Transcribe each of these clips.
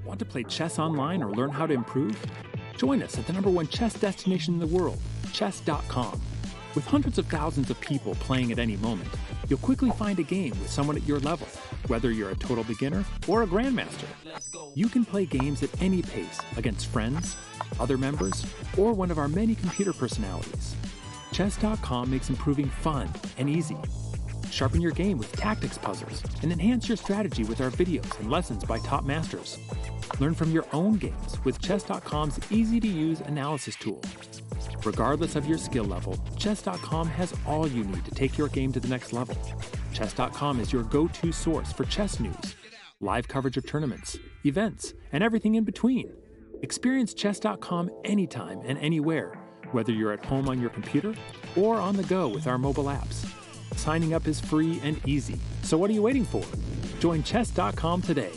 Want to play chess online or learn how to improve? Join us at the #1 chess destination in the world, chess.com. With hundreds of thousands of people playing at any moment, you'll quickly find a game with someone at your level, whether you're a total beginner or a grandmaster. You can play games at any pace against friends, other members, or one of our many computer personalities. Chess.com makes improving fun and easy. Sharpen your game with tactics puzzles and enhance your strategy with our videos and lessons by top masters. Learn from your own games with Chess.com's easy-to-use analysis tool. Regardless of your skill level, Chess.com has all you need to take your game to the next level. Chess.com is your go-to source for chess news, live coverage of tournaments, events, and everything in between. Experience Chess.com anytime and anywhere, whether you're at home on your computer or on the go with our mobile apps. Signing up is free and easy, so what are you waiting for? Join Chess.com today.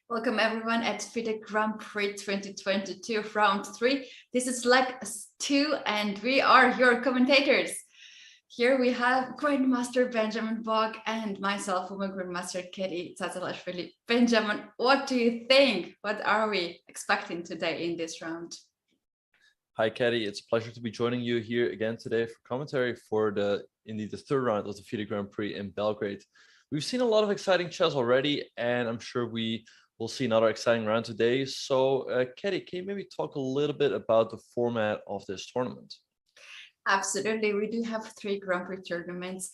Welcome everyone at FIDE Grand Prix 2022 round 3. This is leg 2 and we are your commentators. Here we have Grandmaster Benjamin Bog and myself, woman Grandmaster Tsatsalashvili. Benjamin, what do you think? What are we expecting today in this round? Hi, Katie. It's a pleasure to be joining you here again today for commentary for the third round of the FIDE Grand Prix in Belgrade. We've seen a lot of exciting chess already, and I'm sure we'll see another exciting round today. So, Katie, can you maybe talk a little bit about the format of this tournament? Absolutely. We do have 3 Grand Prix tournaments.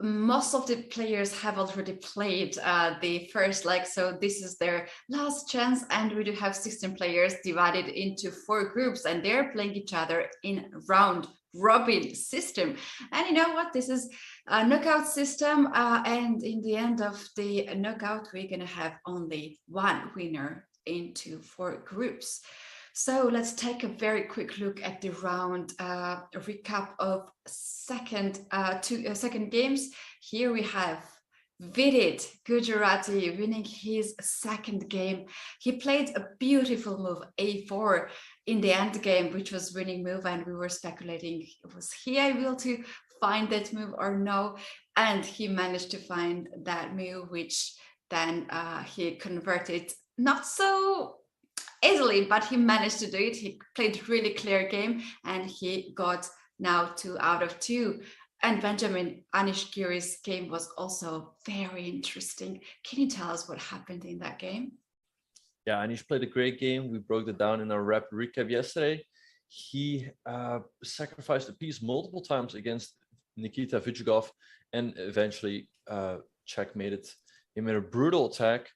Most of the players have already played the first leg, so this is their last chance, and we do have 16 players divided into 4 groups, and they're playing each other in round robin system. And you know what, this is a knockout system, and in the end of the knockout we're gonna have only one winner into 4 groups. So let's take a very quick look at the round recap of second games. Here we have Vidit Gujarati winning his second game. He played a beautiful move, A4, in the end game, which was winning move, and we were speculating, was he able to find that move or no? And he managed to find that move, which then he converted not so easily, but he managed to do it. He played a really clear game and he got now 2 out of 2. And Benjamin, Anish Giri's game was also very interesting. Can you tell us what happened in that game? Yeah, Anish played a great game. We broke it down in our rapid recap yesterday. He sacrificed a piece multiple times against Nikita Vujigov and eventually checkmated. He made a brutal attack.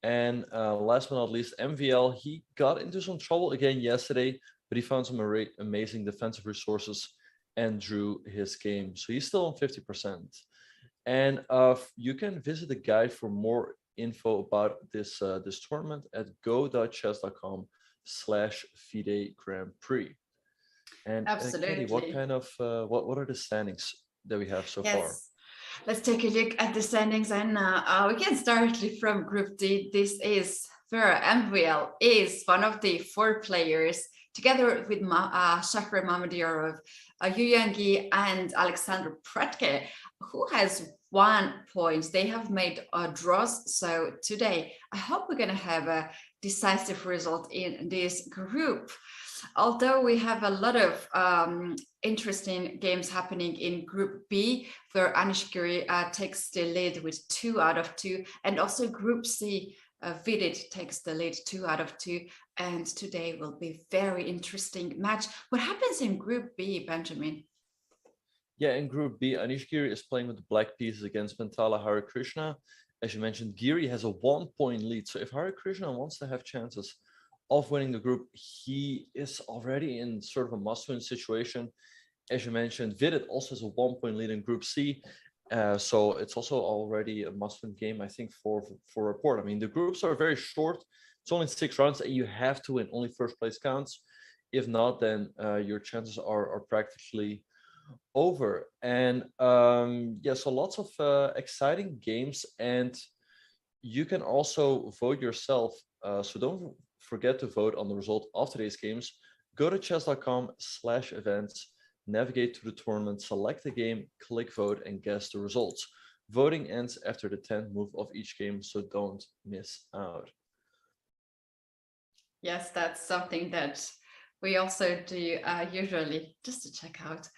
And last but not least, MVL, he got into some trouble again yesterday, but he found some amazing defensive resources and drew his game. So he's still on 50%. And you can visit the guide for more info about this tournament at go.chess.com/FIDE Grand Prix. And absolutely, Katie, what kind of what are the standings that we have so far? Let's take a look at the standings, and we can start from Group D. This is where MVL is one of the 4 players, together with Shahriar Mamadiarov, Yuyangi, and Alexander Pretke, who has 1 point. They have made draws. So today, I hope we're going to have a decisive result in this group. Although we have a lot of interesting games happening in Group B, where Anish Giri takes the lead with 2 out of 2, and also Group C, Vidit takes the lead 2 out of 2, and today will be very interesting match. What happens in Group B, Benjamin? Yeah, in Group B, Anish Giri is playing with the black pieces against Pentala Harikrishna. As you mentioned, Giri has a 1-point lead, so if Harikrishna wants to have chances of winning the group, he is already in sort of a must-win situation. As you mentioned, Vidit also has a 1-point lead in Group C, so it's also already a must-win game, I think, for Report. I mean, the groups are very short. It's only 6 rounds, and you have to win. Only first place counts. If not, then your chances are practically over. And yeah, so lots of exciting games, and you can also vote yourself. So don't forget to vote on the result of today's games. Go to chess.com/events, navigate to the tournament, select the game, click vote, and guess the results. Voting ends after the 10th move of each game, so don't miss out. Yes, that's something that we also do usually, just to check out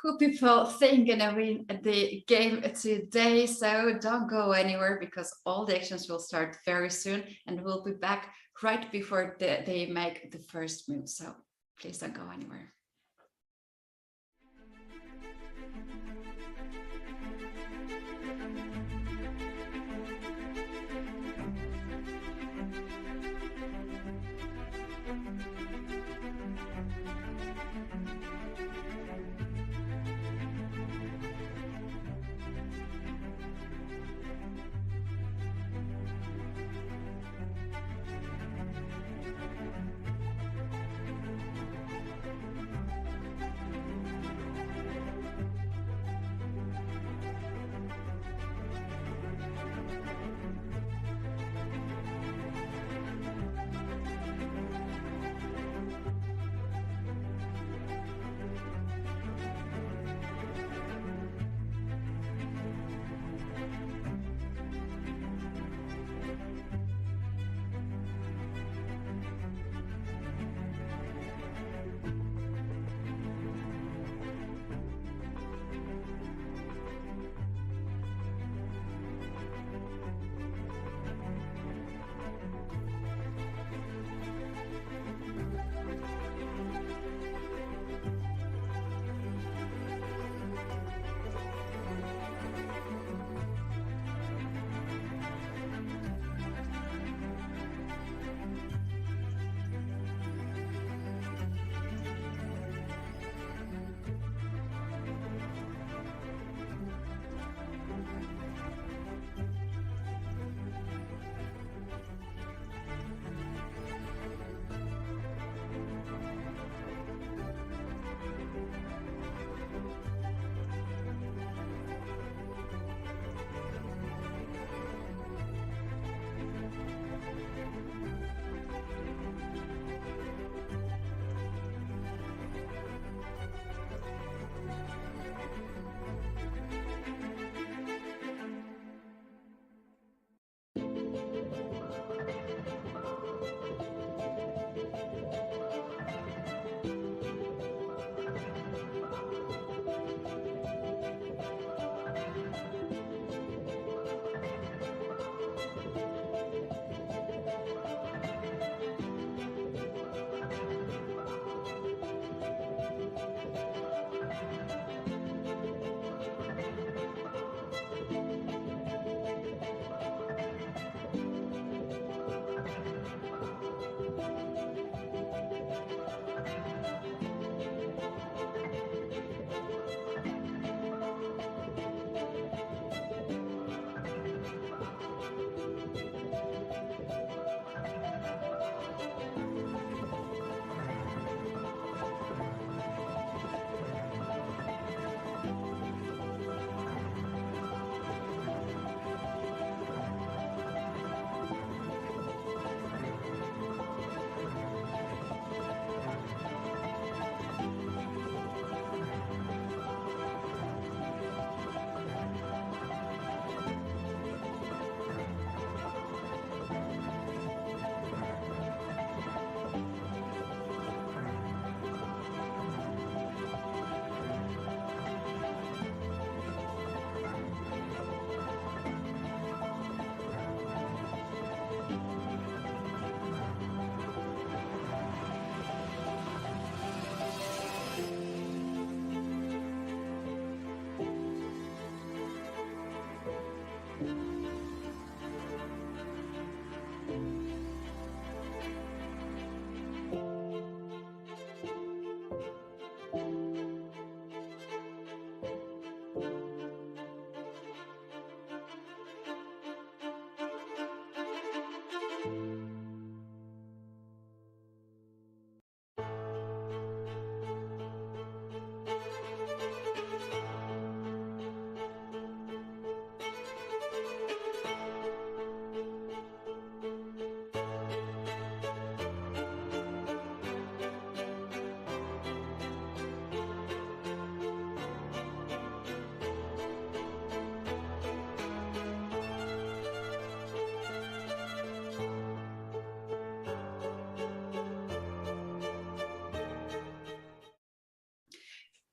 who people think gonna win the game today. So don't go anywhere, because all the actions will start very soon, and we'll be back right before they make the first move. So please don't go anywhere.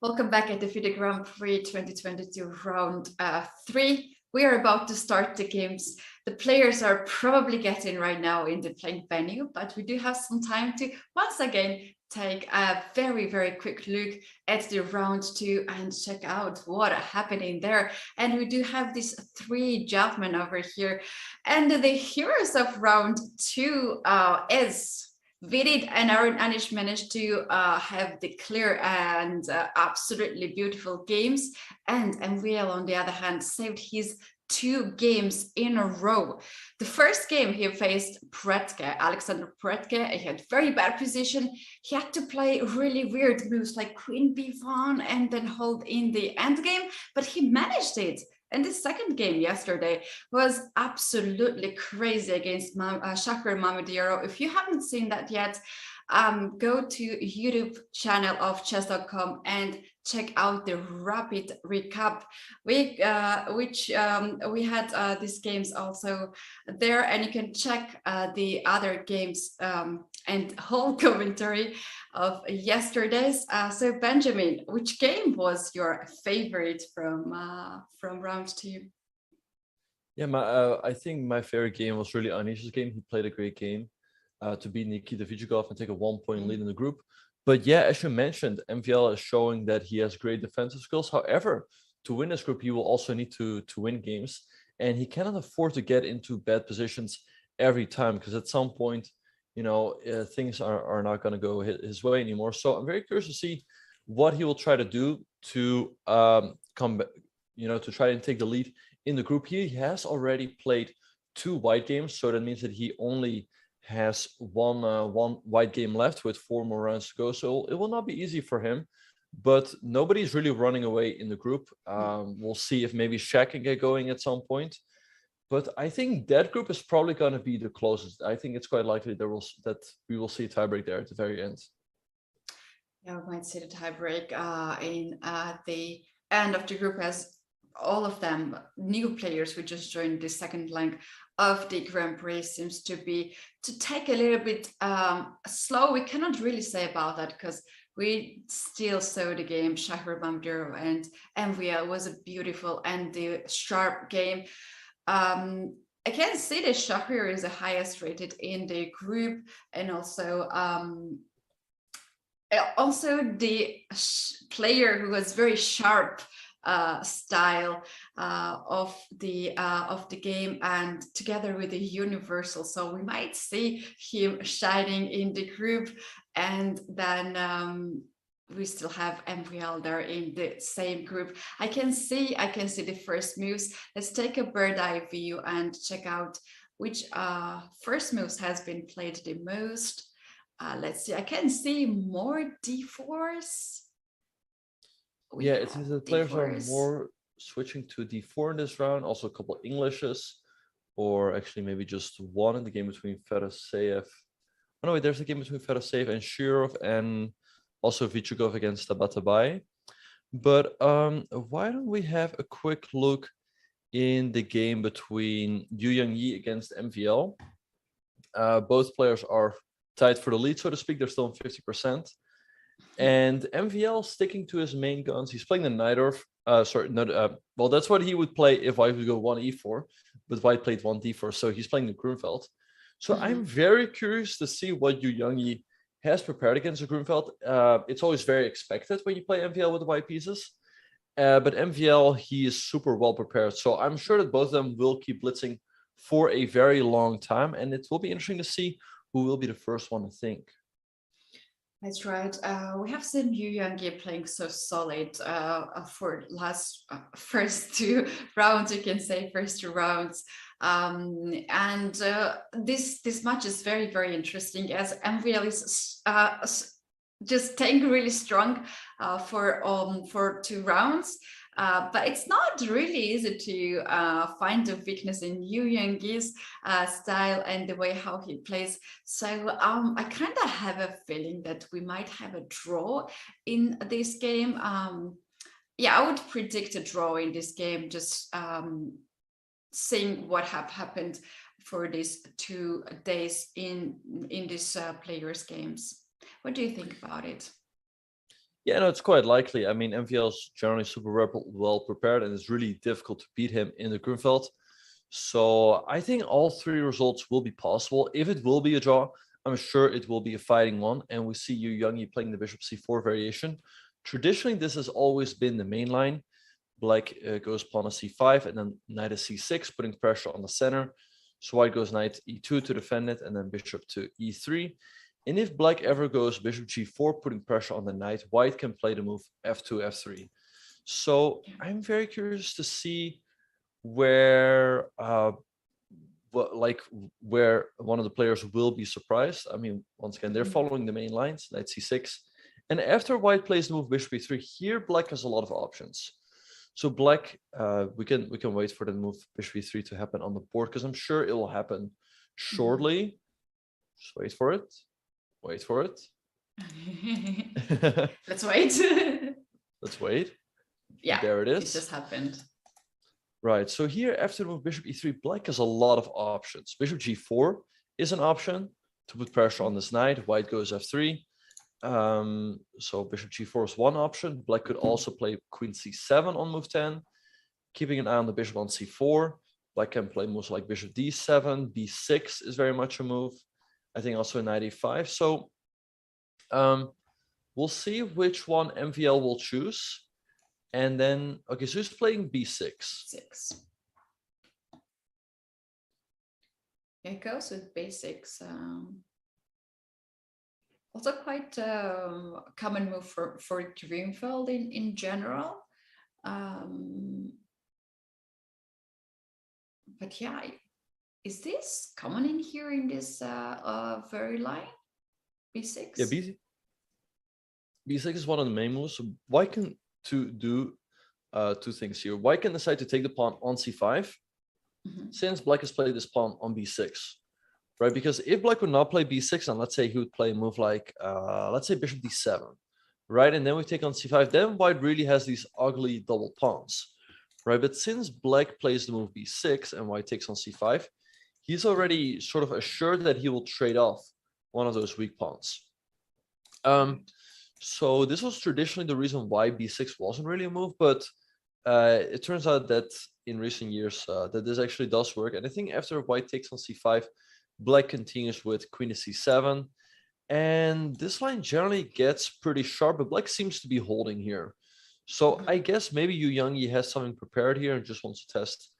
Welcome back at the FIDE Grand Prix 2022 round 3. We are about to start the games. The players are probably getting right now in the playing venue, but we do have some time to once again take a very, very quick look at the round 2 and check out what are happening there. And we do have these 3 gentlemen over here. And the heroes of round 2 is Vidit and Anish managed to have the clear and absolutely beautiful games, and MVL on the other hand saved his 2 games in a row. The first game he faced Alexander Pretke. He had very bad position. He had to play really weird moves like Queen B1 and then hold in the end game, but he managed it. And the second game yesterday was absolutely crazy against Shahriar Mamediro. If you haven't seen that yet, go to YouTube channel of chess.com and check out the rapid recap, which we had these games also there, and you can check the other games and whole commentary of yesterday's. So Benjamin, which game was your favorite from round 2? Yeah, I think my favorite game was really Anish's game. He played a great game to beat Nikita Vichigov and take a 1-point lead in the group. But yeah, as you mentioned, MVL is showing that he has great defensive skills. However, to win this group, he will also need to win games. And he cannot afford to get into bad positions every time, because at some point, you know, things are not going to go his way anymore. So I'm very curious to see what he will try to do to come back, you know, to try and take the lead in the group. He has already played 2 white games, so that means that he only has one white game left with 4 more rounds to go. So it will not be easy for him, but nobody's really running away in the group. We'll see if maybe Shaq can get going at some point. But I think that group is probably going to be the closest. I think it's quite likely that we will see a tiebreak there at the very end. Yeah, we might see the tiebreak in the end of the group, as all of them new players who just joined the second leg of the Grand Prix seems to take a little bit slow. We cannot really say about that because we still saw the game. Shahriar Mamediro and MVL was a beautiful and sharp game. I can see that Shahriar is the highest rated in the group, and also the player who was very sharp style of the game, and together with the universal. So we might see him shining in the group, and then we still have MVL there in the same group. I can see the first moves. Let's take a bird eye view and check out which first moves has been played the most. Let's see. I can see more D4s. Yeah, it seems that players are more switching to D4 in this round. Also a couple of Englishes, or actually maybe just one in the game between Fedoseev. Oh no, wait, there's a game between Fedoseev and Shirov, and also Vichigov against Tabatabai. But why don't we have a quick look in the game between Yu Yang against MVL? Both players are tied for the lead, so to speak. They're still on 50%. And MVL sticking to his main guns. He's playing the Najdorf. Well, that's what he would play if White would go 1 E4, but White played 1 D4, so he's playing the Grunfeld. So I'm very curious to see what Yu Yang has prepared against the Grunfeld. It's always very expected when you play MVL with the white pieces, but MVL, he is super well prepared. So I'm sure that both of them will keep blitzing for a very long time, and it will be interesting to see who will be the first one to think. That's right. We have seen Yu Yang playing so solid for first 2 rounds. You can say first 2 rounds, and this match is very, very interesting, as MVL is just staying really strong for 2 rounds. But it's not really easy to find the weakness in Yu Yang's style and the way how he plays. So I kind of have a feeling that we might have a draw in this game. Yeah, I would predict a draw in this game, just seeing what have happened for these 2 days in these players' games. What do you think about it? Yeah, no, it's quite likely. I mean, MVL is generally super well prepared, and it's really difficult to beat him in the Grunfeld. So I think all three results will be possible. If it will be a draw, I'm sure it will be a fighting one. And we see Yu Youngie playing the bishop c4 variation. Traditionally, this has always been the main line. Black goes pawn to c5 and then knight to c6, putting pressure on the center. So white goes knight e2 to defend it, and then bishop to e3. And if black ever goes bishop g4, putting pressure on the knight, white can play the move f2, f3. So I'm very curious to see where where one of the players will be surprised. I mean, once again, they're following the main lines, knight c6. And after white plays the move bishop e3, here black has a lot of options. So black, we can wait for the move bishop e3 to happen on the board, because I'm sure it will happen shortly. Just wait for it. Wait for it. Let's wait. Let's wait. Yeah, there it is. It just happened. Right. So here, after the move bishop e3, black has a lot of options. Bishop g4 is an option to put pressure on this knight. White goes f3. So bishop g4 is one option. Black could also play queen c7 on move 10, keeping an eye on the bishop on c4. Black can play moves like bishop d7. b6 is very much a move. I think also knight e5. So we'll see which one MVL will choose. And then, okay, so he's playing b6. 6. It goes with b6. Also quite a common move for Grunfeld in general. But yeah, is this common in here in this very line? b6? Yeah, b6 is one of the main moves. So white can do two things here. White can decide to take the pawn on c5, since black has played this pawn on b6, right? Because if black would not play b6, and let's say he would play a move like, let's say bishop d7, right? And then we take on c5, then white really has these ugly double pawns, right? But since black plays the move b6 and white takes on c5, he's already sort of assured that he will trade off one of those weak pawns. So this was traditionally the reason why b6 wasn't really a move, but it turns out that in recent years that this actually does work. And I think after white takes on c5, black continues with queen to c7. And this line generally gets pretty sharp, but black seems to be holding here. So I guess maybe Yu Youngie has something prepared here and just wants to test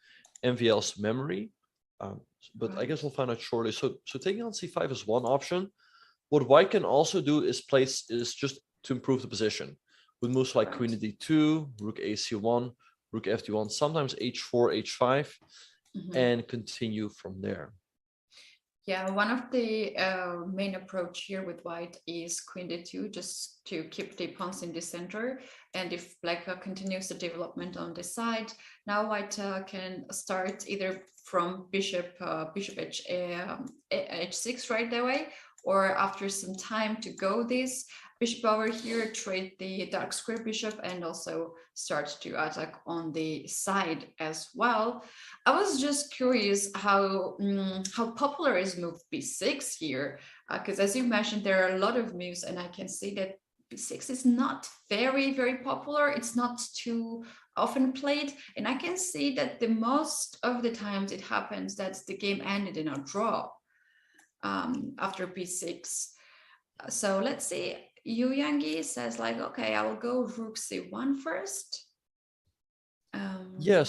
MVL's memory. But I guess we'll find out shortly. So taking on c5 is one option. What white can also do is just to improve the position with moves like queen to d2, rook ac1, rook fd1, sometimes h4, h5, and continue from there. Yeah, one of the main approach here with white is queen d2, just to keep the pawns in the center. And if black continues the development on this side, now white can start either from bishop h6 right away, or after some time to go this bishop over here, trade the dark square bishop, and also start to attack on the side as well. I was just curious how popular is move b6 here, because as you mentioned, there are a lot of moves, and I can see that b6 is not very, very popular. It's not too often played, and I can see that the most of the times it happens that the game ended in a draw after b6. So let's see. Yu Youngie says like, okay, I will go rook c1 first. Yes,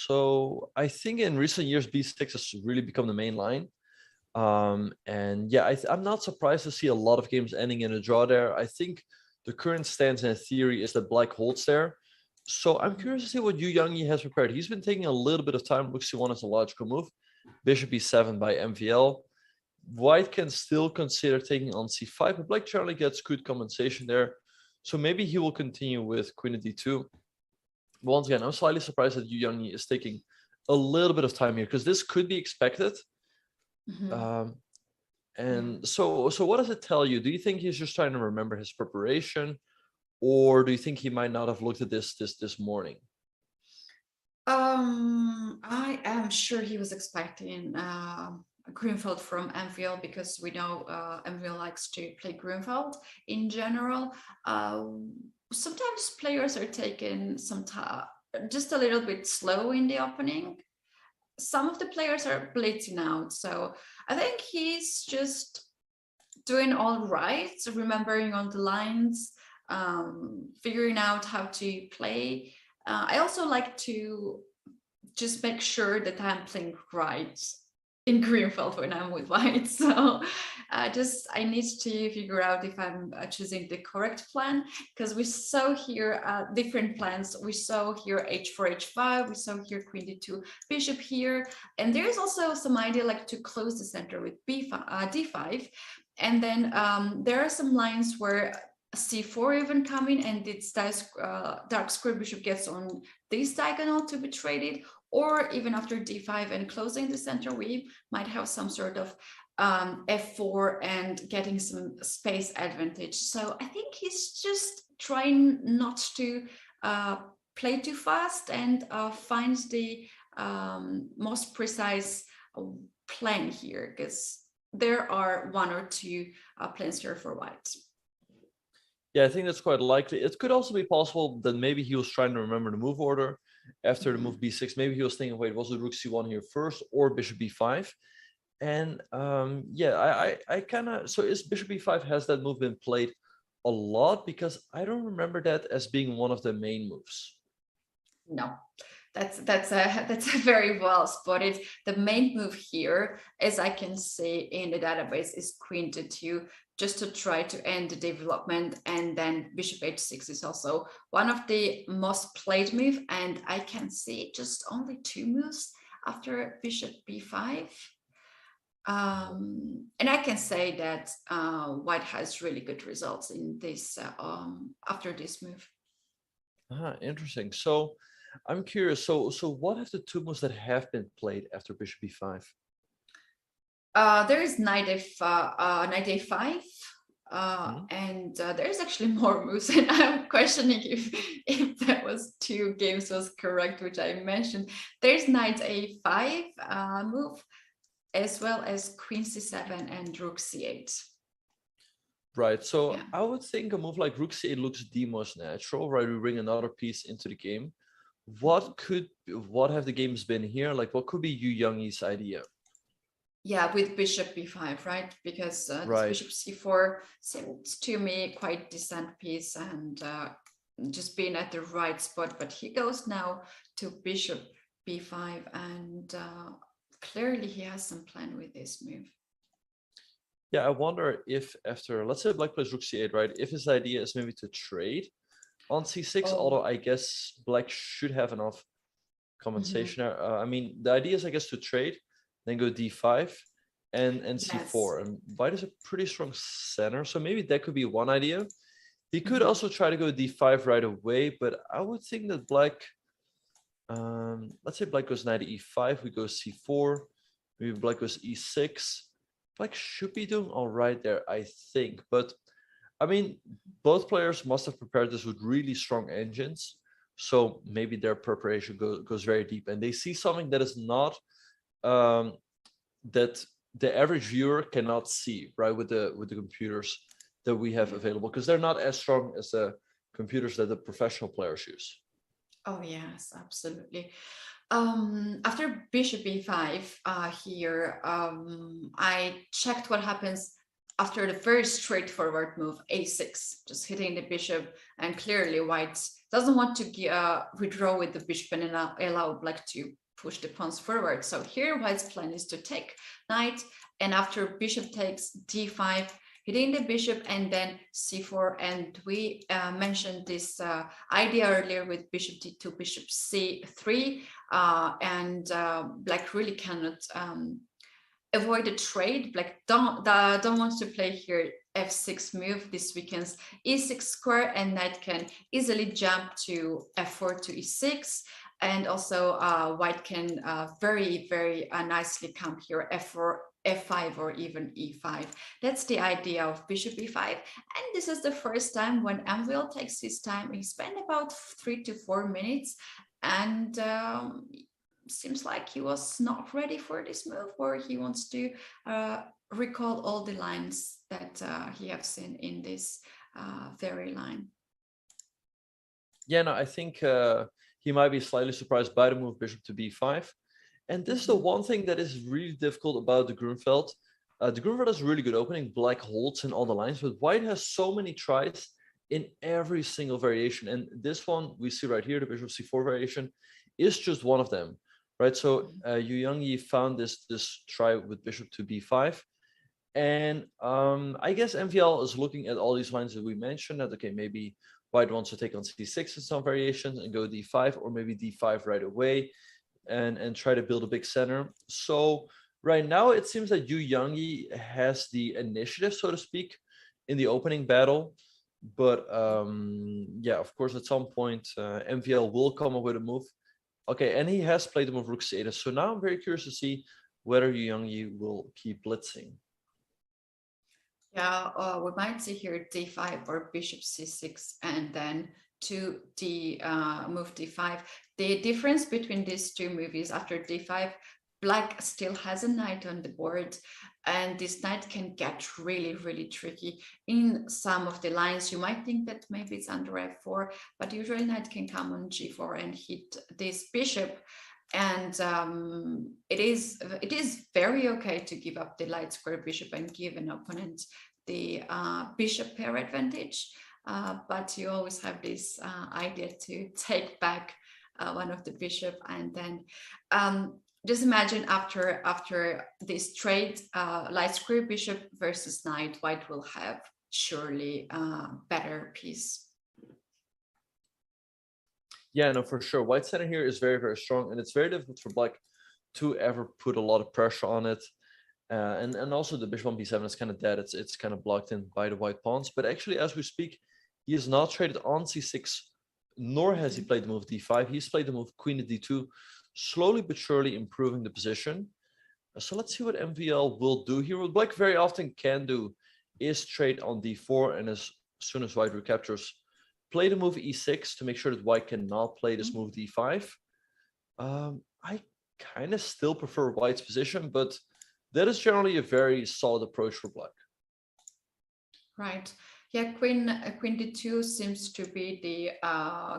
so I think in recent years b6 has really become the main line. And yeah, I'm not surprised to see a lot of games ending in a draw there. I think the current stance in theory is that black holds there. So I'm curious to see what Yu Youngie has prepared. He's been taking a little bit of time. Rook c1 is a logical move. Bishop e7 by MVL. White can still consider taking on c5, but black generally gets good compensation there. So maybe he will continue with queen to d2. But once again, I'm slightly surprised that Yu Youngie is taking a little bit of time here, because this could be expected. And so what does it tell you? Do you think he's just trying to remember his preparation, or do you think he might not have looked at this morning? I am sure he was expecting Grunfeld from MVL, because we know MVL likes to play Grunfeld in general. sometimes players are taking some time, just a little bit slow in the opening. Some of the players are blitzing out. So I think he's just doing all right, remembering all the lines, figuring out how to play. I also like to just make sure that I'm playing right in Greenfield when I'm with white. So I need to figure out if I'm choosing the correct plan, because we saw here different plans. We saw here h4, h5, we saw here queen d2, bishop here. And there's also some idea like to close the center with d5. And then there are some lines where c4 even coming, and it's dark square bishop gets on this diagonal to be traded, or even after d5 and closing the center, we might have some sort of f4 and getting some space advantage. So I think he's just trying not to play too fast and finds the most precise plan here, because there are one or two plans here for white. Yeah, I think that's quite likely. It could also be possible that maybe he was trying to remember the move order after the move b6. Maybe he was thinking, wait, was it rook c1 here first or bishop b5? And yeah, I kind of, so is bishop b5, has that move been played a lot? Because I don't remember that as being one of the main moves. No, that's a very well spotted. The main move here, as I can see in the database, is queen d2, just to try to end the development. And then bishop h6 is also one of the most played move, and I can see just only 2 moves after bishop b5. And I can say that white has really good results in this after this move. Interesting. So I'm curious. So what are the 2 moves that have been played after bishop b5? There is knight a5, and there's actually more moves, and I'm questioning if that was 2 games was correct, which I mentioned. There's knight a5 move, as well as queen c7 and rook c8. Right. So Yeah. I would think a move like rook c8 looks the most natural, right? We bring another piece into the game. What have the games been here? Like, what could be Yu Youngi's idea? Yeah, with bishop b5, right? Because Right. this bishop c4 seems to me quite decent piece, and just being at the right spot. But he goes now to bishop b5, and clearly he has some plan with this move. Yeah, I wonder if after, let's say black plays rook c8, right? If his idea is maybe to trade on c6, although I guess black should have enough compensation. I mean, the idea is, I guess, to trade, then go d5 and c4. And white is a pretty strong center, so maybe that could be one idea. He could also try to go d5 right away, but I would think that black, let's say black goes knight e5, we go c4, maybe black goes e6. Black should be doing all right there, I think. But I mean, both players must have prepared this with really strong engines. So maybe their preparation goes very deep, and they see something that is not that the average viewer cannot see, right? With the computers that we have available, because they're not as strong as the computers that the professional players use. Oh yes, absolutely. After bishop b5 here, I checked what happens after the very straightforward move a6, just hitting the bishop, and clearly white doesn't want to withdraw with the bishop and allow black to push the pawns forward. So here white's plan is to take knight, and after bishop takes d5, hitting the bishop, and then c4. And we mentioned this idea earlier with bishop d2, bishop c3, and black really cannot avoid a trade. Black don't want to play here f6 move. This weakens e6 square, and knight can easily jump to f4 to e6. And also white can very, very nicely come here f4, f5, or even e5. That's the idea of bishop e5. And this is the first time when Anvil takes his time. He spent about 3 to 4 minutes, and seems like he was not ready for this move, or he wants to recall all the lines that he has seen in this very line. Yeah, no, I think he might be slightly surprised by the move bishop to b5. And this is the one thing that is really difficult about the Grunfeld. The Grunfeld is a really good opening. Black holds in all the lines, but white has so many tries in every single variation. And this one we see right here, the bishop c4 variation, is just one of them, right? So Yu Youngyi found this try with bishop to b5. And I guess MVL is looking at all these lines that we mentioned, that, okay, maybe white wants to take on c6 in some variations and go d5, or maybe d5 right away and try to build a big center. So right now it seems that Yu Youngyi has the initiative, so to speak, in the opening battle. But yeah, of course, at some point, MVL will come up with a move. Okay, and he has played the move rook c8. So now I'm very curious to see whether Yu Youngyi will keep blitzing. Yeah, we might see here d5 or bishop c6 and then to move d5. The difference between these two moves, after d5, black still has a knight on the board, and this knight can get really, really tricky. In some of the lines, you might think that maybe it's under f4, but usually knight can come on g4 and hit this bishop. And it is very okay to give up the light square bishop and give an opponent the bishop pair advantage, but you always have this idea to take back one of the bishop. And then just imagine after this trade, light square bishop versus knight, white will have surely better piece. Yeah, no, for sure. White center here is very, very strong, and it's very difficult for black to ever put a lot of pressure on it. And also the bishop on b7 is kind of dead. It's kind of blocked in by the white pawns. But actually, as we speak, he is not traded on c6, nor has he played the move d5. He's played the move queen to d2, slowly but surely improving the position. So let's see what MVL will do here. What black very often can do is trade on d4, and as soon as white recaptures, play the move e6 to make sure that white cannot play this move d5. I kind of still prefer white's position, but that is generally a very solid approach for black. Right. Yeah, queen d2 seems to be the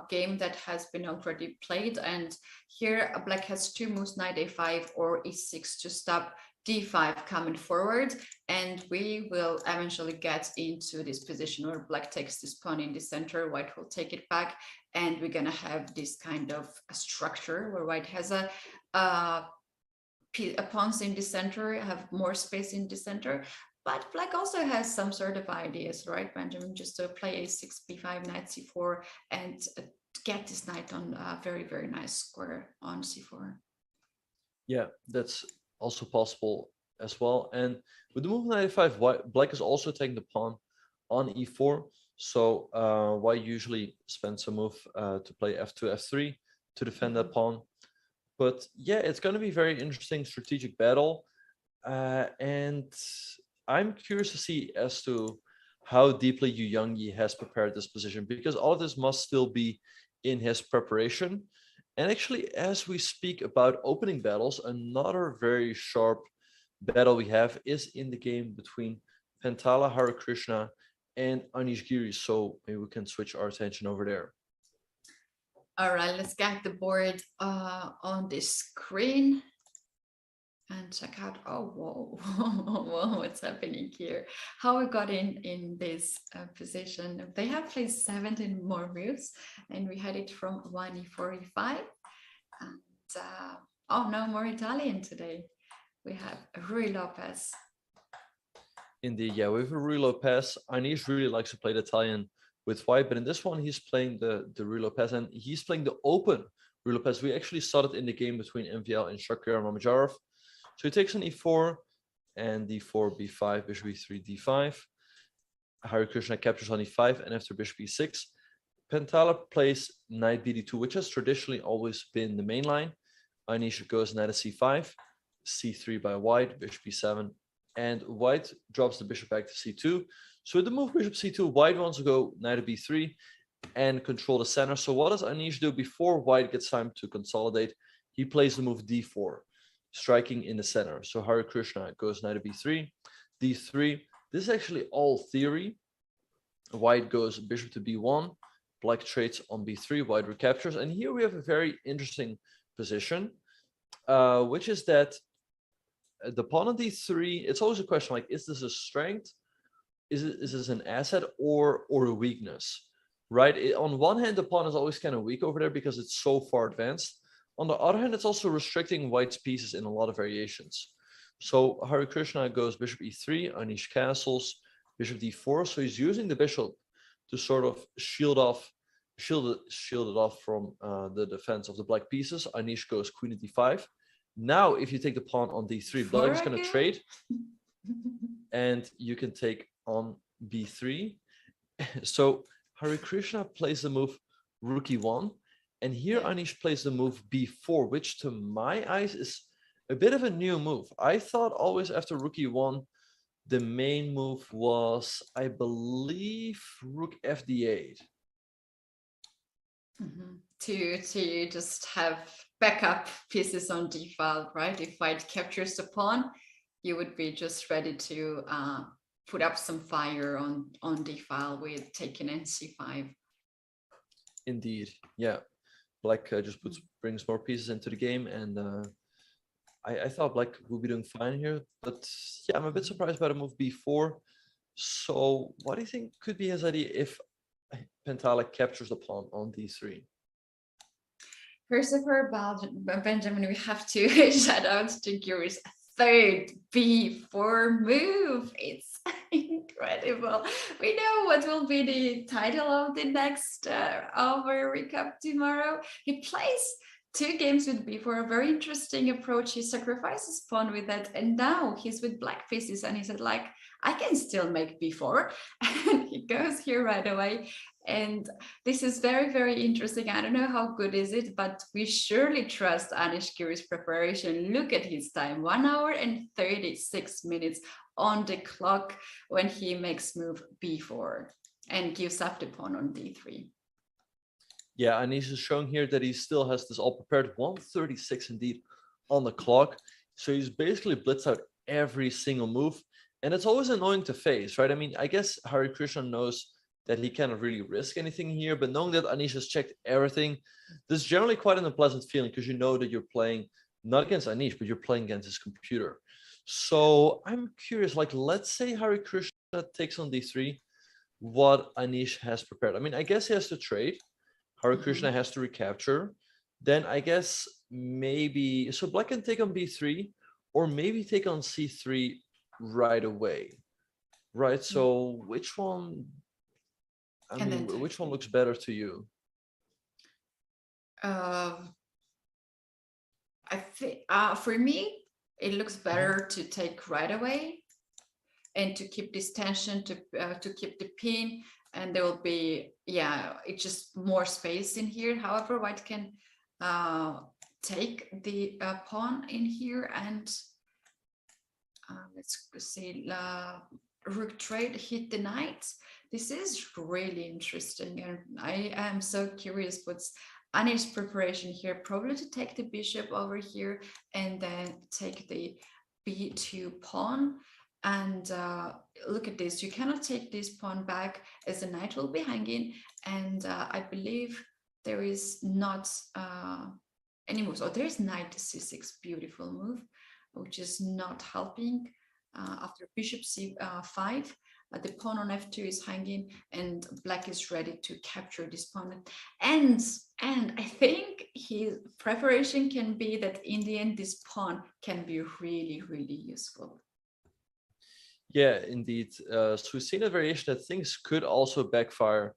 game that has been already played. And here black has two moves, knight a5 or e6 to stop d5 coming forward. And we will eventually get into this position where black takes this pawn in the center, white will take it back. And we're going to have this kind of a structure where white has a pawns in the center, have more space in the center. But black also has some sort of ideas, right, Benjamin? Just to play a6, b5, knight c4, and get this knight on a very, very nice square on c4. Yeah, that's also possible as well. And with the move knight a5, black is also taking the pawn on e4. So white usually spends a move to play f2, f3 to defend that pawn. But yeah, it's going to be a very interesting strategic battle. And I'm curious to see as to how deeply Yu Youngyi has prepared this position, because all of this must still be in his preparation. And actually, as we speak about opening battles, another very sharp battle we have is in the game between Pentala Harikrishna and Anish Giri. So maybe we can switch our attention over there. All right, let's get the board on the screen and check out. Oh, whoa, whoa, what's happening here? How we got in this position. They have played 17 more moves, and we had it from 1e4, e5. And oh, no more Italian today. We have Rui Lopez. Indeed, yeah, we have Rui Lopez. Anish really likes to play the Italian with white, but in this one he's playing the Rui Lopez, and he's playing the open Rui Lopez. We actually saw it in the game between MVL and Shakir Mamajarov. So he takes an e4 and d4, b5, bishop e3, d5. Harikrishna captures on e5, and after bishop e6, Pentala plays knight bd2, which has traditionally always been the main line. Anish goes knight to c5, c3 by white, bishop e7, and white drops the bishop back to c2. So with the move bishop c2, white wants to go knight to b3 and control the center. So what does Anish do before white gets time to consolidate? He plays the move d4, striking in the center. So Harikrishna goes knight to b3, d3. This is actually all theory. White goes bishop to b1, black trades on b3, white recaptures. And here we have a very interesting position, which is that the pawn on d3, it's always a question like, is this a strength? Is this an asset or a weakness, right? On one hand, the pawn is always kind of weak over there because it's so far advanced. On the other hand, it's also restricting white's pieces in a lot of variations. So Harikrishna goes bishop e3, Anish castles, bishop d4. So he's using the bishop to sort of shield it off from the defense of the black pieces. Anish goes queen at d5. Now, if you take the pawn on d3, black is going to trade, and you can take on b3. So Harikrishna plays the move rook e1, and here Anish plays the move b4, which to my eyes is a bit of a new move. I thought always after rook e1, the main move was, I believe, rook fd8. To just have backup pieces on d file, right? If white captures the pawn, you would be just ready to put up some fire on d file with taking in c5. Indeed, yeah. Black just brings more pieces into the game, and I thought black would be doing fine here, but yeah, I'm a bit surprised by the move b4. So what do you think could be his idea if Pantala captures the pawn on d3? First of all, Benjamin, we have to shout out to Giri's third b4 move. It's incredible. We know what will be the title of the next over recap tomorrow. He plays 2 games with b4, a very interesting approach. He sacrifices pawn with that, and now he's with black pieces, and he said, like, I can still make b4, and he goes here right away. And this is very, very interesting. I don't know how good is it, but we surely trust Anish Giri's preparation. Look at his time, 1 hour and 36 minutes on the clock when he makes move b4 and gives up the pawn on d3. Yeah, Anish is showing here that he still has this all prepared. 1:36 indeed on the clock. So he's basically blitzed out every single move. And it's always annoying to face, right? I mean, I guess Harikrishna knows that he cannot really risk anything here, but knowing that Anish has checked everything, this is generally quite an unpleasant feeling because you know that you're playing not against Anish, but you're playing against his computer. So I'm curious, like, let's say Harikrishna takes on d3, what Anish has prepared. I mean, I guess he has to trade. Harikrishna has to recapture. Then I guess maybe, so black can take on b3 or maybe take on c3 right away, right? So which one, I mean, which one looks better to you? I think for me, it looks better to take right away and to keep this tension, to keep the pin, and there will be, it's just more space in here. However, white can take the pawn in here, and let's see, rook trade, hit the knight. This is really interesting, and I am so curious what's Anish's preparation here. Probably to take the bishop over here and then take the b2 pawn. And look at this, you cannot take this pawn back as the knight will be hanging, and I believe there is not any moves. Oh, there's knight c6, beautiful move, which is not helping. After bishop c5, the pawn on f2 is hanging, and black is ready to capture this pawn. And I think his preparation can be that in the end, this pawn can be really, really useful. Yeah, indeed. So we've seen a variation that things could also backfire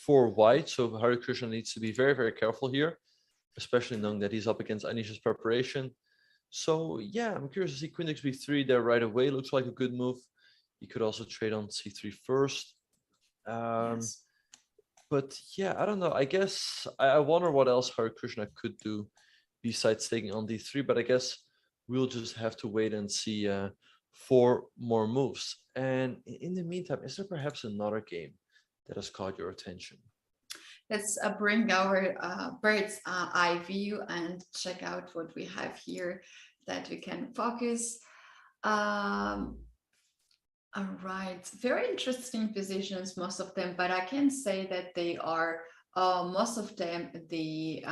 for white. So Harikrishna needs to be very, very careful here, especially knowing that he's up against Anish's preparation. So yeah, I'm curious to see queen takes b3 there right away. Looks like a good move. You could also trade on c3 first. Yes. But yeah, I don't know. I guess I wonder what else Harikrishna could do besides taking on d3. But I guess we'll just have to wait and see 4 more moves. And in the meantime, is there perhaps another game that has caught your attention? Let's bring our bird's eye view and check out what we have here that we can focus. All right, very interesting positions, most of them, but I can say that they are most of them, the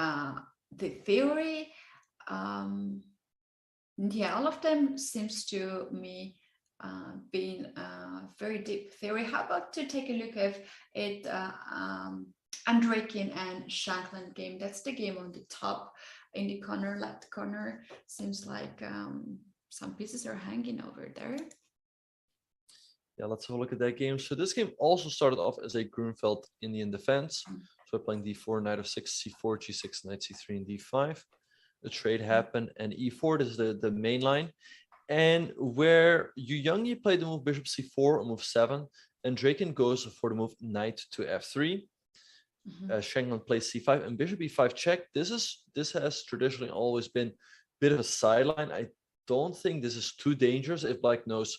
theory, yeah, all of them seems to me being very deep theory. How about to take a look at it, Andrekin and Shankland game? That's the game on the top in the corner, left corner. Seems like some pieces are hanging over there. Yeah, let's have a look at that game. So this game also started off as a Grunfeld Indian defense. So playing d4, knight of 6, c4, g6, knight c3, and d5. The trade happened, and e4 is the main line. And where Yu Youngie played the move bishop c4 on move 7, and Draken goes for the move knight to f3. Shankland plays c5 and bishop e5 check. This has traditionally always been a bit of a sideline. I don't think this is too dangerous if Black knows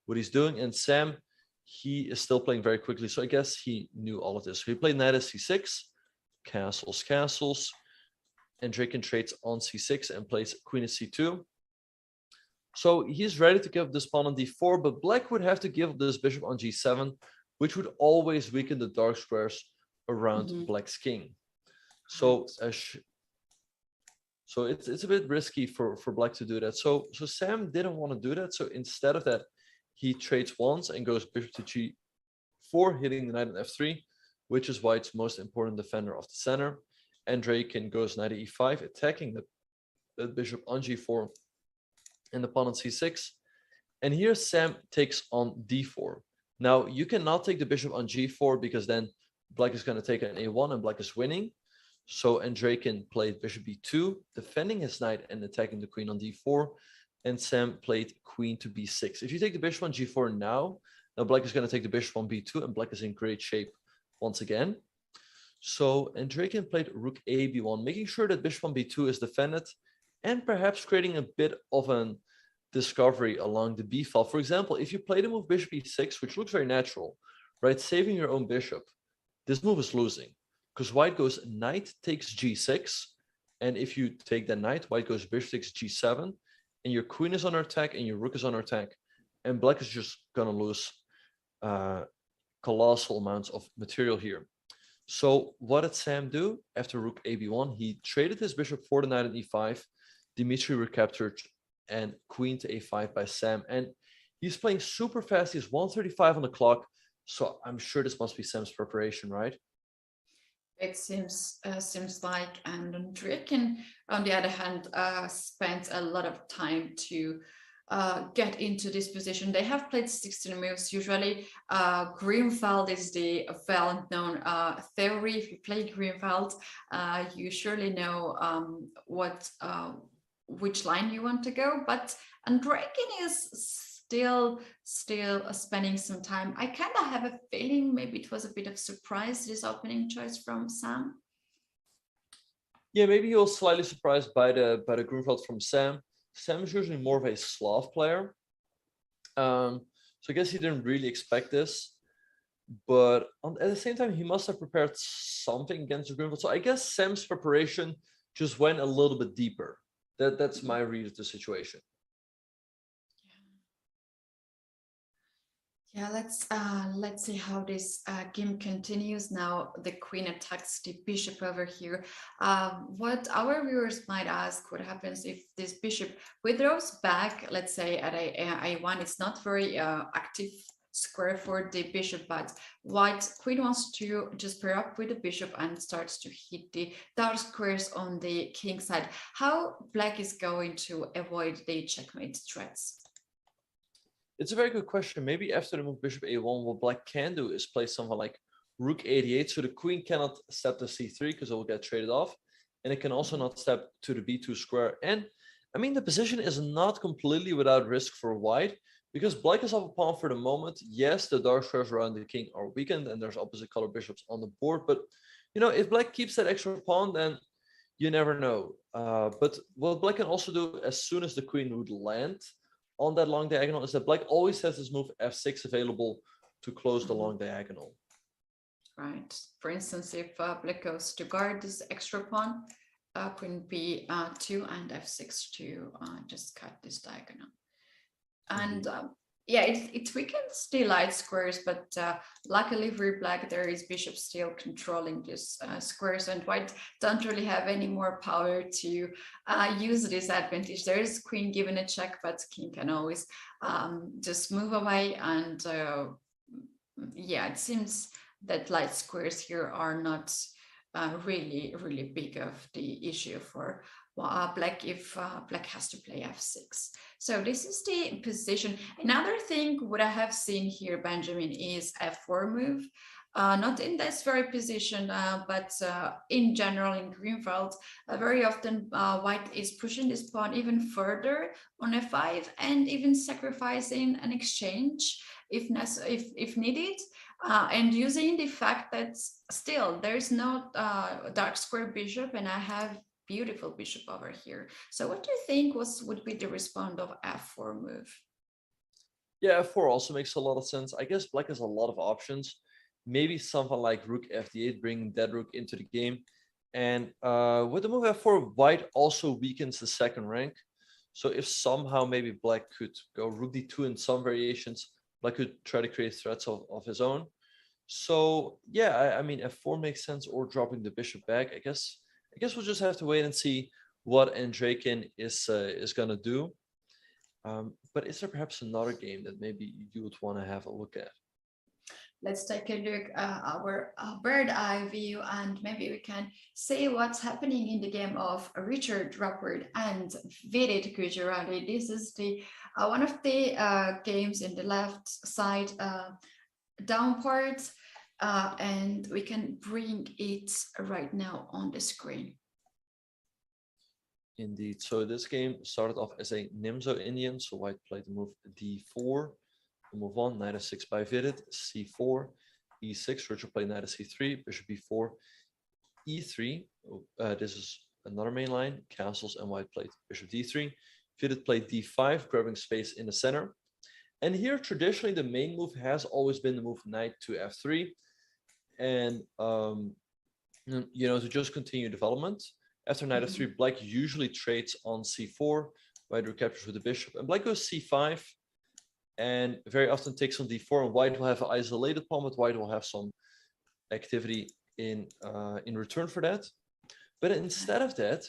what he's doing. And Sam, he is still playing very quickly, so I guess he knew all of this. So he played knight at c6, castles, castles, and Draken trades on c6 and plays queen at c2. So he's ready to give this pawn on d4, but Black would have to give this bishop on g7, which would always weaken the dark squares around Black's king. So so it's a bit risky for Black to do that. So Sam didn't want to do that. So instead of that, he trades once and goes bishop to g4, hitting the knight on f3, which is White's most important defender of the center. And Draken goes knight to e5, attacking the bishop on g4 and the pawn on c6. And here Sam takes on d4. Now you cannot take the bishop on g4 because then Black is going to take an a1 and Black is winning. So Draken played bishop b2, defending his knight and attacking the queen on d4. And Sam played queen to b6. If you take the bishop on g4 now Black is going to take the bishop on b2, and Black is in great shape once again. So Draken played rook a b1, making sure that bishop on b2 is defended, and perhaps creating a bit of a discovery along the b file. For example, if you play the move bishop e6, which looks very natural, right, saving your own bishop, this move is losing because White goes knight takes g6, and if you take the knight, White goes bishop takes g7, and your queen is under attack and your rook is under attack, and Black is just gonna lose colossal amounts of material here. So what did Sam do after rook a b1? He traded his bishop for the knight at e5. Dimitri recaptured, and queen to a5 by Sam. And he's playing super fast. He's 1:35 on the clock. So I'm sure this must be Sam's preparation, right? It seems like, and Draken, on the other hand, spent a lot of time to get into this position. They have played 16 moves. Usually, Greenfeld is the well-known theory. If you play Greenfeld, you surely know which line you want to go. But Draken is still spending some time. I kind of have a feeling maybe it was a bit of surprise, this opening choice from Sam. Yeah, maybe he was slightly surprised by the Grunfeld from Sam. Sam is usually more of a Slav player. So I guess he didn't really expect this. But at the same time, he must have prepared something against the Grunfeld. So I guess Sam's preparation just went a little bit deeper. That's my read of the situation. Yeah, let's see how this game continues. Now the queen attacks the bishop over here. What our viewers might ask, what happens if this bishop withdraws back, let's say at a1? It's not very active square for the bishop, but White queen wants to just pair up with the bishop and starts to hit the dark squares on the king side. How Black is going to avoid the checkmate threats? It's a very good question. Maybe after the move bishop a1, what Black can do is play something like rook 88. So the queen cannot step to c3 because it will get traded off. And it can also not step to the b2 square. And I mean, the position is not completely without risk for White because Black is off a pawn for the moment. Yes, the dark squares around the king are weakened and there's opposite color bishops on the board. But, you know, if Black keeps that extra pawn, then you never know. But what Black can also do as soon as the queen would land on that long diagonal is that Black always has this move f6 available to close the long diagonal. Right. For instance, if Black goes to guard this extra pawn, queen b2 and f6 to just cut this diagonal. And Yeah, it weakens the light squares, but luckily for black, there is bishop still controlling these squares, and white don't really have any more power to use this advantage. There is queen given a check, but king can always just move away. And yeah, it seems that light squares here are not really big of the issue for black if black has to play f6. So this is the position. Another thing what I have seen here, Benjamin, is f4 move. Not in this very position, but in general in Greenfield, very often white is pushing this pawn even further on f5 and even sacrificing an exchange if needed. And using the fact that still there's no dark square bishop, and I have beautiful bishop over here. So what do you think would be the response of f4 move? Yeah, f4 also makes a lot of sense. I guess black has a lot of options. Maybe something like rook fd8, bringing that rook into the game. And with the move f4, white also weakens the second rank. So if somehow maybe black could go rook d2 in some variations, black could try to create threats of his own. So yeah, I mean f4 makes sense, or dropping the bishop back. I guess we'll just have to wait and see what Andrejkin is gonna do. But is there perhaps another game that maybe you would want to have a look at? Let's take a look at our bird eye view, and maybe we can see what's happening in the game of Richard Rappert and Vidit Gujarati. This is the one of the games in the left side down part, and we can bring it right now on the screen. Indeed. So this game started off as a Nimzo Indian. So white played the move d4. We'll move on. Knight f6 by Vidit. c4, e6. Richard played knight c3. Bishop b4, e3. This is another main line. Castles, and white played bishop d3. Vidit played d5, grabbing space in the center. And here, traditionally, the main move has always been the move knight to f3, and to just continue development. After knight f3, black usually trades on c4. White recaptures with the bishop, and black goes c5, and very often takes on d4. And white will have an isolated pawn, but white will have some activity in return for that. But instead of that,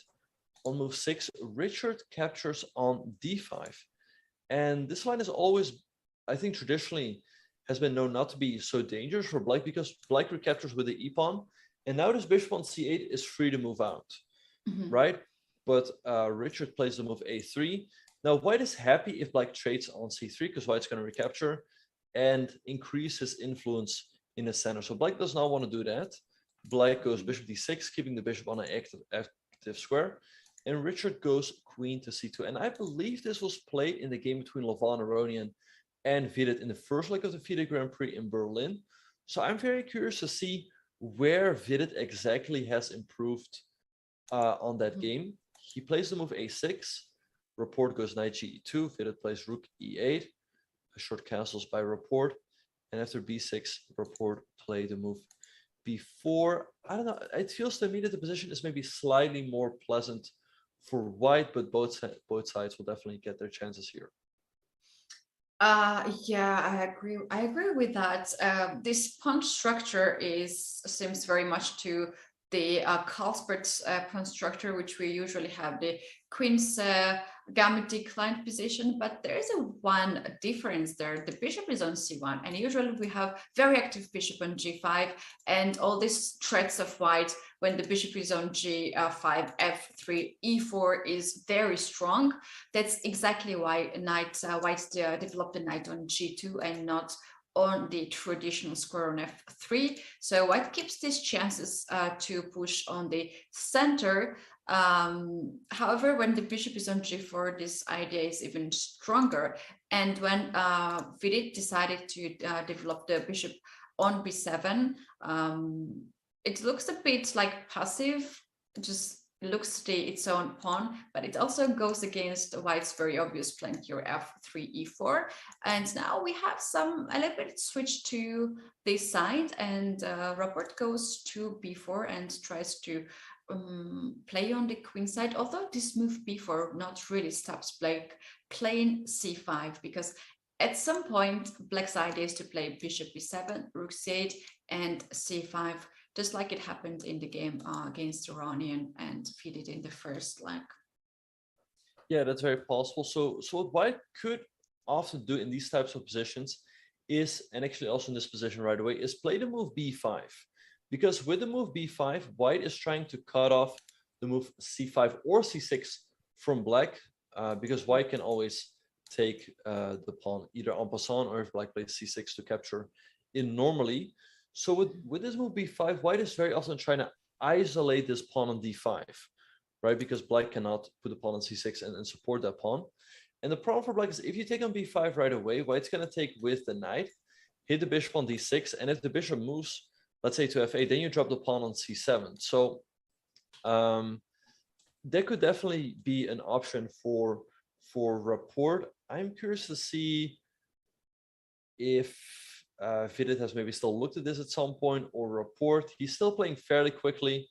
on move 6, Richard captures on d5. And this line is always, I think, traditionally has been known not to be so dangerous for black, because black recaptures with the e-pawn. And now this bishop on c8 is free to move out, right? But Richard plays the move a3. Now white is happy if black trades on c3, because white's going to recapture and increase his influence in the center. So black does not want to do that. Black goes bishop d6, keeping the bishop on an active square. And Richard goes queen to c2. And I believe this was played in the game between Levon Aronian and Vidit in the first leg of the FIDE Grand Prix in Berlin. So I'm very curious to see where Vidit exactly has improved on that game. He plays the move a6. Rapport goes knight ge2. Vidit plays rook e8. Short castles by Rapport. And after b6, Rapport played the move b4. I don't know. It feels to me that the position is maybe slightly more pleasant for white, but both sides will definitely get their chances here. Yeah, I agree with that. This pawn structure seems very much to the Carlsberg's pawn structure, which we usually have the queen's gamut declined position, but there is one difference there. The bishop is on c1, and usually we have very active bishop on g5, and all these threats of white when the bishop is on g5, f3, e4 is very strong. That's exactly why white developed the knight on g2 and not on the traditional square on f3. So white keeps these chances to push on the center. However, when the bishop is on g4, this idea is even stronger. And when Vidit decided to develop the bishop on b7, it looks a bit like passive, just looks its own pawn, but it also goes against white's very obvious flank here, f3, e4. And now we have a little bit switch to this side, and Rappert goes to b4 and tries to play on the queen side, although this move b4 not really stops black playing c5, because at some point, Black's idea is to play bishop b7, rook c8, and c5, just like it happened in the game against Aronian and Vidit in the first leg. Yeah, that's very possible. So what white could often do in these types of positions is, and actually also in this position right away, is play the move b5. Because with the move b5, white is trying to cut off the move c5 or c6 from black, because white can always take the pawn either en passant, or if black plays c6 to capture in normally. So with this move b5, white is very often trying to isolate this pawn on d5, right? Because black cannot put the pawn on c6 and support that pawn. And the problem for black is if you take on b5 right away, white's going to take with the knight, hit the bishop on d6, and if the bishop moves, let's say to f8, then you drop the pawn on c7. So that could definitely be an option for rapport. I'm curious to see if Vidit has maybe still looked at this at some point, or rapport. He's still playing fairly quickly.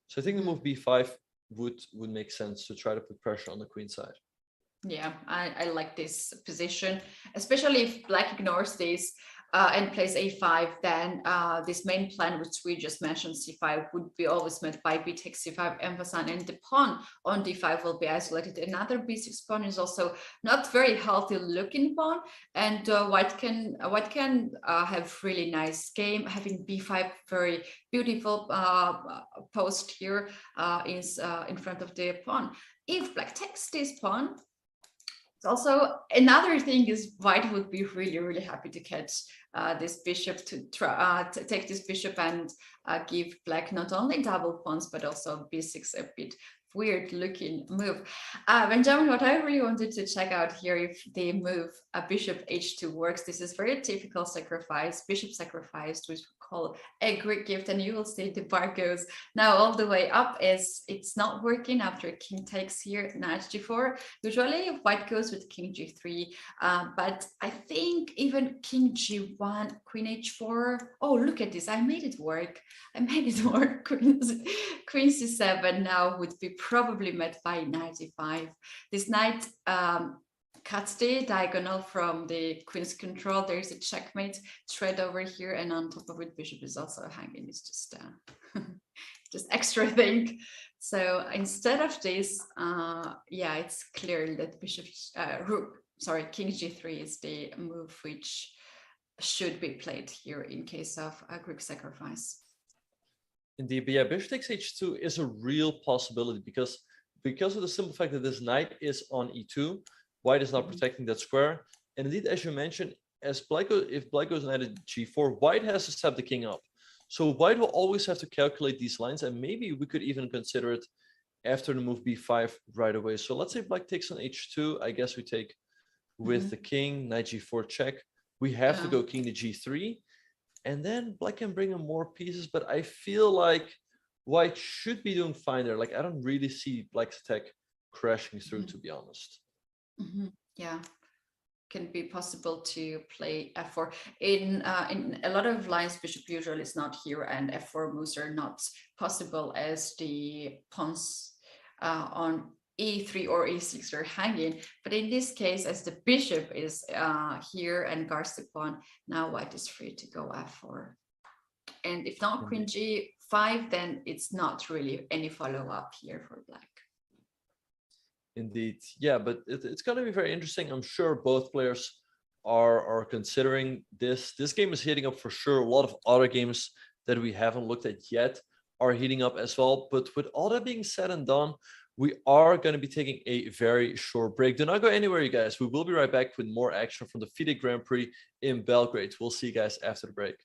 So I think the move b5 would make sense to try to put pressure on the queen side. Yeah, I like this position, especially if black ignores this and plays a5, then this main plan, which we just mentioned, c5, would be always met by b takes c5 ampersand, and the pawn on d5 will be isolated. Another b6 pawn is also not very healthy looking pawn, and white can have really nice game, having b5 very beautiful post here is in front of the pawn. If black takes this pawn, also another thing is white would be really happy to catch this bishop, to try to take this bishop and give black not only double pawns but also b6, a bit weird looking move. Benjamin, what I really wanted to check out here, if the move bishop h2 works. This is very typical sacrifice, bishop sacrificed, which we call a Greek gift, and you will see the bar goes now all the way up as it's not working after king takes here, knight g4. Usually white goes with king g3, but I think even king g1, queen h4. Oh, look at this, I made it work. Queen c7 now would be probably met by knight e5. This knight cuts the diagonal from the queen's control. There's a checkmate thread over here, and on top of it bishop is also hanging. It's just just extra thing. So instead of this, yeah, it's clear that king g3 is the move which should be played here in case of a Greek sacrifice. Indeed, but yeah, bishop takes h2 is a real possibility because of the simple fact that this knight is on e2, white is not protecting that square. And indeed, as you mentioned, if black goes knight at g4, white has to step the king up. So white will always have to calculate these lines, and maybe we could even consider it after the move b5 right away. So let's say black takes on h2. I guess we take with the king, knight g4 check. We have to go king to g3. And then black can bring in more pieces, but I feel like white should be doing fine there. Like, I don't really see black's attack crashing through, to be honest. Yeah, can be possible to play f4. In a lot of lines, bishop usually is not here, and f4 moves are not possible as the pawns on e3 or e6 are hanging. But in this case, as the bishop is here and guards the pawn, now white is free to go f4. And if not queen g5, then it's not really any follow-up here for black. Indeed, yeah, but it's going to be very interesting. I'm sure both players are considering this. This game is heating up for sure. A lot of other games that we haven't looked at yet are heating up as well. But with all that being said and done, we are going to be taking a very short break. Do not go anywhere, you guys. We will be right back with more action from the FIDE Grand Prix in Belgrade. We'll see you guys after the break.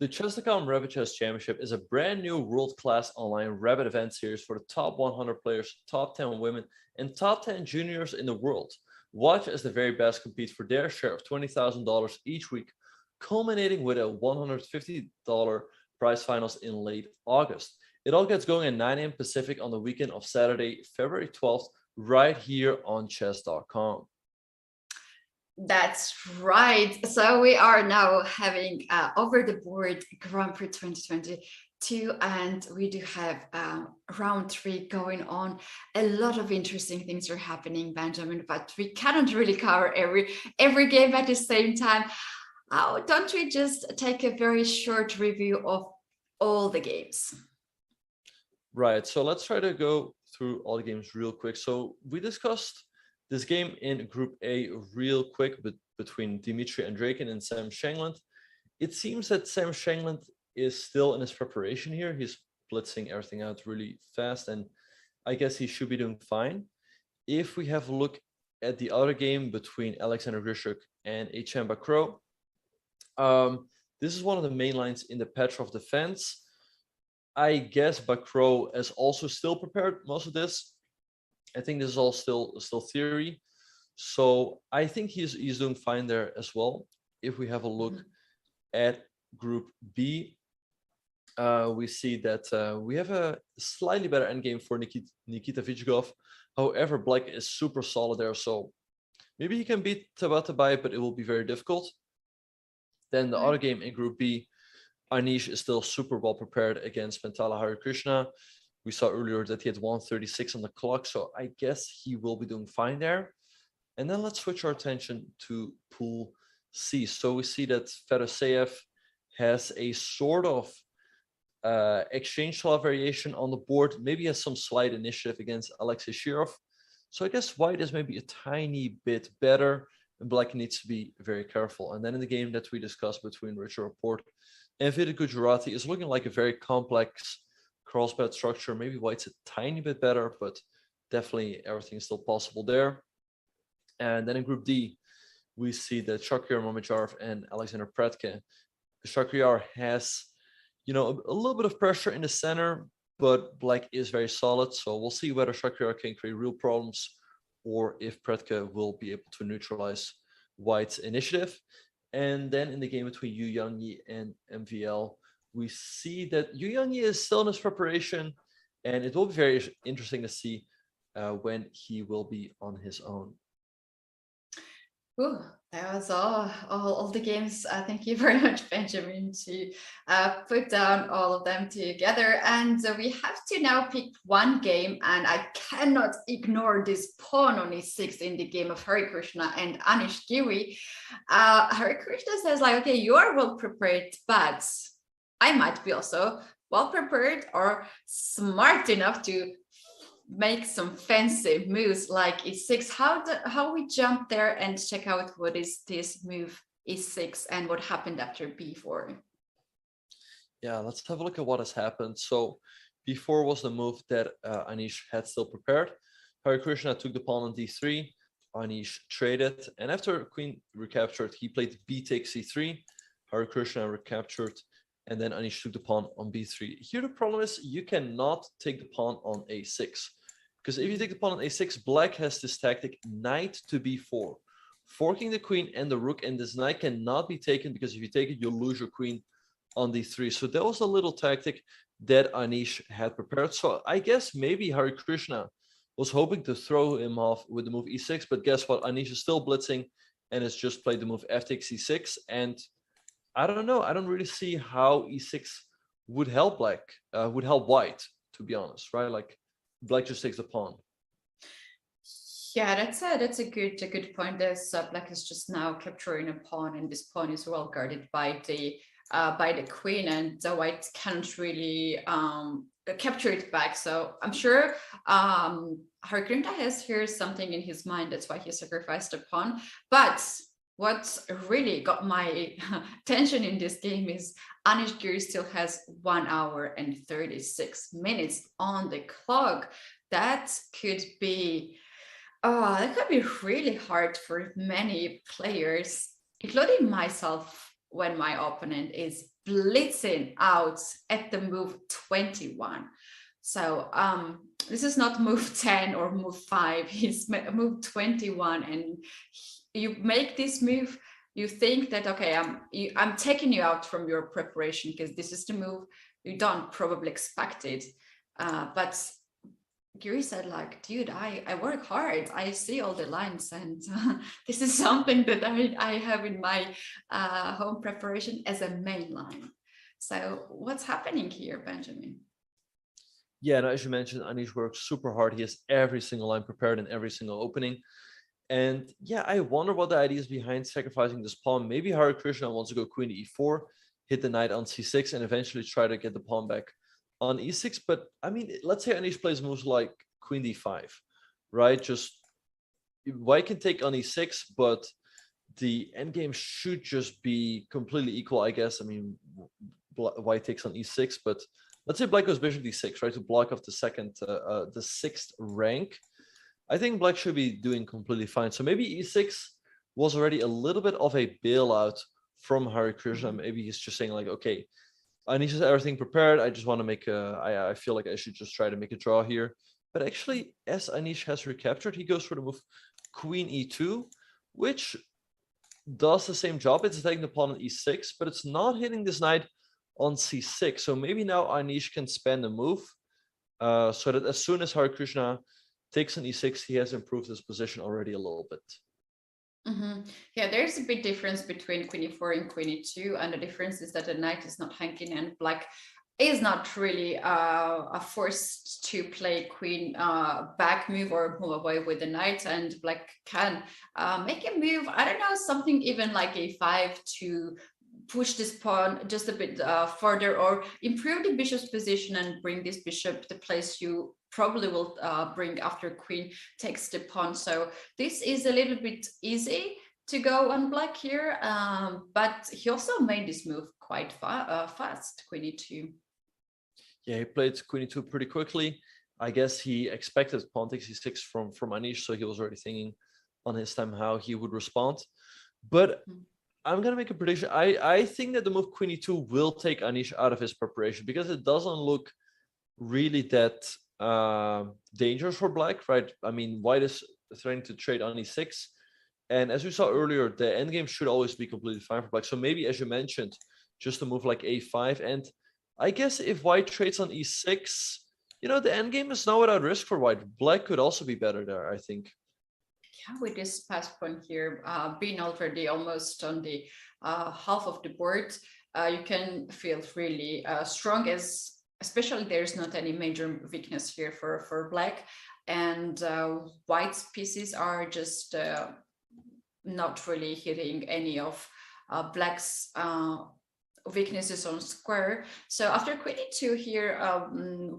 The Chess.com Rapid Chess Championship is a brand new world-class online rapid event series for the top 100 players, top 10 women, and top 10 juniors in the world. Watch as the very best compete for their share of $20,000 each week, culminating with a $150 prize finals in late August. It all gets going at 9 a.m. Pacific on the weekend of Saturday, February 12th, right here on chess.com. That's right. So we are now having over the board Grand Prix 2022, and we do have round 3 going on. A lot of interesting things are happening, Benjamin, but we cannot really cover every game at the same time. Don't we just take a very short review of all the games? Right. So let's try to go through all the games real quick. So we discussed this game in Group A real quick, but between Dmitry Andreikin and Sam Shangland. It seems that Sam Shangland is still in his preparation here. He's blitzing everything out really fast, and I guess he should be doing fine. If we have a look at the other game between Alexander Grishuk and Etienne Bacrot, this is one of the main lines in the Petrov defense. I guess Bacrot is also still prepared most of this. I think this is all still theory. So I think he's doing fine there as well. If we have a look at Group B, we see that we have a slightly better endgame for Nikita Vichgov. However, Black is super solid there, so maybe he can beat Tabatabai, but it will be very difficult. Then the other game in Group B, Anish is still super well prepared against Pentala Harikrishna. We saw earlier that he had 136 on the clock, so I guess he will be doing fine there. And then let's switch our attention to Pool C. So we see that Fedoseev has a sort of exchange style variation on the board, maybe has some slight initiative against Alexei Shirov. So I guess White is maybe a tiny bit better, and Black needs to be very careful. And then in the game that we discussed between Richard Rapport and Vidit Gujarati is looking like a very complex crossbed structure. Maybe White's a tiny bit better, but definitely everything is still possible there. And then in Group D, we see that Shakhriyar Mamedyarov and Alexander Predke. Shakhriyar has, a little bit of pressure in the center, but Black is very solid. So we'll see whether Shakhriyar can create real problems or if Predke will be able to neutralize White's initiative. And then in the game between Yu Yangyi and MVL, we see that Yu Yangyi is still in his preparation, and it will be very interesting to see when he will be on his own. Ooh, that was all the games. Thank you very much, Benjamin, to put down all of them together. And we have to now pick one game, and I cannot ignore this pawn on e6 in the game of Harikrishna and Anish Giri. Harikrishna says like, okay, you are well prepared, but I might be also well prepared or smart enough to make some fancy moves like e6. How we jump there and check out what is this move e6 and what happened after b4. Yeah, let's have a look at what has happened. So b4 was the move that Anish had still prepared. Harikrishna took the pawn on d3. Anish traded, and after queen recaptured, he played b takes c3. Harikrishna recaptured, and then Anish took the pawn on b3. Here the problem is you cannot take the pawn on a6. Because if you take the pawn on a6, Black has this tactic, knight to b4, forking the queen and the rook, and this knight cannot be taken because if you take it, you'll lose your queen on d3. So that was a little tactic that Anish had prepared. So I guess maybe Harikrishna was hoping to throw him off with the move e6, but guess what? Anish is still blitzing and has just played the move f takes e6. And I don't know. I don't really see how e6 would help would help White, to be honest, right? Like Black just takes the pawn. Yeah, that's a good point. There's Black is just now capturing a pawn, and this pawn is well guarded by the queen, and the White can't really capture it back. So I'm sure Harikrishna has here something in his mind. That's why he sacrificed a pawn. But what really got my attention in this game is Anish Giri still has 1 hour and 36 minutes on the clock. That could be really hard for many players, including myself, when my opponent is blitzing out at the move 21. So this is not move 10 or move 5, he's move 21, and you make this move, you think that, okay, I'm taking you out from your preparation because this is the move, you don't probably expect it. But Giri said, like, dude, I work hard, I see all the lines, and this is something that I have in my home preparation as a main line. So what's happening here, Benjamin? Yeah, and as you mentioned, Anish works super hard. He has every single line prepared in every single opening. And yeah, I wonder what the idea is behind sacrificing this pawn. Maybe Harikrishna wants to go queen to e4, hit the knight on c6, and eventually try to get the pawn back on e6. But I mean, let's say Anish plays moves like queen d5, right? Just white can take on e6, but the endgame should just be completely equal, I guess. I mean, white takes on e6, but let's say black goes bishop d6, right, to block off the sixth rank. I think black should be doing completely fine. So maybe e6 was already a little bit of a bailout from Harikrishna. Maybe he's just saying like, okay, Anish has everything prepared. I just want to make I feel like I should just try to make a draw here. But actually, as Anish has recaptured, he goes for the move queen e2, which does the same job. It's taking the pawn on e6, but it's not hitting this knight on c6. So maybe now Anish can spend a move so that as soon as Harikrishna takes on e6, he has improved his position already a little bit. Yeah, there's a big difference between queen e4 and queen e2, and the difference is that the knight is not hanging, and black is not really forced to play queen back move or move away with the knight, and black can make a move, I don't know, something even like a5 to push this pawn just a bit further, or improve the bishop's position and bring this bishop the place you probably will bring after queen takes the pawn. So this is a little bit easy to go on black here, but he also made this move quite fast, queen e2. Yeah, he played queen e2 pretty quickly. I guess he expected pawn takes e6 from Anish, so he was already thinking on his time how he would respond. But I'm going to make a prediction. I think that the move queen e2 will take Anish out of his preparation, because it doesn't look really that dangerous for black, right? I mean, white is threatening to trade on e6. And as we saw earlier, the endgame should always be completely fine for black. So maybe, as you mentioned, just a move like a5. And I guess if white trades on e6, you know, the endgame is not without risk for white. Black could also be better there, I think. Yeah, with this pass pawn here being already almost on the half of the board, you can feel really strong, as especially there's not any major weakness here for black, and white's pieces are just not really hitting any of black's weaknesses on square. So after queen e2 here,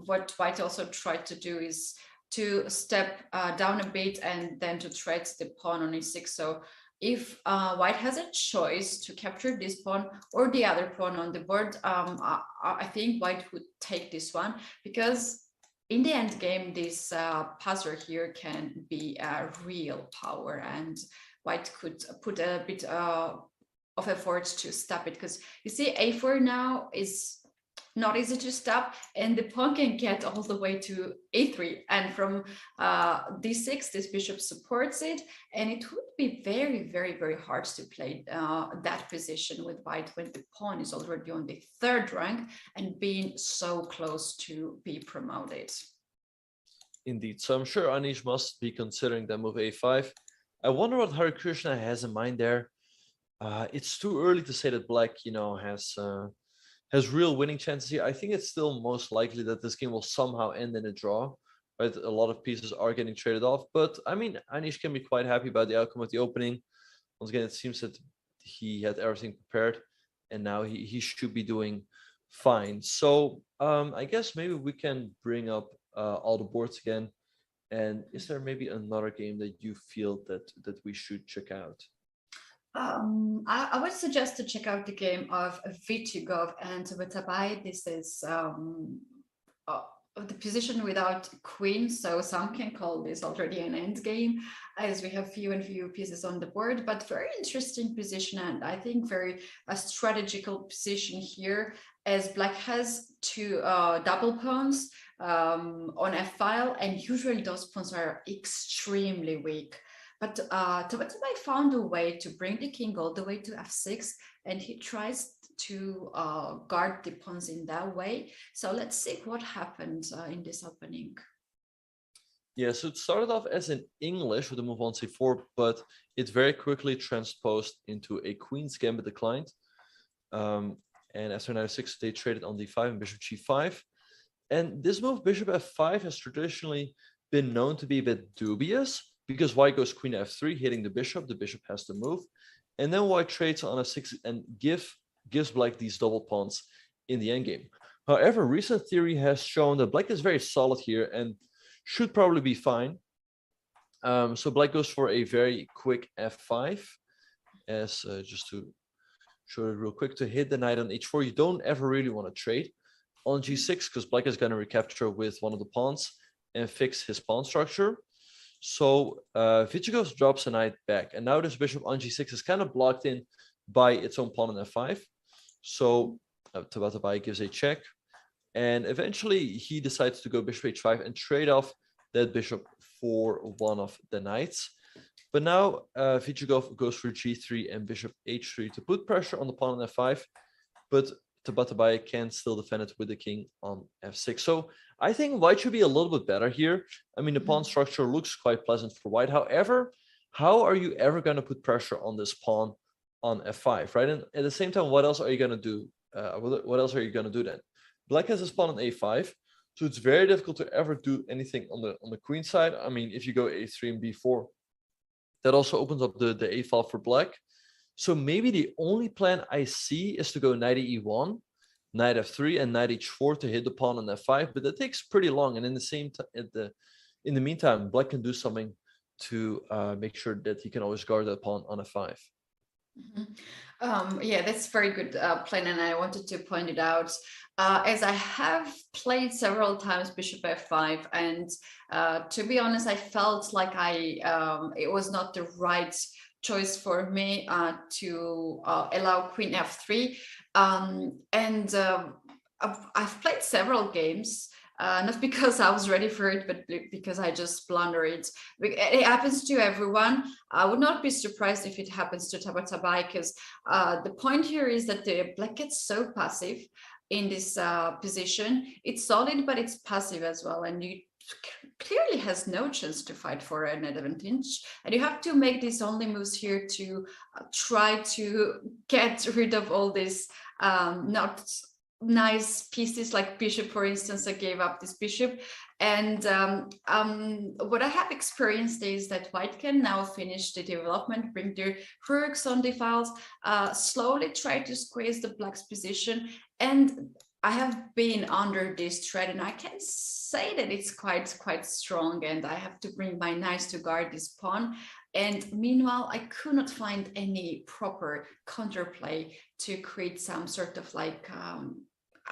what white also tried to do is to step down a bit and then to trade the pawn on e6. So if white has a choice to capture this pawn or the other pawn on the board, I think white would take this one, because in the end game, this passer here can be a real power, and white could put a bit of effort to stop it, because you see a4 now is not easy to stop, and the pawn can get all the way to a3, and from d6 this bishop supports it, and it would be very, very, very hard to play that position with white when the pawn is already on the third rank and being so close to be promoted. Indeed. So I'm sure Anish must be considering that move a5. I wonder what Harikrishna has in mind there. It's too early to say that black, you know, has real winning chances here. I think it's still most likely that this game will somehow end in a draw, right? A lot of pieces are getting traded off, but I mean, Anish can be quite happy about the outcome of the opening. Once again, it seems that he had everything prepared, and now he should be doing fine. So I guess maybe we can bring up all the boards again. And is there maybe another game that you feel that we should check out? I would suggest to check out the game of Vitugov and Vitabai. This is the position without queen, so some can call this already an endgame, as we have few and few pieces on the board, but very interesting position, and I think very a strategical position here, as black has two double pawns on f file, and usually those pawns are extremely weak. But Tabatabai found a way to bring the king all the way to f6, and he tries to guard the pawns in that way. So let's see what happens in this opening. Yeah, so it started off as in English with a move on c4, but it very quickly transposed into a queen's gambit declined. And after knight f6, they traded on d5 and bishop g5. And this move, bishop f5, has traditionally been known to be a bit dubious, because white goes queen f3, hitting the bishop has to move. And then white trades on f6 and gives black these double pawns in the endgame. However, recent theory has shown that black is very solid here and should probably be fine. So black goes for a very quick f5, as just to show it real quick, to hit the knight on h4. You don't ever really want to trade on g6, because black is going to recapture with one of the pawns and fix his pawn structure. So Vichigov drops a knight back, and now this bishop on g6 is kind of blocked in by its own pawn on f5. So Tabatabai gives a check, and eventually he decides to go bishop h5 and trade off that bishop for one of the knights. But now Vichigov goes for g3 and bishop h3 to put pressure on the pawn on f5, but Tabatabai can still defend it with the king on f6. So I think white should be a little bit better here. I mean, the pawn structure looks quite pleasant for white. However, how are you ever going to put pressure on this pawn on f5, right? And at the same time, what else are you going to do? What else are you going to do then? Black has his pawn on a5, so it's very difficult to ever do anything on the queen side. I mean, if you go a3 and b4, that also opens up the a file for black. So maybe the only plan I see is to go knight e1, knight f3, and knight h4 to hit the pawn on f5, but that takes pretty long. And in the meantime, black can do something to make sure that he can always guard that pawn on f5. Yeah, that's very good plan, and I wanted to point it out, as I have played several times bishop f5, and to be honest, I felt like it was not the right choice for me to allow queen f3, and I've played several games. Not because I was ready for it, but because I just blunder it. It happens to everyone. I would not be surprised if it happens to Tabatabai, because the point here is that the black gets so passive in this position. It's solid, but it's passive as well, and you clearly has no chance to fight for an advantage. And you have to make these only moves here to try to get rid of all this not nice pieces, like bishop, for instance. I gave up this bishop, and what I have experienced is that white can now finish the development, bring their rooks on the files, slowly try to squeeze the black's position, and I have been under this threat, and I can say that it's quite strong, and I have to bring my knights to guard this pawn. And meanwhile, I could not find any proper counterplay to create some sort of like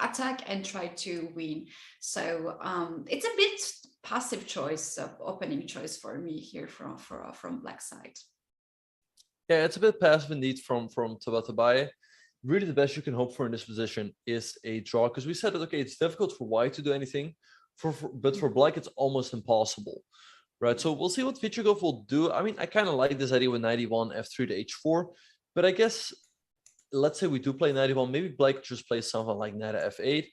attack and try to win. So it's a bit passive choice, opening choice for me here from black side. Yeah, it's a bit passive indeed from Tabatabai. Really, the best you can hope for in this position is a draw, because we said that, okay, it's difficult for white to do anything, but for black it's almost impossible, right? So we'll see what Vichigov will do. I mean, I kind of like this idea with knight e1, f3 to h4, but I guess let's say we do play knight e1, maybe black just plays something like knight f8,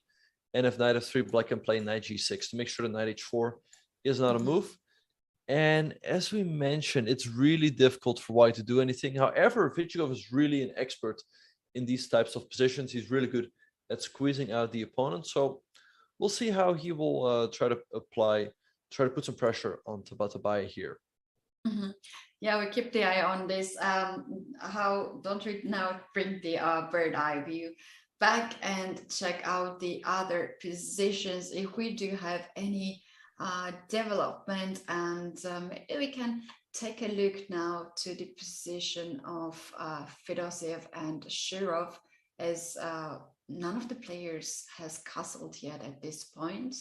and if knight f3, black can play knight g6 to make sure that knight h4 is not a move. And as we mentioned, it's really difficult for white to do anything. However, Vichigov is really an expert in these types of positions. He's really good at squeezing out the opponent. So we'll see how he will try to put some pressure on Tabatabai here. Yeah, we keep the eye on this. Don't we now bring the bird eye view back and check out the other positions if we do have any development, and we can take a look now to the position of Fedoseev and Shirov, as none of the players has castled yet at this point.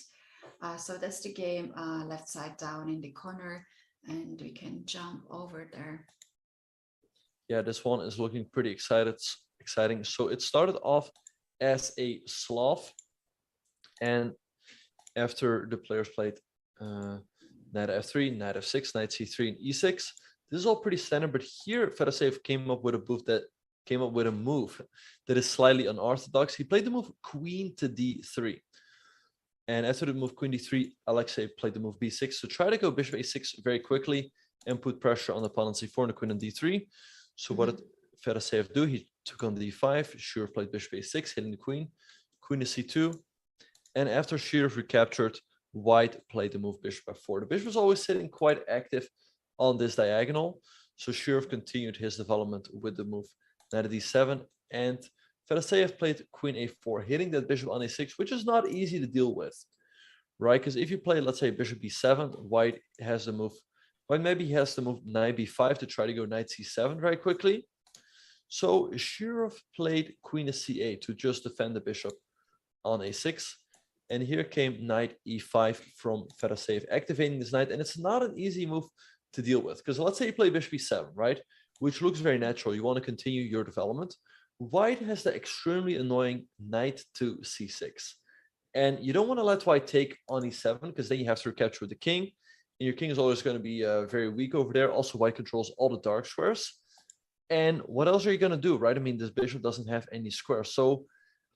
So that's the game, left side down in the corner, and we can jump over there. Yeah, this one is looking pretty exciting. So it started off as a Slav, and after the players played knight f3, knight f6, knight c3, and e6, this is all pretty standard. But here, Fedoseev came up with a move that is slightly unorthodox. He played the move queen to d3. And after the move queen d3, Alexei played the move b6 to try to go bishop a6 very quickly and put pressure on the pawn on c4 and the queen on d3. So what did Fedoseev do? He took on d5. Shirov played bishop a6, hitting the queen. Queen to c2. And after Shirov recaptured, White played the move bishop f4. The bishop was always sitting quite active on this diagonal. So Shirov continued his development with the move knight to d7. And Fedoseev played queen a4, hitting that bishop on a6, which is not easy to deal with, right? Because if you play, let's say, bishop b7, White has the move. White maybe has to move knight b5 to try to go knight c7 very quickly. So Shirov played queen to c8 to just defend the bishop on a6. And here came knight e5 from Fedoseev, activating this knight. And it's not an easy move to deal with, because let's say you play bishop b7, right? Which looks very natural. You want to continue your development. White has the extremely annoying knight to c6. And you don't want to let White take on e7, because then you have to recapture the king. And your king is always going to be very weak over there. Also, White controls all the dark squares. And what else are you going to do, right? I mean, this bishop doesn't have any squares. So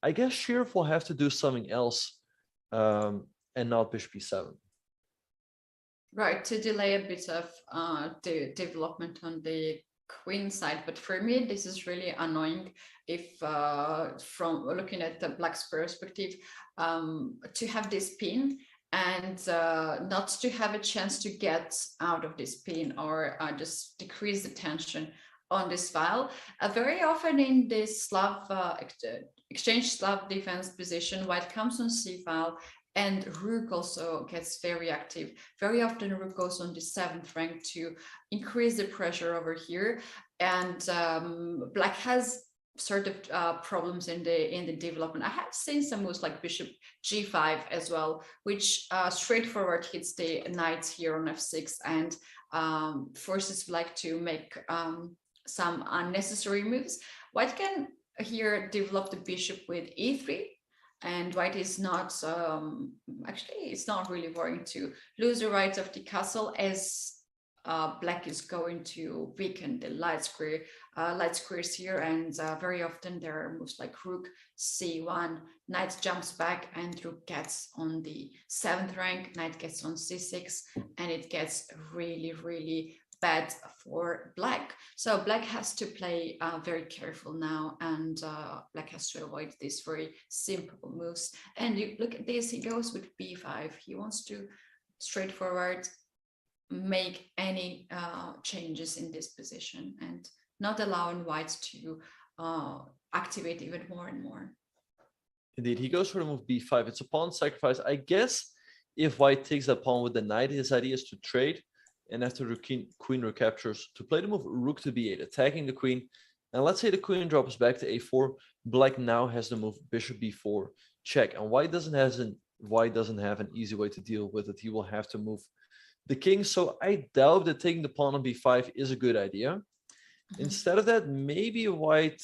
I guess Shirov will have to do something else and not bishop b7. Right, to delay a bit of the development on the queen side. But for me, this is really annoying if from looking at the black's perspective, to have this pin and not to have a chance to get out of this pin or just decrease the tension on this file. Very often in this Slav exchange Slav defense position, White comes on c file, and Rook also gets very active. Very often Rook goes on the 7th rank to increase the pressure over here. And Black has sort of problems in the development. I have seen some moves like bishop g5 as well, which straightforward hits the knight here on f6 and forces Black to make some unnecessary moves. White can here develop the bishop with e3. And White is not, actually, it's not really worrying to lose the rights of the castle, as Black is going to weaken the light squares here. And very often there are moves like Rook c1, Knight jumps back, and Rook gets on the 7th rank, Knight gets on c6, and it gets really, really bad for Black. So Black has to play very careful now, and Black has to avoid these very simple moves. And you look at this, he goes with b5. He wants to straightforward make any changes in this position and not allowing White to activate even more and more. Indeed, he goes for the move b5. It's a pawn sacrifice. I guess if White takes that pawn with the knight, his idea is to trade. And after the queen recaptures, to play the move rook to b8, attacking the queen. And let's say the queen drops back to a4. Black now has the move bishop b4 check. And White doesn't have an easy way to deal with it. He will have to move the king. So I doubt that taking the pawn on b5 is a good idea. Instead of that, maybe White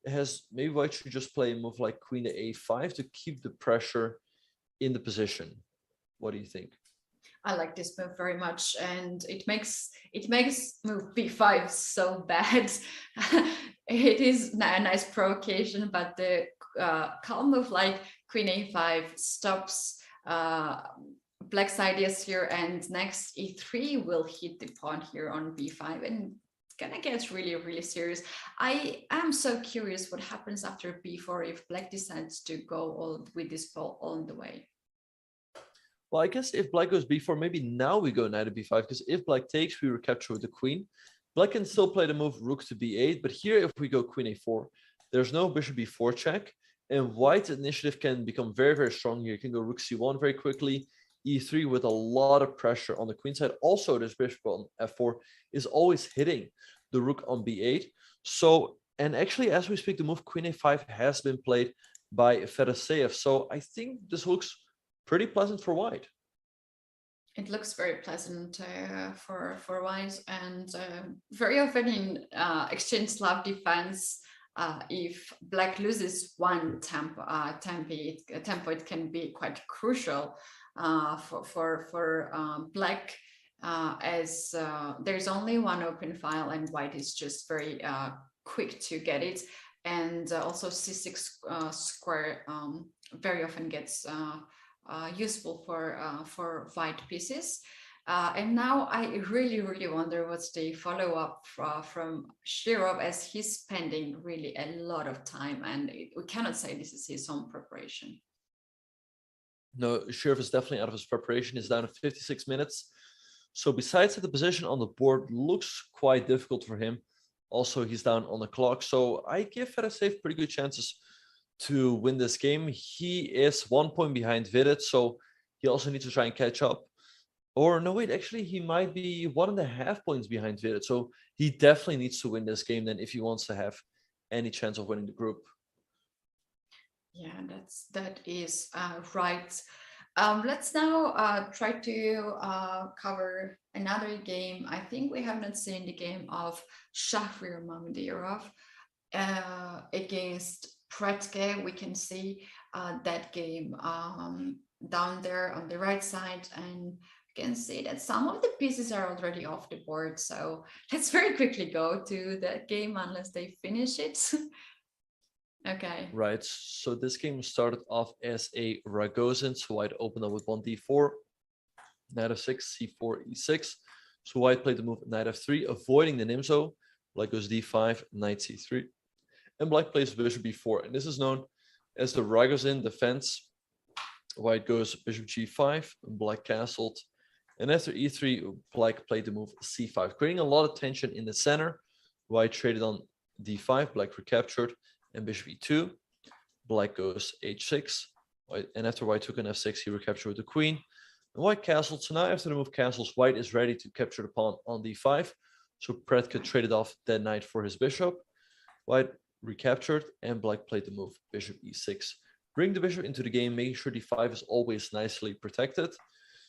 should just play a move like queen to a5 to keep the pressure in the position. What do you think? I like this move very much, and it makes move b5 so bad. It is a nice provocation, but the calm move like queen a5 stops Black's ideas here, and next e3 will hit the pawn here on b5, and it's gonna get really, really serious. I am so curious what happens after b4 if Black decides to go all with this ball all the way. Well, I guess if Black goes b4, maybe now we go knight to b5, because if Black takes, we recapture with the queen. Black can still play the move rook to b8, but here if we go queen a4, there's no bishop b4 check, and White's initiative can become very, very strong here. You can go rook c1 very quickly, e3 with a lot of pressure on the queen side. Also, this bishop on f4 is always hitting the rook on b8. So, and actually, as we speak, the move queen a5 has been played by Fedoseev. So I think this looks pretty pleasant for white. It looks very pleasant for white, and very often in exchange Slav defense, if black loses one tempo, it can be quite crucial for black, as there's only one open file and white is just very quick to get it, and also c6 square very often gets useful for white pieces. And now I really wonder what's the follow-up from Shirov, as he's spending really a lot of time, and we cannot say this is his own preparation. No, Shirov is definitely out of his preparation. He's down to 56 minutes. So besides that, the position on the board looks quite difficult for him. Also, he's down on the clock. So I give Fedoseev pretty good chances to win this game. He is 1 point behind Vidit, so he also needs to try and catch up. Or no, wait, actually, he might be 1.5 points behind Vidit. So he definitely needs to win this game then if he wants to have any chance of winning the group. Yeah, that is right. Let's now try to cover another game. I think we have not seen the game of Shahriar Mamedov against Pretke. We can see that game down there on the right side, and you can see that some of the pieces are already off the board. So let's very quickly go to that game unless they finish it. Okay. Right, so this game started off as a Ragozin, so white opened up with 1d4, knight f6, c4, e6. So white played the move knight f3, avoiding the Nimzo. Black goes d5, knight c3, and black plays bishop b4, and this is known as the Ragozin defense. White goes bishop g5, and black castled, and after e3, black played the move c5, creating a lot of tension in the center. White traded on d5, black recaptured, and bishop e2, black goes h6, and after white took an f6, he recaptured with the queen, and white castled. So now after the move castles, white is ready to capture the pawn on d5. So Predke traded off that knight for his bishop. White recaptured, and black played the move bishop e6, bring the bishop into the game, making sure d5 is always nicely protected.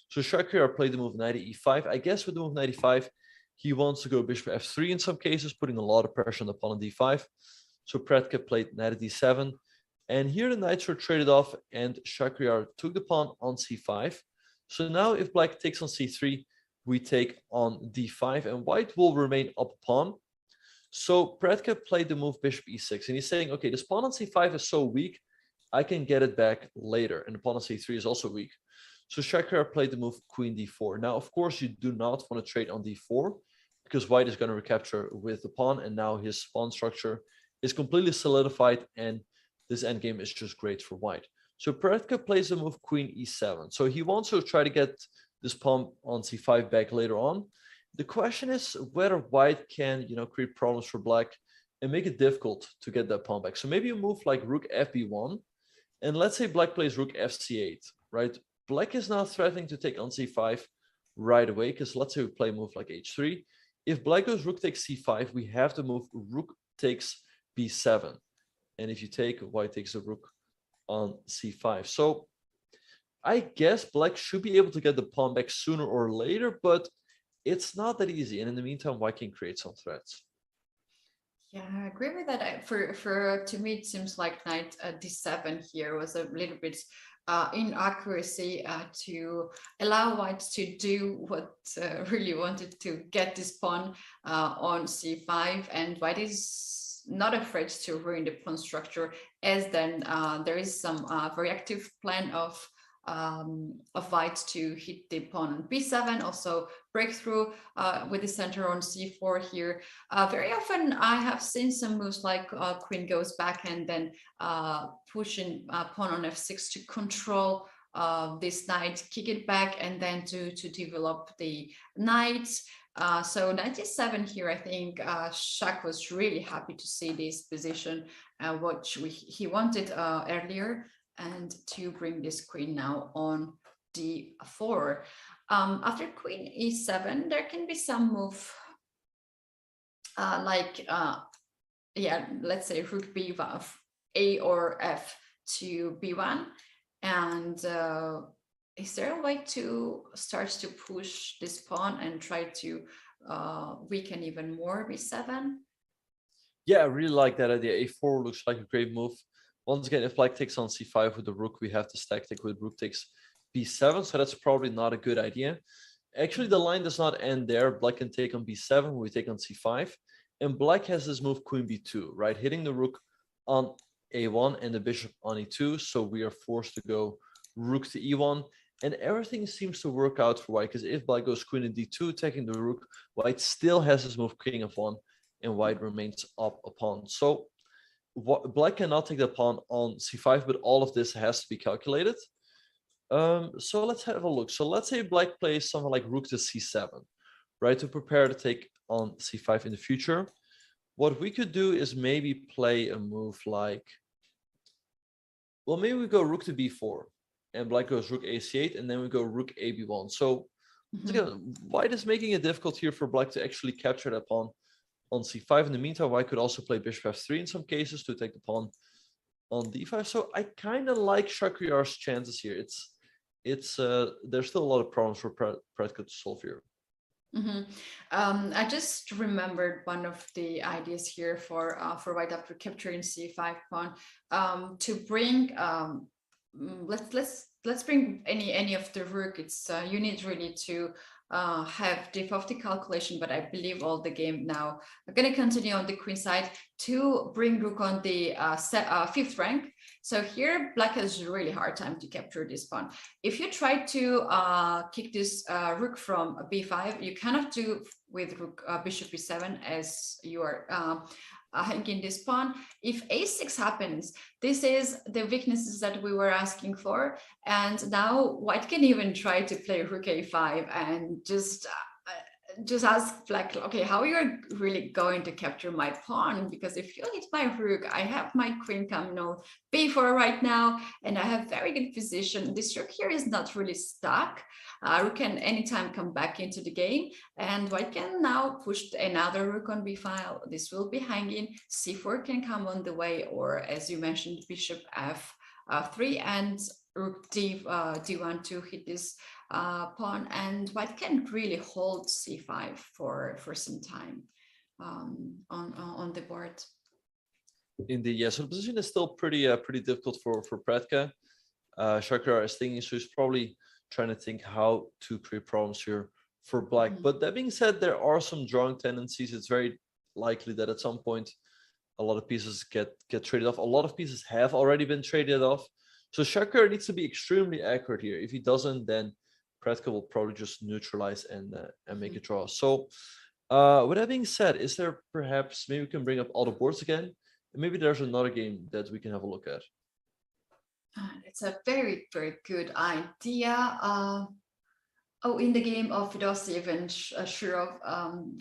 So Shahriar played the move knight e5. I guess with the move knight e5, he wants to go bishop f3 in some cases, putting a lot of pressure on the pawn on d5. So Predke played knight d7, and here the knights were traded off, and Shahriar took the pawn on c5. So now if black takes on c3, we take on d5, and white will remain up pawn. So Predke played the move bishop e6, and he's saying, okay, this pawn on c5 is so weak, I can get it back later, and the pawn on c3 is also weak. So Shahriar played the move queen d4. Now, of course, you do not want to trade on d4, because white is going to recapture with the pawn, and now his pawn structure is completely solidified, and this endgame is just great for white. So Predke plays the move queen e7. So he wants to try to get this pawn on c5 back later on. The question is whether white can, create problems for black and make it difficult to get that pawn back. So maybe you move like rook fb1, and let's say black plays rook fc8, right? Black is now threatening to take on c5 right away, because let's say we play a move like h3. If black goes rook takes c5, we have to move rook takes b7, and if you take, white takes the rook on c5. So I guess black should be able to get the pawn back sooner or later, but it's not that easy, and in the meantime white can create some threats. Yeah, I agree with that. To me, it seems like knight d7 here was a little bit inaccuracy to allow white to do what really wanted to get this pawn on c5, and white is not afraid to ruin the pawn structure, as then there is some very active plan of white to hit the pawn on b7, also breakthrough with the center on c4 here. Very often I have seen some moves like queen goes back and then pushing pawn on f6 to control this knight, kick it back, and then to develop the knight. So knight e7 here, I think Shak was really happy to see this position, what he wanted earlier, and to bring this queen now on d4. After queen e7, there can be some move let's say rook b1, a or f to b1, and is there a way to start to push this pawn and try to weaken even more b7? Yeah, I really like that idea. A4 looks like a great move. Once again, if black takes on c5 with the rook, we have the stack take with rook takes b7, so that's probably not a good idea. Actually, the line does not end there. Black can take on b7 when we take on c5, and black has this move queen b2, right? Hitting the rook on a1 and the bishop on e2, so we are forced to go rook to e1, and everything seems to work out for white, because if black goes queen in d2, taking the rook, white still has this move king f1, and white remains up a pawn. So black cannot take the pawn on c5, but all of this has to be calculated. So let's have a look. So let's say black plays something like rook to c7, right, to prepare to take on c5 in the future. What we could do is maybe play a move like, well, maybe we go rook to b4, and black goes rook a c8, and then we go rook a b1. So again, white is making it difficult here for black to actually capture that pawn on c5. In the meantime, white could also play bishop f3 in some cases to take the pawn on d5. So I kind of like Shakhriyar's chances here. There's still a lot of problems for Pretka to solve here. I just remembered one of the ideas here for white after capturing c5 pawn, to bring let's bring any of the rook. It's you need really to have difficulty calculation, but I believe all the game now are going to continue on the queen side to bring rook on the fifth rank. So here black has a really hard time to capture this pawn. If you try to kick this rook from b5, you cannot do with rook bishop b7 as you are hanging this pawn. If a6 happens, this is the weaknesses that we were asking for, and now white can even try to play rook a5 and just ask black, okay, how you're really going to capture my pawn? Because if you hit my rook, I have my queen coming on b4 right now, and I have very good position. This rook here is not really stuck. Rook can anytime come back into the game, and white can now push another rook on b5. This will be hanging. c4 can come on the way, or as you mentioned, bishop f3 and rook d1 to hit this pawn, and white can really hold c5 for some time on the board. Indeed, yeah. So the position is still pretty difficult for Pretka. Shakhriyar is thinking, so he's probably trying to think how to create problems here for black. But that being said, there are some drawing tendencies. It's very likely that at some point a lot of pieces get traded off. A lot of pieces have already been traded off. So Shakhriyar needs to be extremely accurate here. If he doesn't, then Pretka will probably just neutralize and make a draw. So with that being said, is there perhaps, maybe we can bring up all the boards again, and maybe there's another game that we can have a look at. It's a very, very good idea. In the game of Fedosiev and Shirov,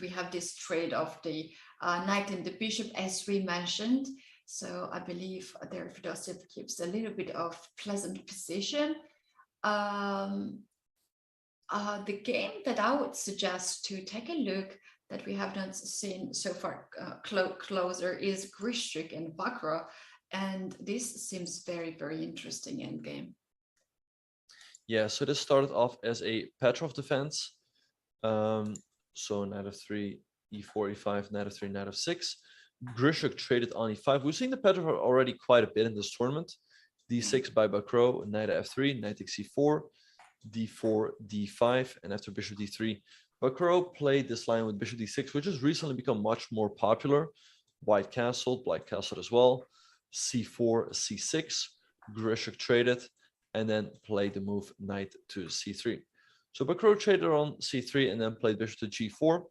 we have this trade of the knight and the bishop, as we mentioned. So I believe there Fedosiev keeps a little bit of pleasant position. The game that I would suggest to take a look that we have not seen so far closer is Grishik and Bakra, and this seems very, very interesting endgame. Yeah, so this started off as a Petrov defense. So knight f3, e4, e5, knight f3, knight f6. Grishuk traded on e5. We've seen the Petrov already quite a bit in this tournament. d6 by Bakro, knight f3, knight takes e4, d4, d5, and after bishop d3, Bakro played this line with bishop d6, which has recently become much more popular. White castled, black castled as well. c4, c6, Grishuk traded, and then played the move knight to c3. So Bakro traded on c3 and then played bishop to g4,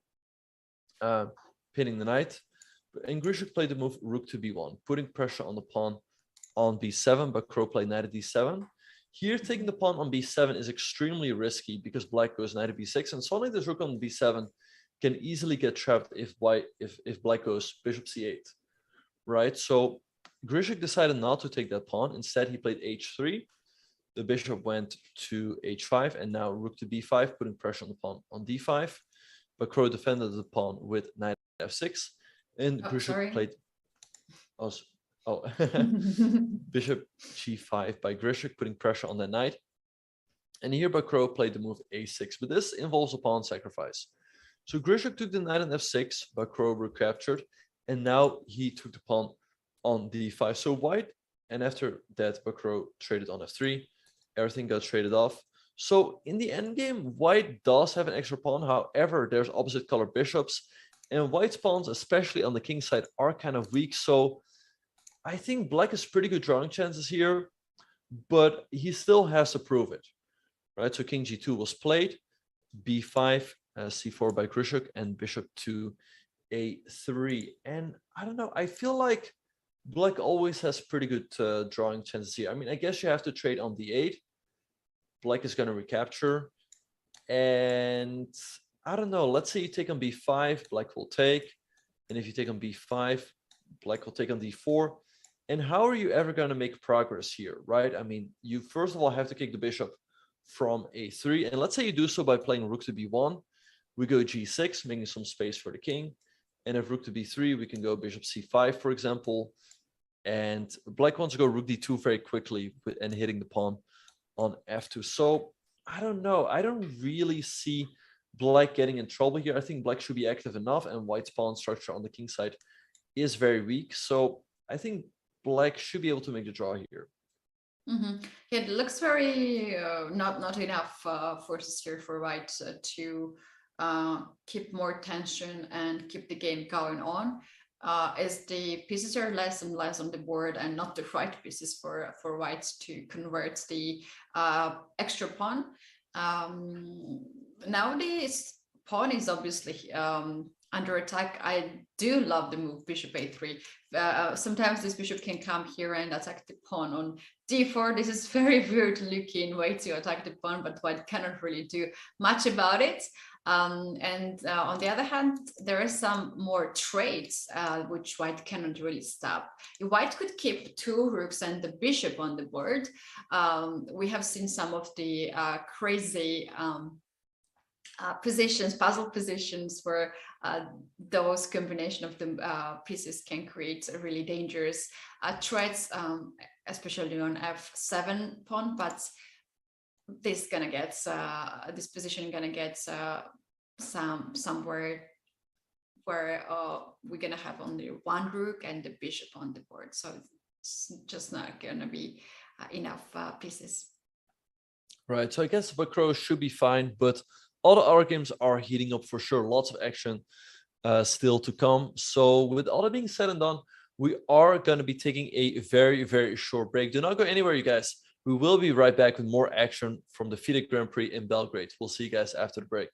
pinning the knight. And Grishuk played the move rook to b1, putting pressure on the pawn on b7. Bakro played knight at d7. Here, taking the pawn on b7 is extremely risky because black goes knight to b6, and suddenly this rook on b7 can easily get trapped if black goes bishop c8, right? So Grishuk decided not to take that pawn. Instead, he played h3. The bishop went to h5, and now rook to b5, putting pressure on the pawn on d5. Bakro defended the pawn with knight f6, and Grishuk played. Bishop g5 by Grishuk, putting pressure on the knight. And here Bakro played the move a6, but this involves a pawn sacrifice. So Grishuk took the knight on f6, Bakro recaptured, and now he took the pawn on d5. So white, and after that Bakro traded on f3, everything got traded off. So in the endgame, white does have an extra pawn. However, there's opposite color bishops, and white's pawns, especially on the king side, are kind of weak. So I think black has pretty good drawing chances here, but he still has to prove it, right? So king g2 was played, b5, c4 by Grishuk, and bishop to a3. And I don't know, I feel like black always has pretty good drawing chances here. I mean, I guess you have to trade on d8. Black is going to recapture. And I don't know, let's say you take on b5, black will take. And if you take on b5, black will take on d4. And how are you ever going to make progress here, right? I mean, you first of all have to kick the bishop from a3. And let's say you do so by playing rook to b1. We go g6, making some space for the king. And if rook to b3, we can go bishop c5, for example. And black wants to go rook d2 very quickly and hitting the pawn on f2. So I don't know. I don't really see black getting in trouble here. I think black should be active enough, and white's pawn structure on the king side is very weak. So I think black should be able to make the draw here. Mm-hmm. Yeah, it looks very not enough forces here for white to keep more tension and keep the game going on. As the pieces are less and less on the board, and not the right pieces for white to convert the extra pawn. Nowadays, pawn is obviously under attack. I do love the move bishop a3. Sometimes this bishop can come here and attack the pawn on d4. This is very weird looking way to attack the pawn, but white cannot really do much about it. On the other hand, there are some more trades which white cannot really stop. If white could keep two rooks and the bishop on the board, we have seen some of the crazy positions, puzzle positions, where those combination of the pieces can create a really dangerous threats, especially on f7 pawn. But this gonna get this position gonna get somewhere where we're gonna have only one rook and the bishop on the board. So it's just not gonna be enough pieces. Right. So I guess Bakro should be fine, but all the other games are heating up for sure. Lots of action still to come. So with all that being said and done, we are going to be taking a very, very short break. Do not go anywhere, you guys. We will be right back with more action from the FIDE Grand Prix in Belgrade. We'll see you guys after the break.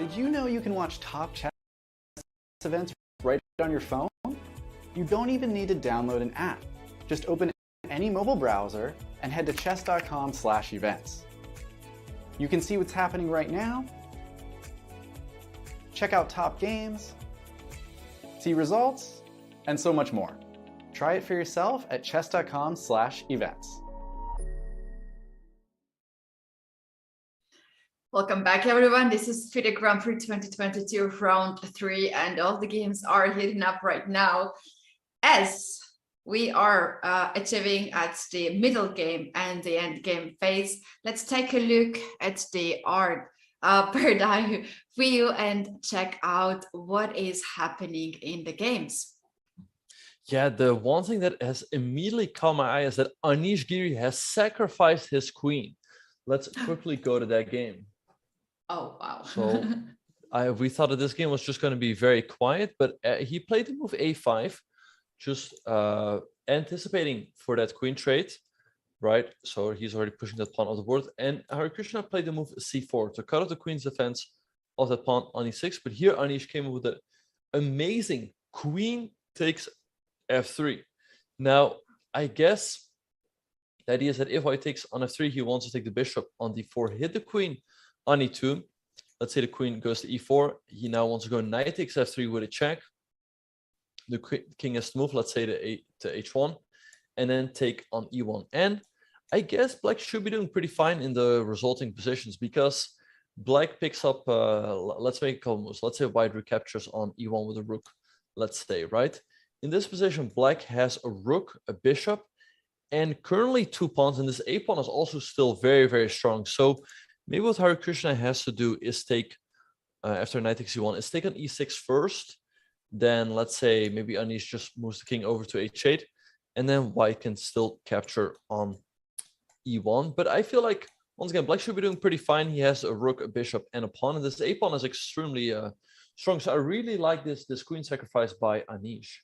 Did you know you can watch top chess events right on your phone? You don't even need to download an app. Just open any mobile browser and head to chess.com/events. You can see what's happening right now, check out top games, see results, and so much more. Try it for yourself at chess.com/events. Welcome back, everyone. This is FIDE Grand Prix 2022 round 3, and all the games are heating up right now as we are achieving at the middle game and the end game phase. Let's take a look at the art bird eye view and check out what is happening in the games. Yeah, the one thing that has immediately caught my eye is that Anish Giri has sacrificed his queen. Let's quickly go to that game. Oh, wow. So we thought that this game was just going to be very quiet, but he played the move a5, just anticipating for that queen trade, right? So he's already pushing that pawn off the board. And Harikrishna played the move c4 to cut off the queen's defense of that pawn on e6. But here Anish came up with an amazing queen takes f3. Now, I guess the idea is that if white takes on f3, he wants to take the bishop on d4, hit the queen on e2. Let's say the queen goes to e4. He now wants to go knight takes f3 with a check. The king has to move, let's say to h1, and then take on e1. And I guess black should be doing pretty fine in the resulting positions because black picks up, let's make a couple moves. Let's say white recaptures on e1 with a rook, let's say, right? In this position, black has a rook, a bishop, and currently 2 pawns, and this a pawn is also still very, very strong. So maybe what Harikrishna has to do is take, after knight takes e1, is take on e6 first. Then let's say maybe Anish just moves the king over to h8, and then white can still capture on e1. But I feel like, once again, black should be doing pretty fine. He has a rook, a bishop, and a pawn, and this a pawn is extremely strong. So I really like this queen sacrifice by Anish.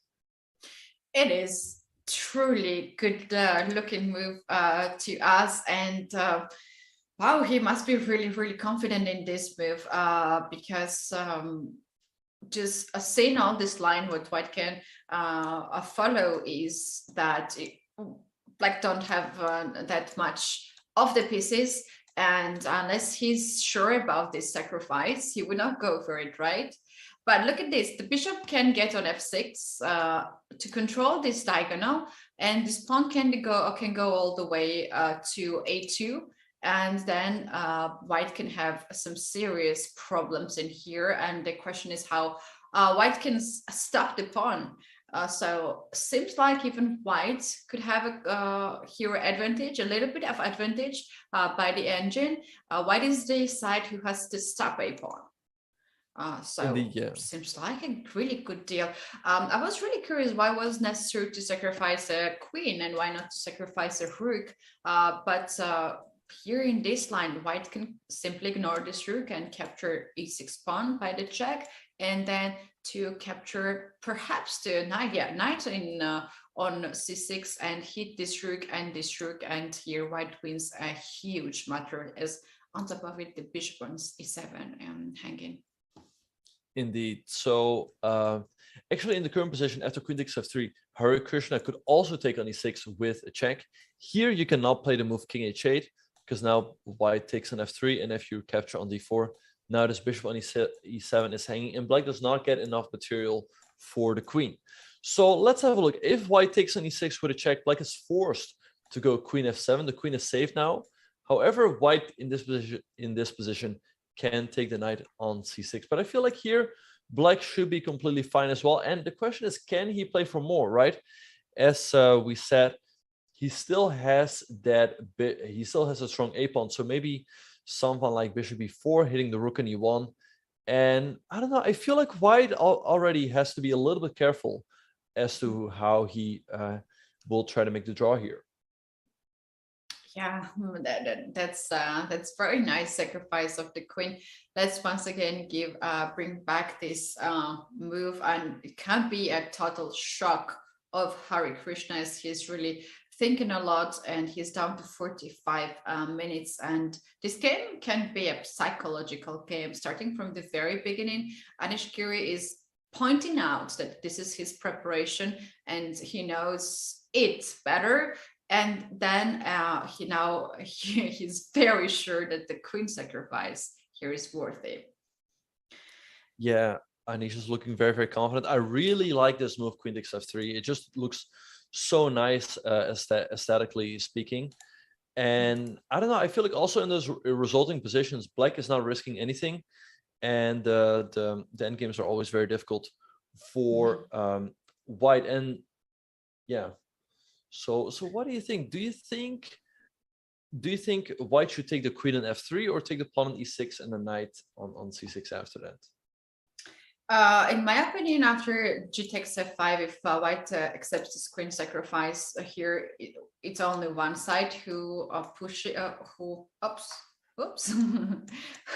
It is truly good looking move to us, and wow, he must be really, really confident in this move because just seeing on this line, what white can follow is that black don't have that much of the pieces, and unless he's sure about this sacrifice, he would not go for it, right? But look at this, the bishop can get on f6 to control this diagonal, and this pawn can go all the way to a2. And then white can have some serious problems in here. And the question is how white can stop the pawn. So seems like even white could have a hero advantage, a little bit of advantage by the engine. White is the side who has to stop a pawn. So indeed, yeah. Seems like a really good deal. I was really curious why it was necessary to sacrifice a queen and why not to sacrifice a rook. But here in this line, white can simply ignore this rook and capture e6 pawn by the check, and then to capture perhaps the knight, knight in on c6 and hit this rook, and here white wins a huge matter as on top of it the bishop on e7 hanging. Indeed. So actually in the current position after queen takes f3, Harikrishna could also take on e6 with a check. Here you can now play the move king h8, because now white takes on f3, and if you capture on d4, now this bishop on e7 is hanging, and black does not get enough material for the queen. So let's have a look. If white takes on e6 with a check, black is forced to go queen f7. The queen is safe now. However, white in this position can take the knight on c6. But I feel like here, black should be completely fine as well. And the question is, can he play for more, right? As we said, he still has a strong a pawn, so maybe someone like bishop e4 hitting the rook on e1. And I don't know, I feel like white already has to be a little bit careful as to how he will try to make the draw here. Yeah, that's very nice sacrifice of the queen. Let's once again bring back this move, and it can be a total shock of Harikrishna as he's really thinking a lot, and he's down to 45 minutes. And this game can be a psychological game. Starting from the very beginning, Anish Giri is pointing out that this is his preparation and he knows it better. And then he's very sure that the queen sacrifice here is worthy. Yeah, Anish is looking very, very confident. I really like this move, queen takes f3. It just looks so nice aesthetically speaking. And I don't know, I feel like also in those resulting positions, black is not risking anything. And the end games are always very difficult for white. And yeah, so what do you think? Do you think white should take the queen on f3 or take the pawn on e6 and the knight on c6 after that? In my opinion, after g takes f5, if white accepts this queen sacrifice here, it's only one side who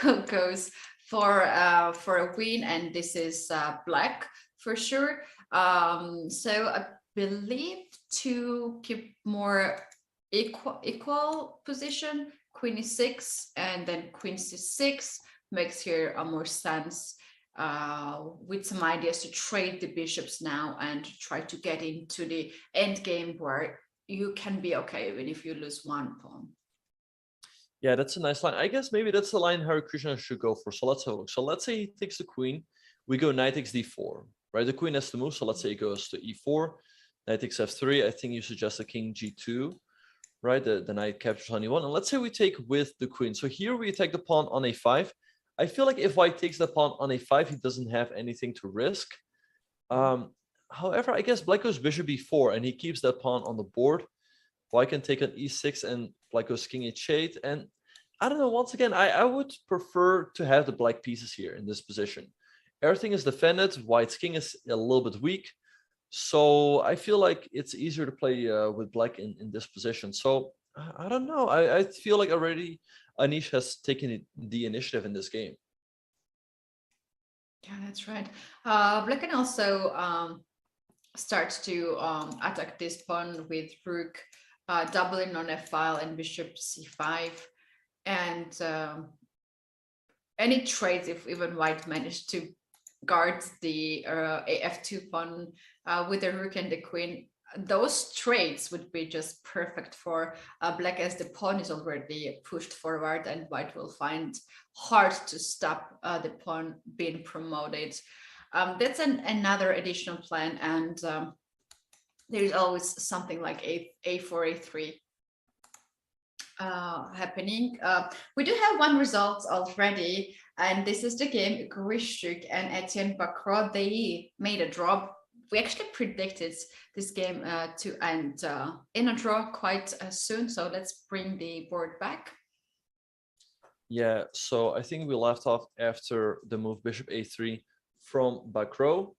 who goes for a win, and this is black for sure. So I believe to keep more equal position, queen e6 and then queen c6 makes here a more sense, with some ideas to trade the bishops now and try to get into the end game where you can be okay even if you lose one pawn. Yeah, that's a nice line. I guess maybe that's the line Harikrishna should go for. So let's have a look. So let's say he takes the queen. We go knight takes d4, right? The queen has to move. So let's say he goes to e4, knight takes f3. I think you suggest the king g2, right? The knight captures on e1. And let's say we take with the queen. So here we attack the pawn on a5. I feel like if white takes the pawn on a5, he doesn't have anything to risk. However, I guess black goes bishop b4 and he keeps that pawn on the board. White can take on e6 and black goes king h8. And I don't know, once again, I would prefer to have the black pieces here in this position. Everything is defended. White's king is a little bit weak. So I feel like it's easier to play with black in this position. So I don't know. I feel like already Anish has taken the initiative in this game. Yeah, that's right. Black can also start to attack this pawn with rook doubling on f-file and bishop c5. And any trades, if even white managed to guard the f2 pawn with the rook and the queen, those trades would be just perfect for black, as the pawn is already pushed forward and white will find hard to stop the pawn being promoted. That's another additional plan, and there's always something like a4, a3 happening. We do have one result already, and this is the game Grishuk and Etienne Bacro. They made a draw. We actually predicted this game to end in a draw quite soon. So let's bring the board back. Yeah, so I think we left off after the move bishop a3 from Bacro.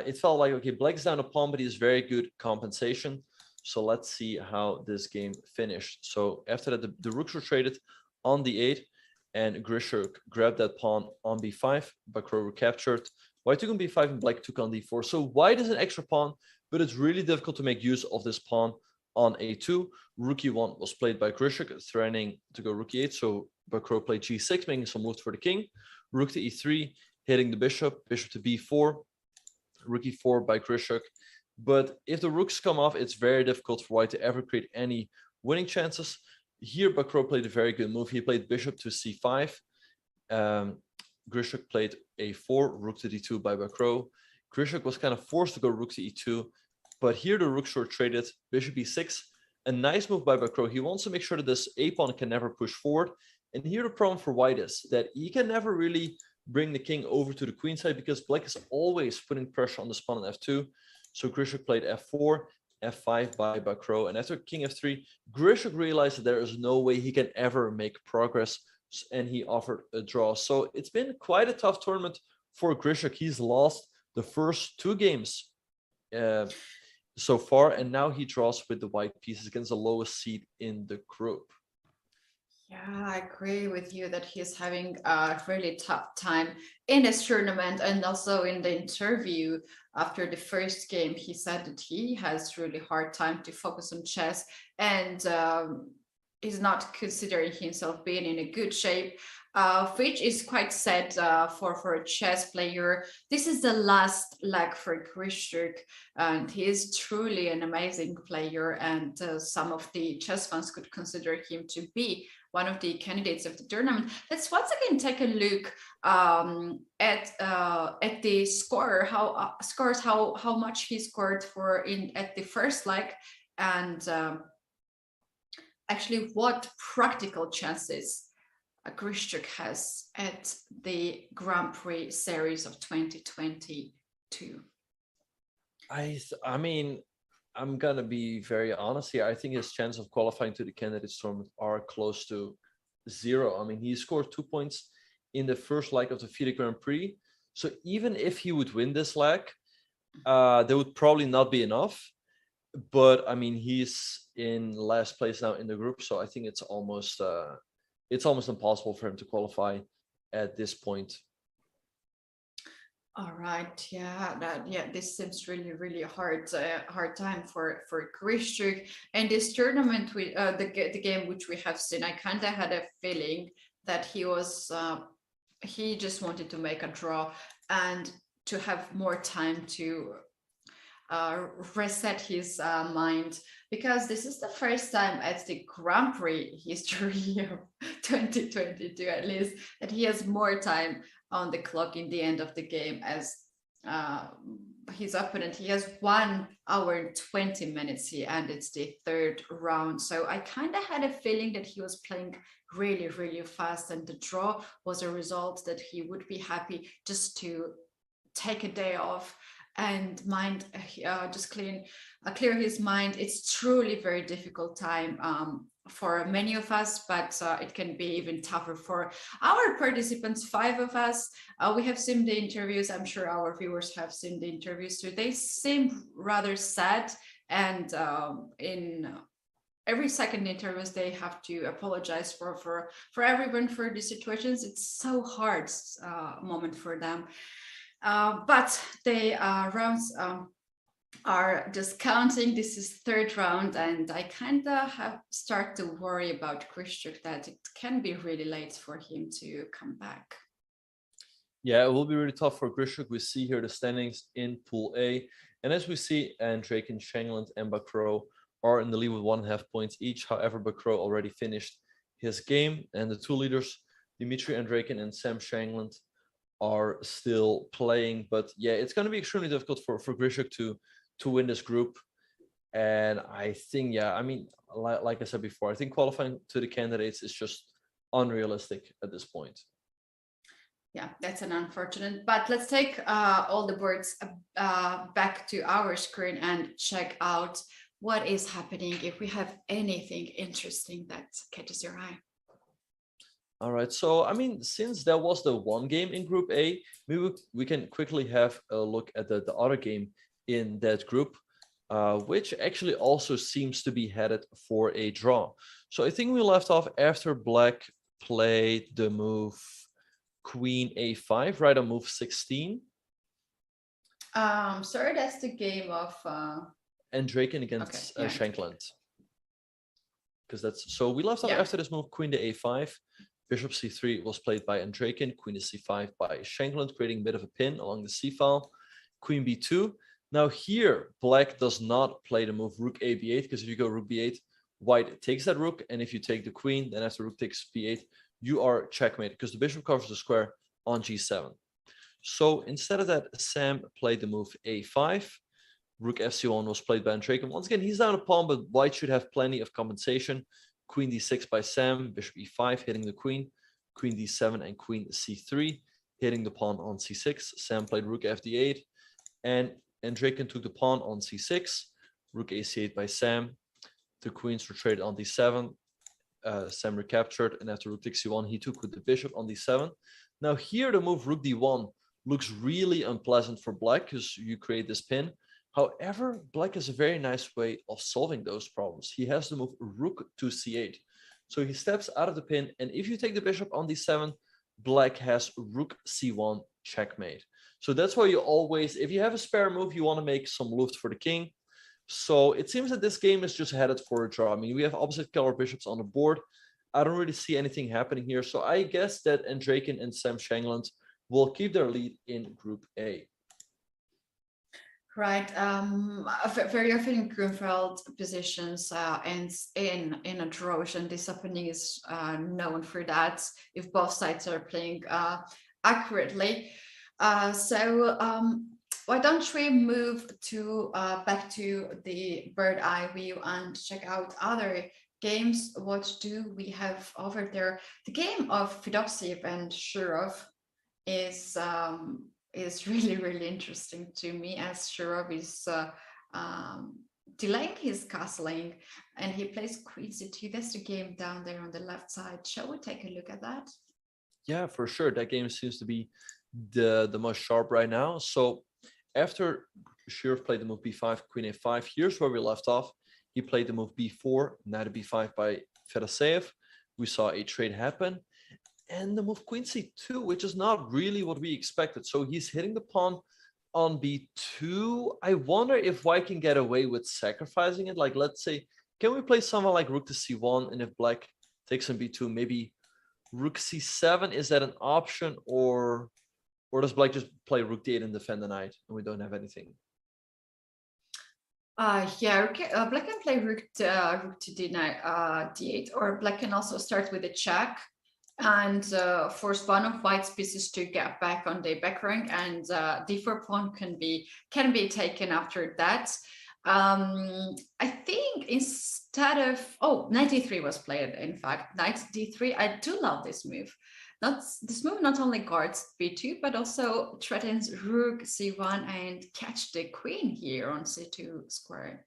It felt like, okay, black's down a pawn, but he has very good compensation. So let's see how this game finished. So after that, the rooks were traded on d8, and Grishuk grabbed that pawn on b5. Bacro recaptured. White took on b5 and black took on d4. So white is an extra pawn, but it's really difficult to make use of this pawn on a2. Rook e1 was played by Grishuk, threatening to go rook e8. So Bacro played g6, making some moves for the king. Rook to e3, hitting the bishop. Bishop to b4. Rook e4 by Grishuk. But if the rooks come off, it's very difficult for white to ever create any winning chances. Here, Bacro played a very good move. He played bishop to c5. Grishuk played a4, rook to d2 by Bacro. Grishuk was kind of forced to go rook to e2, but here the rooks were traded, bishop e6. A nice move by Bacro. He wants to make sure that this a pawn can never push forward. And here the problem for white is that he can never really bring the king over to the queen side because black is always putting pressure on this pawn on f2. So Grishuk played f4, f5 by Bacro, and after king f3, Grishuk realized that there is no way he can ever make progress, and he offered a draw. So it's been quite a tough tournament for Grishuk. He's lost the first two games so far, and now he draws with the white pieces against the lowest seed in the group. Yeah, I agree with you that he's having a really tough time in this tournament, and also in the interview after the first game, he said that he has really hard time to focus on chess, and is not considering himself being in a good shape, which is quite sad for a chess player. This is the last leg for Krishuk, and he is truly an amazing player, and some of the chess fans could consider him to be one of the candidates of the tournament. Let's once again take a look at the score, how much he scored for at the first leg, and actually what practical chances Krishchuk has at the Grand Prix series of 2022. I mean, I'm gonna be very honest here. I think his chance of qualifying to the candidates tournament are close to 0. I mean, he scored 2 points in the first leg of the FIDE Grand Prix. So even if he would win this leg, there would probably not be enough. But I mean, he's in last place now in the group, so I think it's almost impossible for him to qualify at this point. All right, yeah, this seems really hard time for Krishchuk. And this tournament, with the game which we have seen, I kind of had a feeling that he just wanted to make a draw and to have more time to reset his mind, because this is the first time at the Grand Prix history of 2022, at least, that he has more time on the clock in the end of the game as his opponent. He has 1 hour and 20 minutes and it's the third round. So I kind of had a feeling that he was playing really fast, and the draw was a result that he would be happy just to take a day off and just clear his mind. It's truly very difficult time for many of us, but it can be even tougher for our participants. 5 of us, we have seen the interviews. I'm sure our viewers have seen the interviews too. They seem rather sad, and in every second interviews they have to apologize for everyone for the situations. It's so hard moment for them. But the rounds are just counting. This is third round, and I kind of start to worry about Krishchuk, that it can be really late for him to come back. Yeah, it will be really tough for Krishchuk. We see here the standings in Pool A, and as we see, Andreykin, Shankland, and Bakro are in the lead with 1.5 points each. However, Bakro already finished his game, and the 2 leaders, Dmitry Andreykin and Sam Shankland, are still playing. But yeah, it's going to be extremely difficult for Krishchuk to win this group. And I think, yeah, I mean, like I said before, I think qualifying to the candidates is just unrealistic at this point. Yeah, that's an unfortunate, but let's take all the boards back to our screen and check out what is happening, if we have anything interesting that catches your eye. All right, so I mean, since there was the 1 game in Group A, maybe we can quickly have a look at the other game in that group, which actually also seems to be headed for a draw. So I think we left off after Black played the move Queen A5, right on move 16. Sorry, that's the game of Andreykin against okay, yeah. Shankland. Because that's so we left off after this move Queen to A5. Bishop C3 was played by Andreykin, Queen to C5 by Shankland, creating a bit of a pin along the C file. Queen B2. Now here, Black does not play the move Rook A B8, because if you go Rook B8, White takes that Rook, and if you take the Queen, then after Rook takes B8, you are checkmate, because the Bishop covers the square on G7. So instead of that, Sam played the move A5. Rook FC1 was played by Andreykin. Once again, he's down a pawn, but White should have plenty of compensation. Queen D6 by Sam, Bishop E5 hitting the Queen, Queen D7 and Queen C3 hitting the pawn on C6. Sam played Rook FD8, and Andreykin took the pawn on C6, Rook AC8 by Sam. The queens were traded on D7. Sam recaptured, and after Rook takes C1, he took with the bishop on D7. Now here, the move Rook D1 looks really unpleasant for Black, because you create this pin. However, Black has a very nice way of solving those problems. He has the move Rook to C8. So he steps out of the pin, and if you take the bishop on d7, black has rook c1 checkmate. So that's why you always, if you have a spare move, you want to make some luft for the king. So it seems that this game is just headed for a draw. I mean, we have opposite color bishops on the board. I don't really see anything happening here. So I guess that Andrakin and Sam Shangland will keep their lead in Group A. Right. Very often in Grunfeld positions ends in a draw, and this opening is known for that if both sides are playing accurately. Why don't we move to back to the bird eye view and check out other games? What do we have over there? The game of Fedosiv and Shurov is really, really interesting to me, as Shurov is delaying his castling, and he plays queen c2. That's the game down there on the left side. Shall we take a look at that? Yeah, for sure. That game seems to be the most sharp right now. So after Shurov played the move b5, queen a5, here's where we left off. He played the move b4, knight to b5 by Fedoseev. We saw a trade happen. And the move queen c2, which is not really what we expected. So he's hitting the pawn on b2. I wonder if white can get away with sacrificing it. Like, let's say, can we play someone like rook to c1? And if black takes on b2, maybe rook c7, is that an option? Or does black just play rook d8 and defend the knight and we don't have anything? Yeah, black can play rook to d8, or black can also start with a check and force one of white's pieces to get back on the back rank, and d4 pawn can be taken after that. I think instead of knight d3 was played. In fact, knight d3. I do love this move. This move not only guards b2 but also threatens rook c1 and catch the queen here on c2 square.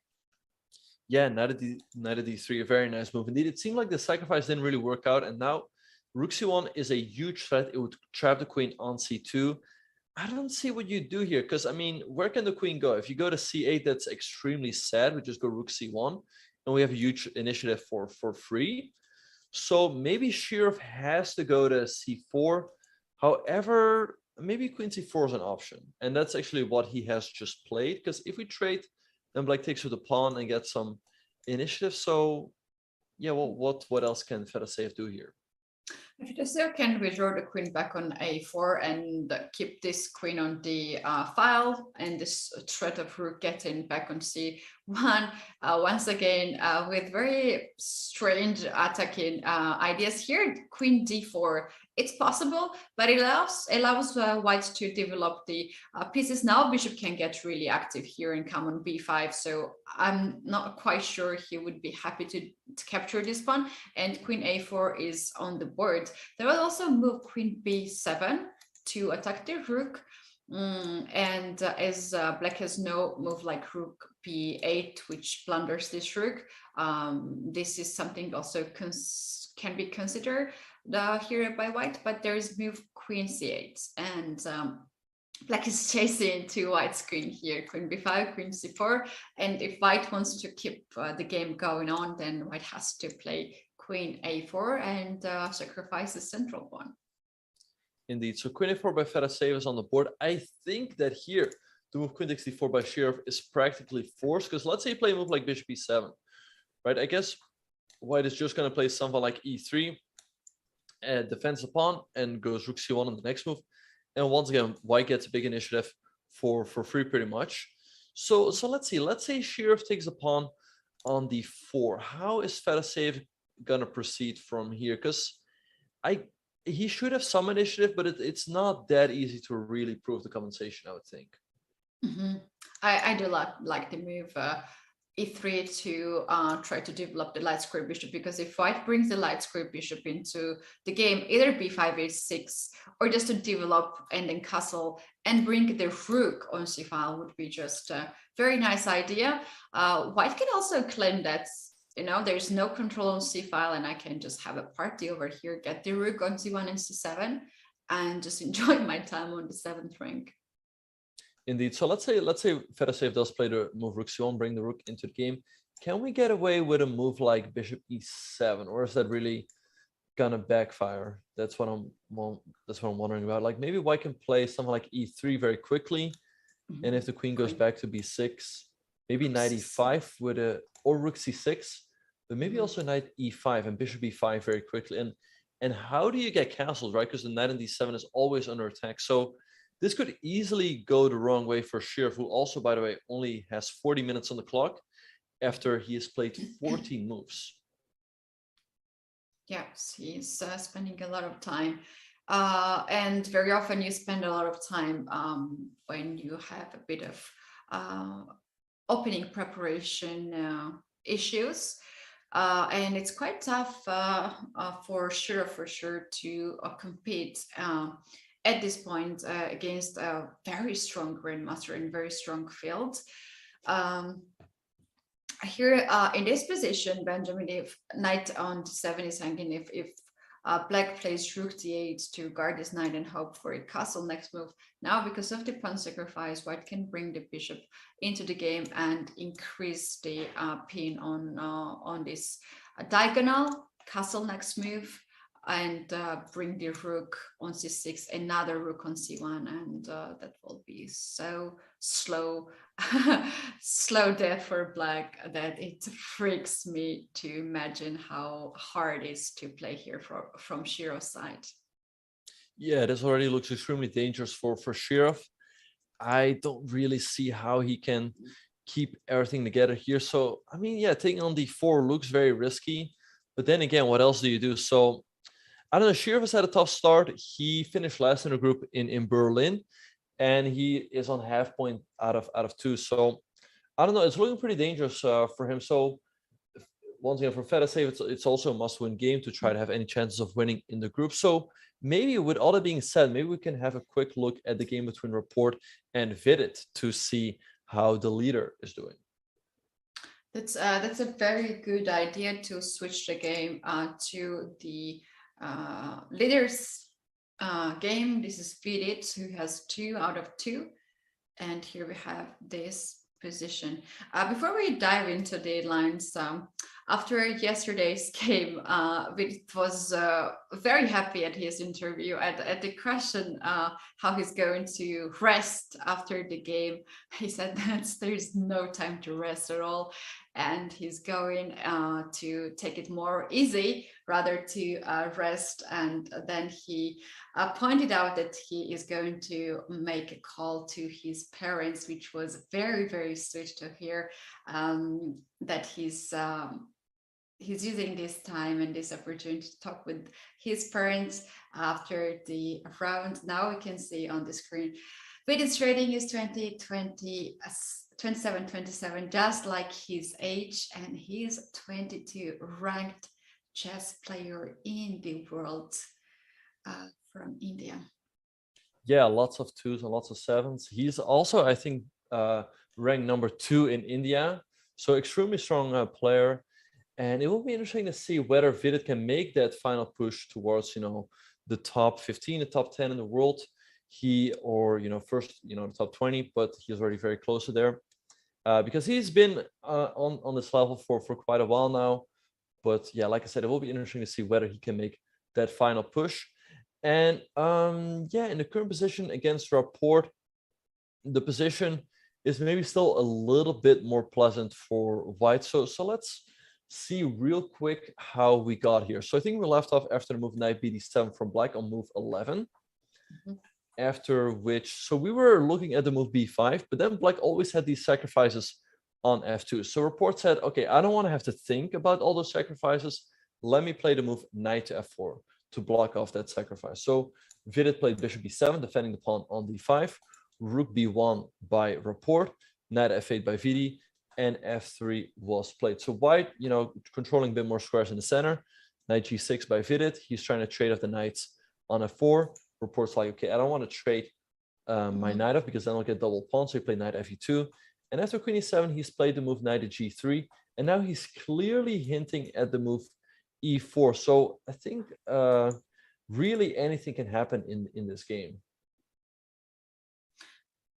Yeah, knight of d3, a very nice move indeed. It seemed like the sacrifice didn't really work out, and now rook c1 is a huge threat. It would trap the queen on c2. I don't see what you do here, because I mean, where can the queen go? If you go to c8, that's extremely sad. We just go rook c1, and we have a huge initiative for free. So maybe Shurov has to go to c4. However, maybe queen c4 is an option, and that's actually what he has just played. Because if we trade, then black takes with the pawn and gets some initiative. So yeah, well, what else can Fedoseev do here? Fedoseev can withdraw the queen back on a4 and keep this queen on the file, and this threat of rook getting back on c1 once again with very strange attacking ideas here. Queen d4, it's possible, but it allows white to develop the pieces. Now bishop can get really active here and come on b5, so I'm not quite sure he would be happy to capture this pawn, and queen a4 is on the board. There will also move queen b7 to attack the rook, and as black has no move like rook b8 which plunders this rook, this is something also can be considered here by white, but there is move queen c8, and black is chasing to white's queen here, queen b5, queen c4, and if white wants to keep the game going on, then white has to play queen a4 and sacrifice the central pawn. Indeed, so queen a4 by Fedoseev is on the board. I think that here the move queen takes d4 by Shurov is practically forced, because let's say you play a move like bishop b7, right? I guess white is just going to play something like e3, defends the pawn, and goes rook c1 on the next move. And once again, white gets a big initiative for free pretty much. So let's see. Let's say Shurov takes the pawn on d4. How is Fedoseev gonna proceed from here? Because he should have some initiative, but it's not that easy to really prove the compensation, I would think. I do like the move e3 to try to develop the light square bishop, because if white brings the light square bishop into the game, either b5, a6, or just to develop and then castle and bring the rook on c file would be just a very nice idea. White can also claim that, you know, there's no control on c file and I can just have a party over here, get the rook on c1 and c7, and just enjoy my time on the 7th rank. Indeed. So let's say Fedoseev does play the move rook c1, bring the rook into the game. can we get away with a move like bishop e7, or is that really gonna backfire? That's what I'm wondering about. Like maybe white can play something like e3 very quickly, and if the queen goes back to b6, maybe knight e5 with a, or rook c6, but maybe also knight e5 and bishop e5 very quickly. And how do you get castles, right? Because the knight in d7 is always under attack. So this could easily go the wrong way for Shirov, who also, by the way, only has 40 minutes on the clock after he has played 14 moves. Yes, he's spending a lot of time. And very often you spend a lot of time when you have a bit of opening preparation issues. And it's quite tough for Shirov, for sure, to compete at this point against a very strong grandmaster and very strong field. Here in this position, Benjamin, if knight on d7 is hanging, if black plays rook d8 to guard this knight and hope for a castle next move. Now, because of the pawn sacrifice, white can bring the bishop into the game and increase the pin on this diagonal castle next move, and bring the rook on c6, another rook on c1, and that will be so slow slow death for black that it freaks me to imagine how hard it is to play here from Shirov's side. Yeah, this already looks extremely dangerous for Shirov. I don't really see how he can keep everything together here. So I mean, yeah, taking on d4 looks very risky, but then again, what else do you do? So I don't know, Shirov has had a tough start. He finished last in the group in Berlin, and he is on half point out of 2. So I don't know, it's looking pretty dangerous for him. So once again, for FIDE Safe, it's also a must-win game to try to have any chances of winning in the group. So maybe with all that being said, maybe we can have a quick look at the game between Rapport and Vidit to see how the leader is doing. That's a very good idea to switch the game to the leaders game. This is Vidit, who has 2 out of 2, and here we have this position. Before we dive into the lines, after yesterday's game, Vidit was very happy at his interview. At the question how he's going to rest after the game, he said that there's no time to rest at all, and he's going to take it more easy rather to rest. And then he pointed out that he is going to make a call to his parents, which was very, very sweet to hear, that he's using this time and this opportunity to talk with his parents after the round. Now we can see on the screen, Vidit's rating is 27, just like his age, and he's 22 ranked chess player in the world from India. Yeah, lots of 2s and lots of 7s. He's also, I think, ranked number 2 in India. So extremely strong player. And it will be interesting to see whether Vidit can make that final push towards, the top 15, the top 10 in the world. Or first, the top 20, but he's already very close to there. Because he's been on this level for quite a while now. But yeah, like I said, it will be interesting to see whether he can make that final push. And yeah, in the current position against Rapport, the position is maybe still a little bit more pleasant for white. So let's see real quick how we got here. So I think we left off after the move knight bd7 from black on move 11. After which, so we were looking at the move b5, but then black always had these sacrifices on f2. So Rapport said, okay, I don't want to have to think about all those sacrifices. Let me play the move knight to f4 to block off that sacrifice. So Vidit played bishop b7, defending the pawn on d5, rook b1 by Rapport, knight f8 by Vidit, and f3 was played. So white, controlling a bit more squares in the center, knight g6 by Vidit. He's trying to trade off the knights on f4. Rapport's like, okay, I don't want to trade my knight off because then I'll get double pawn. So he played knight fe2. And after queen e7, he's played the move knight to g3. And now he's clearly hinting at the move e4. So I think really anything can happen in this game.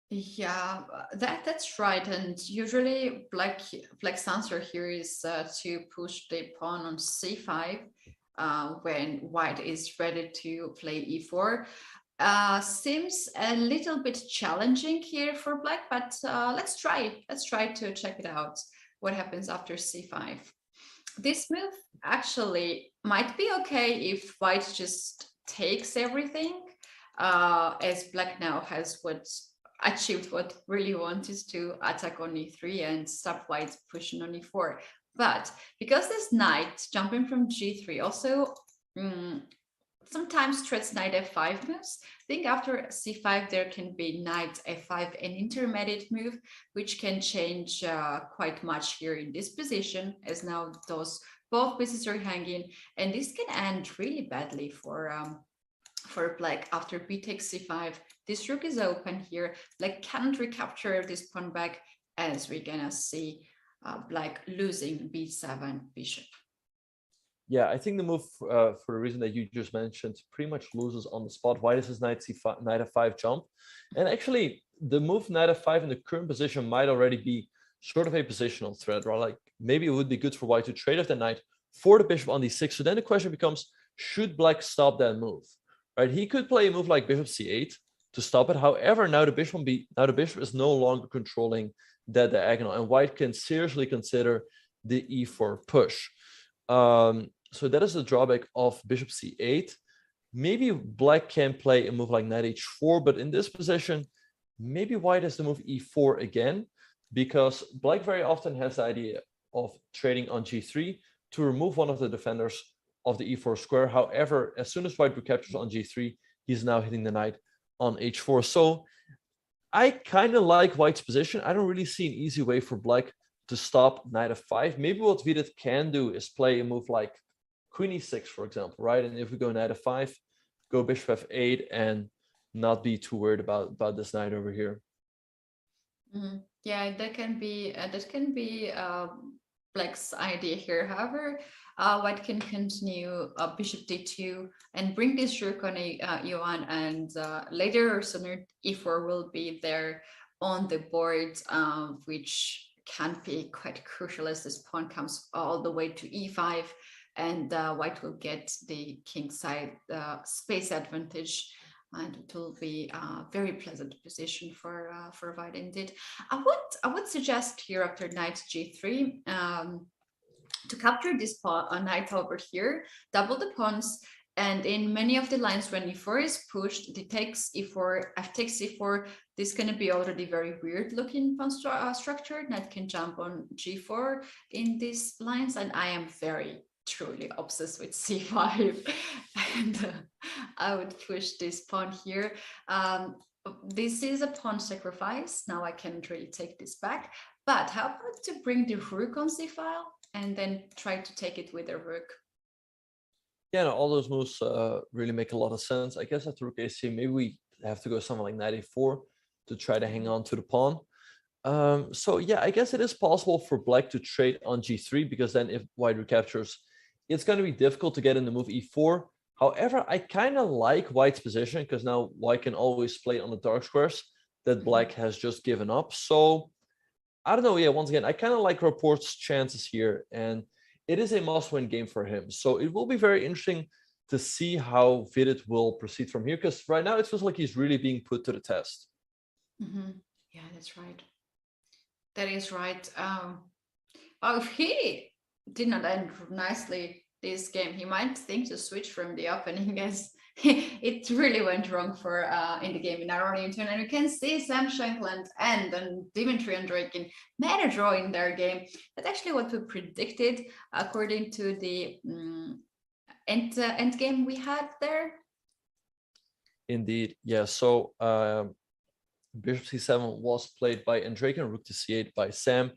Yeah, that's right. And usually black's answer here is to push the pawn on c5 when white is ready to play e4. Seems a little bit challenging here for black, but let's try. Let's try to check it out. What happens after c5? This move actually might be okay if white just takes everything, as black now has achieved what really wanted to attack on e3 and stop white pushing on e4. But because this knight jumping from g3 also sometimes threats knight f5 moves, I think after c5 there can be knight f5, an intermediate move, which can change quite much here in this position, as now both pieces are hanging, and this can end really badly for black. After b takes c5, this rook is open here. Black cannot recapture this pawn back, as we're gonna see black losing b7 bishop. Yeah, I think the move, for the reason that you just mentioned, pretty much loses on the spot. White is his knight c5, knight f5 jump, and actually the move knight f5 in the current position might already be sort of a positional threat, right? Like maybe it would be good for white to trade off the knight for the bishop on d6. So then the question becomes, should black stop that move? Right? He could play a move like bishop c8 to stop it. However, now the bishop is no longer controlling that diagonal, and white can seriously consider the e4 push. So that is the drawback of bishop c8. Maybe black can play a move like knight h4, but in this position, maybe white has to move e4 again, because black very often has the idea of trading on g3 to remove one of the defenders of the e4 square. However, as soon as white recaptures on g3, he's now hitting the knight on h4. So I kind of like white's position. I don't really see an easy way for black to stop knight f5. Maybe what Vidit can do is play a move like queen e6, for example, right? And if we go knight f5, go bishop f8, and not be too worried about this knight over here. Mm-hmm. Yeah, that can be black's idea here. However, white can continue bishop d2 and bring this rook on e1, and later or sooner e4 will be there on the board, which can be quite crucial as this pawn comes all the way to e5, and white will get the kingside space advantage, and it will be a very pleasant position for white indeed. I would suggest here after knight g3 to capture this knight over here, double the pawns, and in many of the lines when e4 is pushed, d takes e4, f takes e4, this is going to be already very weird looking pawn structure. Knight can jump on g4 in these lines, and I am truly obsessed with c5, and I would push this pawn here. This is a pawn sacrifice. Now I can't really take this back, but how about to bring the rook on c5 and then try to take it with a rook? Yeah, no, all those moves really make a lot of sense. I guess after rook a3, maybe we have to go something like knight a4 to try to hang on to the pawn. So yeah, I guess it is possible for black to trade on g3, because then if white recaptures, it's going to be difficult to get in the move e4. However, I kind of like white's position, because now white can always play on the dark squares that black has just given up. So I don't know. Yeah, once again, I kind of like Rapport's chances here, and it is a must-win game for him. So it will be very interesting to see how Vidit will proceed from here, because right now it feels like he's really being put to the test. Mm-hmm. Yeah, that's right. That is right. If he did not end nicely this game, he might think to switch from the opening, as it really went wrong for in the game in Aronian turn. And we can see Sam Shankland and Dmitry Andreikin made a draw in their game. That's actually what we predicted according to the end game we had there. Indeed, yeah. So bishop c7 was played by Andreikin, rook to c8 by Sam,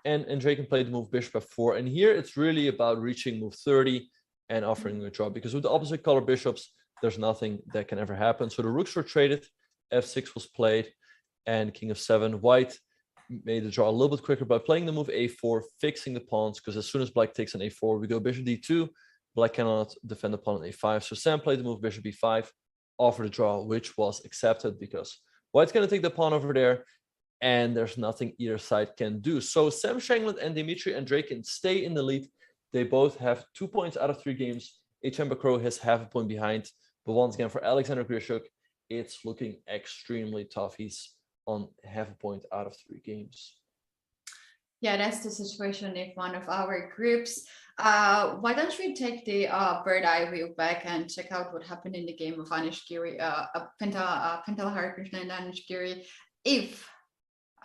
and Andreikin played the move bishop f4. And here it's really about reaching move 30 and offering a draw, because with the opposite color bishops, there's nothing that can ever happen. So the rooks were traded, f6 was played, and king of 7. White made the draw a little bit quicker by playing the move a4, fixing the pawns, because as soon as black takes an a4, we go bishop d2. Black cannot defend the pawn on a5. So Sam played the move bishop b5, offered a draw, which was accepted because White's going to take the pawn over there, and there's nothing either side can do. So Sam Shankland and Dimitri Andreikin stay in the lead. They both have 2 points out of 3 games. H.M. Bakro has half a point behind. But once again, for Alexander Grishuk, it's looking extremely tough. He's on half a point out of 3 games. Yeah, that's the situation in one of our groups. Why don't we take the bird eye view back and check out what happened in the game of Anish Giri, Pentala Harikrishna and Anish Giri. If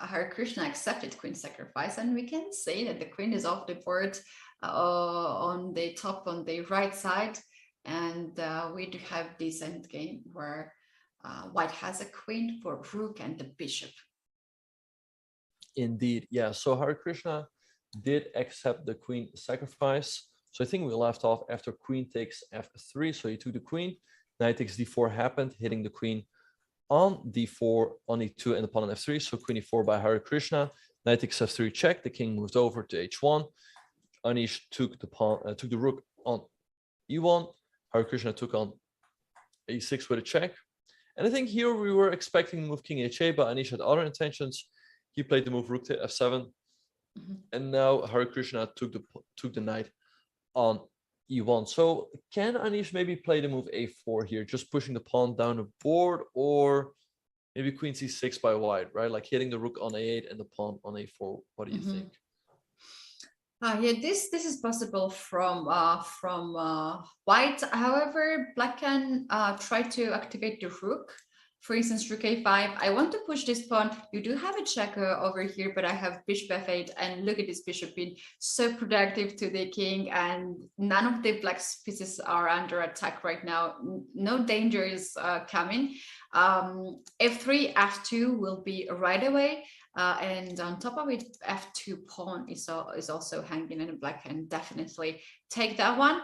Harikrishna accepted queen sacrifice, and we can say that the queen is off the board on the top on the right side, and we do have this end game where White has a queen for rook and the bishop. Indeed, yeah. So Harikrishna did accept the queen sacrifice. So I think we left off after queen takes f3. So he took the queen. Knight takes d4 happened, hitting the queen on d4, on e2, and the pawn on f3. So queen e4 by Harikrishna. Knight takes f3 check. The king moved over to h1. Anish took the pawn, took the rook on e1. Harikrishna took on a6 with a check. And I think here we were expecting move king h8, but Anish had other intentions. He played the move rook to f7, and now Harikrishna took the knight on e1. So can Anish maybe play the move a4 here, just pushing the pawn down the board, or maybe queen c6 by White, right? Like hitting the rook on a8 and the pawn on a4. What do you think? Yeah, this is possible from White. However, Black can try to activate the rook. For instance, rook a5. I want to push this pawn. You do have a checker over here, but I have bishop f8, and look at this bishop being so productive to the king, and none of the Black's pieces are under attack right now. No danger is coming. F3, f2 will be right away. And on top of it, f2 pawn is also hanging, and Black can definitely take that one.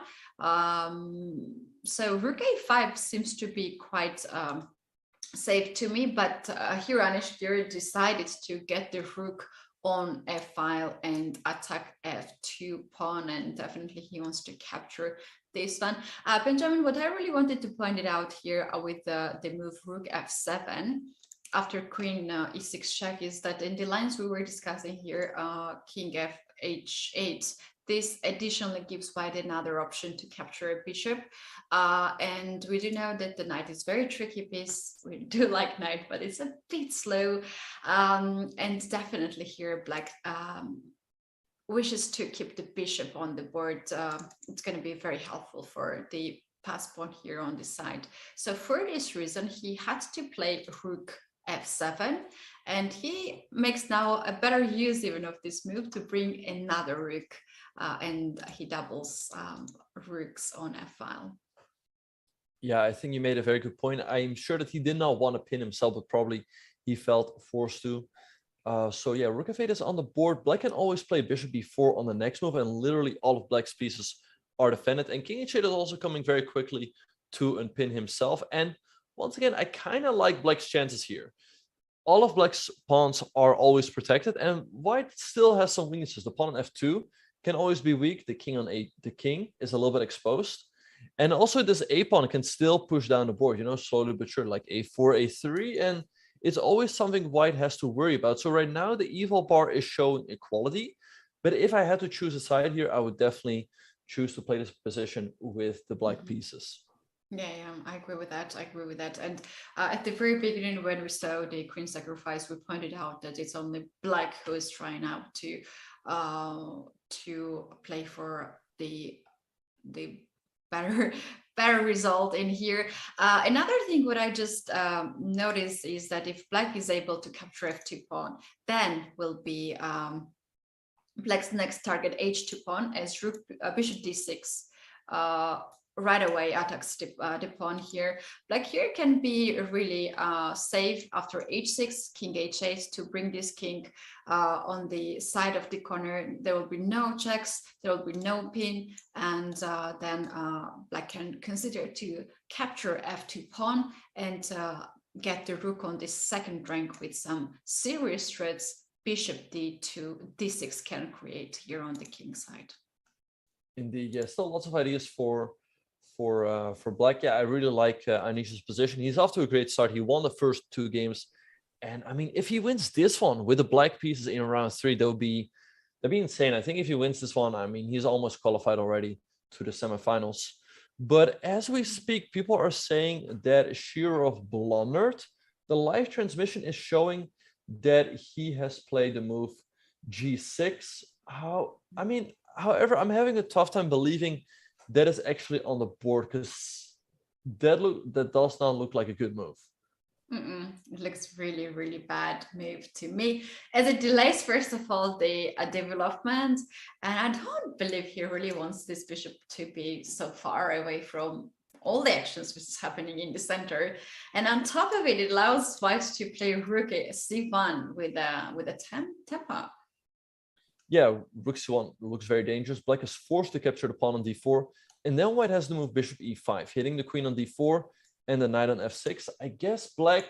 So rook a5 seems to be quite safe to me, but here Anish Giri decided to get the rook on f-file and attack f2 pawn, and definitely he wants to capture this one. Benjamin, what I really wanted to point it out here with the move rook f7 after queen e6 check is that in the lines we were discussing here, king f h8, this additionally gives White another option to capture a bishop. And we do know that the knight is very tricky piece. We do like knight, but it's a bit slow. And definitely here Black wishes to keep the bishop on the board. It's going to be very helpful for the pass pawn here on this side. So for this reason, he had to play rook f7, and he makes now a better use even of this move to bring another rook, and he doubles rooks on f-file. Yeah, I think you made a very good point. I'm sure that he did not want to pin himself, but probably he felt forced to. So yeah, rook f8 is on the board. Black can always play bishop b4 on the next move, and literally all of Black's pieces are defended. And king h8 is also coming very quickly to unpin himself. And once again, I kind of like Black's chances here. All of Black's pawns are always protected, and White still has some weaknesses. The pawn on f2 can always be weak. The king on the king is a little bit exposed, and also this a pawn can still push down the board, you know, slowly but sure, like a4, a3, and it's always something White has to worry about. So right now the evil bar is showing equality, but if I had to choose a side here, I would definitely choose to play this position with the Black pieces. Yeah, I agree with that. And at the very beginning, when we saw the queen sacrifice, we pointed out that it's only Black who is trying out to play for the better result in here. Another thing what I just noticed is that if Black is able to capture f2 pawn, then will be Black's next target h2 pawn as rook bishop d6 right away attacks the pawn here. Black here can be really safe after h6, king h8 to bring this king on the side of the corner. There will be no checks, there will be no pin, and then Black can consider to capture f2 pawn and get the rook on the second rank with some serious threats. Bishop d2, d6 can create here on the king side. Indeed, yeah, still lots of ideas for Black. Yeah, I really like Anish's position. He's off to a great start. He won the first 2 games And I mean, if he wins this one with the black pieces in round 3, that'd be insane. I think if he wins this one, I mean, he's almost qualified already to the semifinals. But as we speak, people are saying that Shirov blundered. The live transmission is showing that he has played the move G6. However, I'm having a tough time believing that is actually on the board, because that does not look like a good move. It looks really, really bad move to me, as it delays, first of all, the development, and I don't believe he really wants this bishop to be so far away from all the actions which is happening in the center. And on top of it, it allows white to play rook c1 with a tempo. Yeah, rook c1 looks very dangerous. Black is forced to capture the pawn on d4, and then white has to move bishop e5, hitting the queen on d4 and the knight on f6. I guess black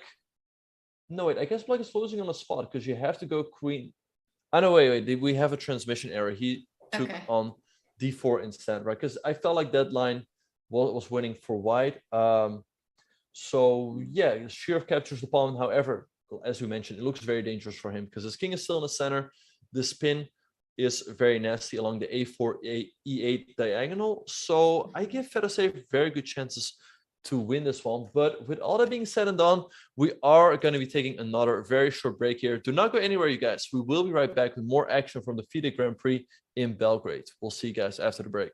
is losing on the spot, because you have to go queen. Wait, we have a transmission error. He took on d4 instead, right? Because I felt like that line was winning for white. So yeah, Shirov captures the pawn. However, as we mentioned, it looks very dangerous for him, because his king is still in the center. The spin is very nasty along the a4 e8 diagonal. So I give Fedoseev very good chances to win this one. But with all that being said and done, we are going to be taking another very short break here. Do not go anywhere, you guys. We will be right back with more action from the FIDE Grand Prix in Belgrade. We'll see you guys after the break.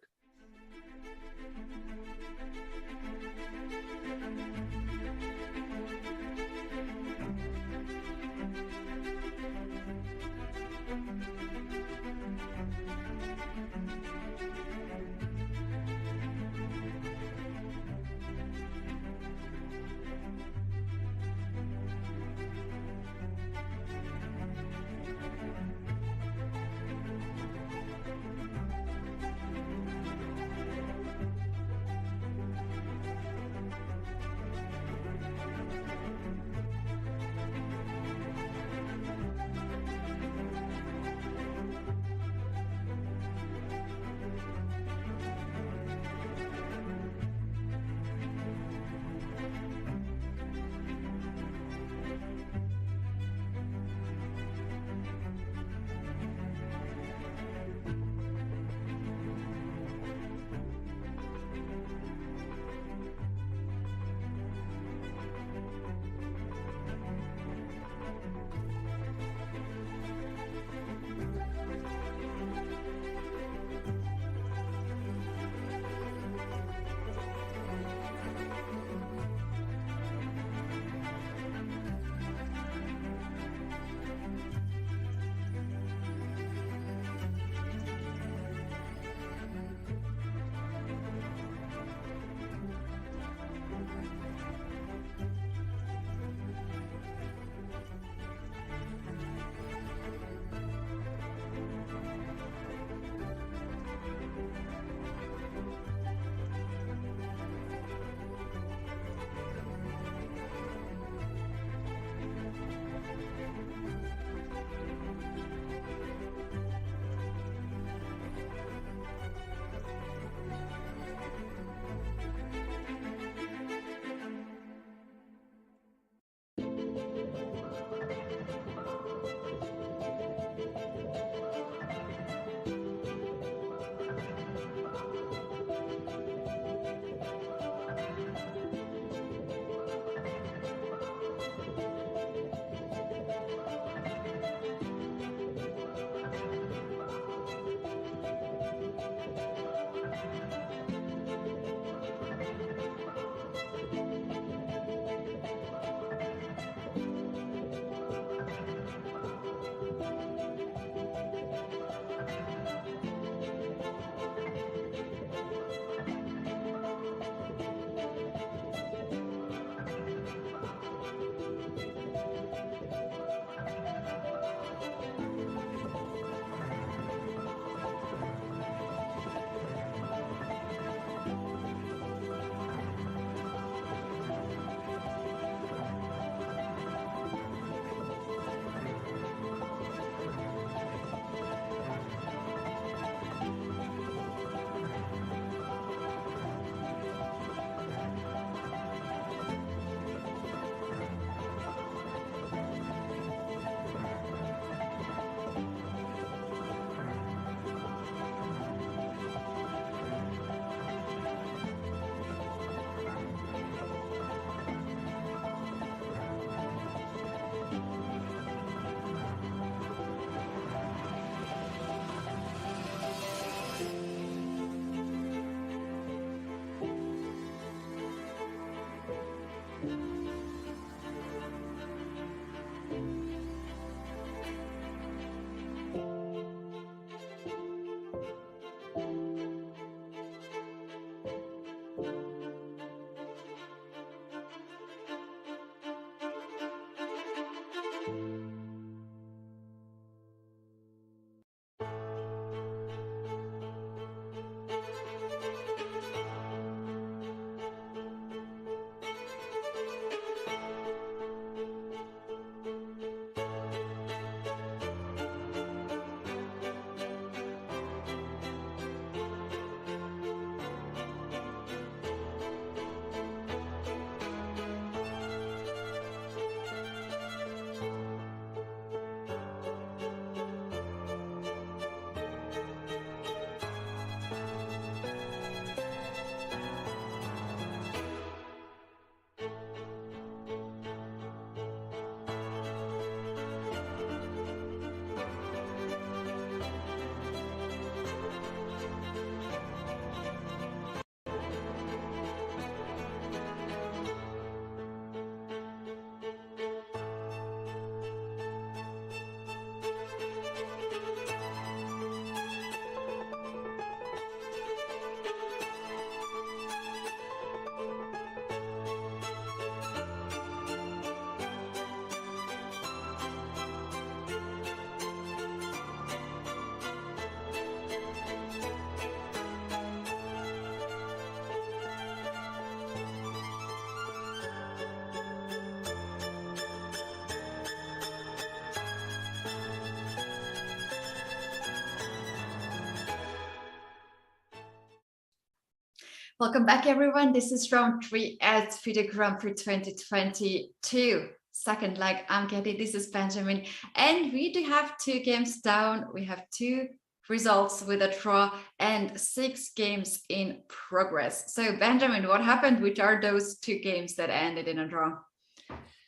Welcome back, everyone. This is round 3 at FIDE Grand Prix 2022. Second leg, I'm Katie, this is Benjamin. And we do have 2 games down. We have 2 results with a draw and 6 games in progress. So Benjamin, what happened? Which are those 2 games that ended in a draw?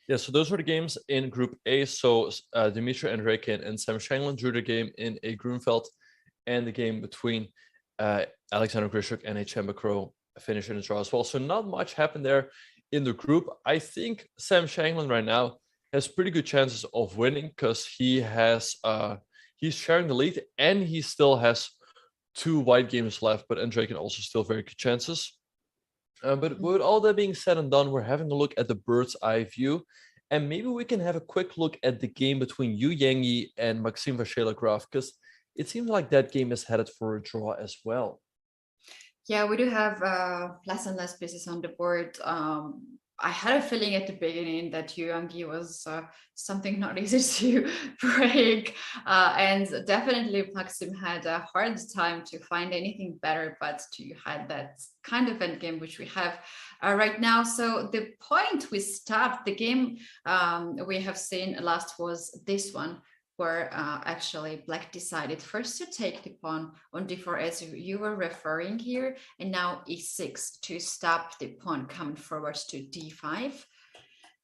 Yeah, so those were the games in Group A. So Dimitri Andreikin and Sam Shanglin drew the game in a Grunfeld, and the game between Alexander Grishuk and Chembakro finished in a draw as well. So not much happened there in the group. I think Sam Shanglin right now has pretty good chances of winning because he has he's sharing the lead and he still has 2 white games left, but Andreikin also still very good chances. But with all that being said and done, we're having a look at the bird's eye view, and maybe we can have a quick look at the game between Yu Yangyi and Maxim Vasilyev, because it seems like that game is headed for a draw as well. Yeah, we do have less and less pieces on the board. I had a feeling at the beginning that Yu Yangyi was something not easy to break, and definitely Maxim had a hard time to find anything better, but you had that kind of endgame which we have right now. So the point we stopped the game we have seen last was this one, where actually Black decided first to take the pawn on d4 as you were referring here, and now e6 to stop the pawn coming forward to d5.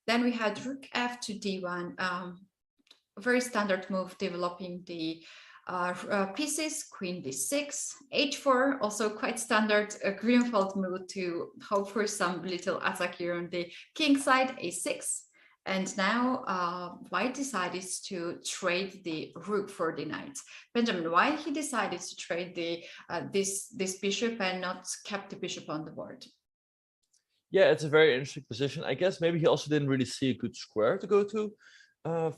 Then we had rook f to d1, very standard move, developing the pieces, queen d6, h4, also quite standard Grunfeld move to hope for some little attack here on the king side, a6. And now White decided to trade the rook for the knight. Benjamin, why he decided to trade the this bishop and not kept the bishop on the board? Yeah, it's a very interesting position. I guess maybe he also didn't really see a good square to go to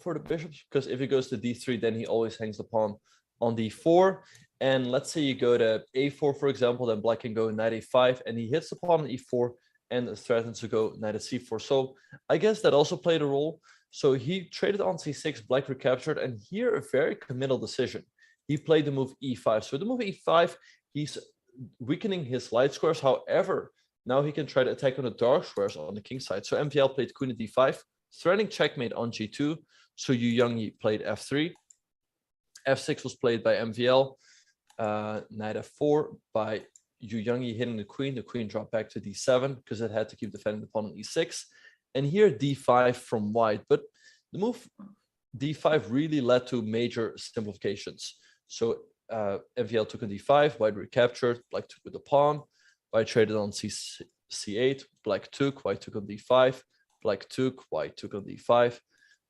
for the bishops, because if he goes to d3, then he always hangs the pawn on d4. And let's say you go to a4, for example, then Black can go knight a5, and he hits the pawn on e4, and threatens to go knight at c4. So I guess that also played a role. So he traded on c6, Black recaptured, and here a very committal decision. He played the move e5. So the move e5, he's weakening his light squares. However, now he can try to attack on the dark squares on the king side. So MVL played queen at d5, threatening checkmate on g2. So Yu Yangyi played f3. f6 was played by MVL, knight f4 by Yu Yangyi hitting the queen dropped back to d7 because it had to keep defending the pawn on e6, and here d5 from White. But the move d5 really led to major simplifications. So MVL took on d5, White recaptured, Black took with the pawn, White traded on c8, Black took, White took on d5, Black took, White took on d5,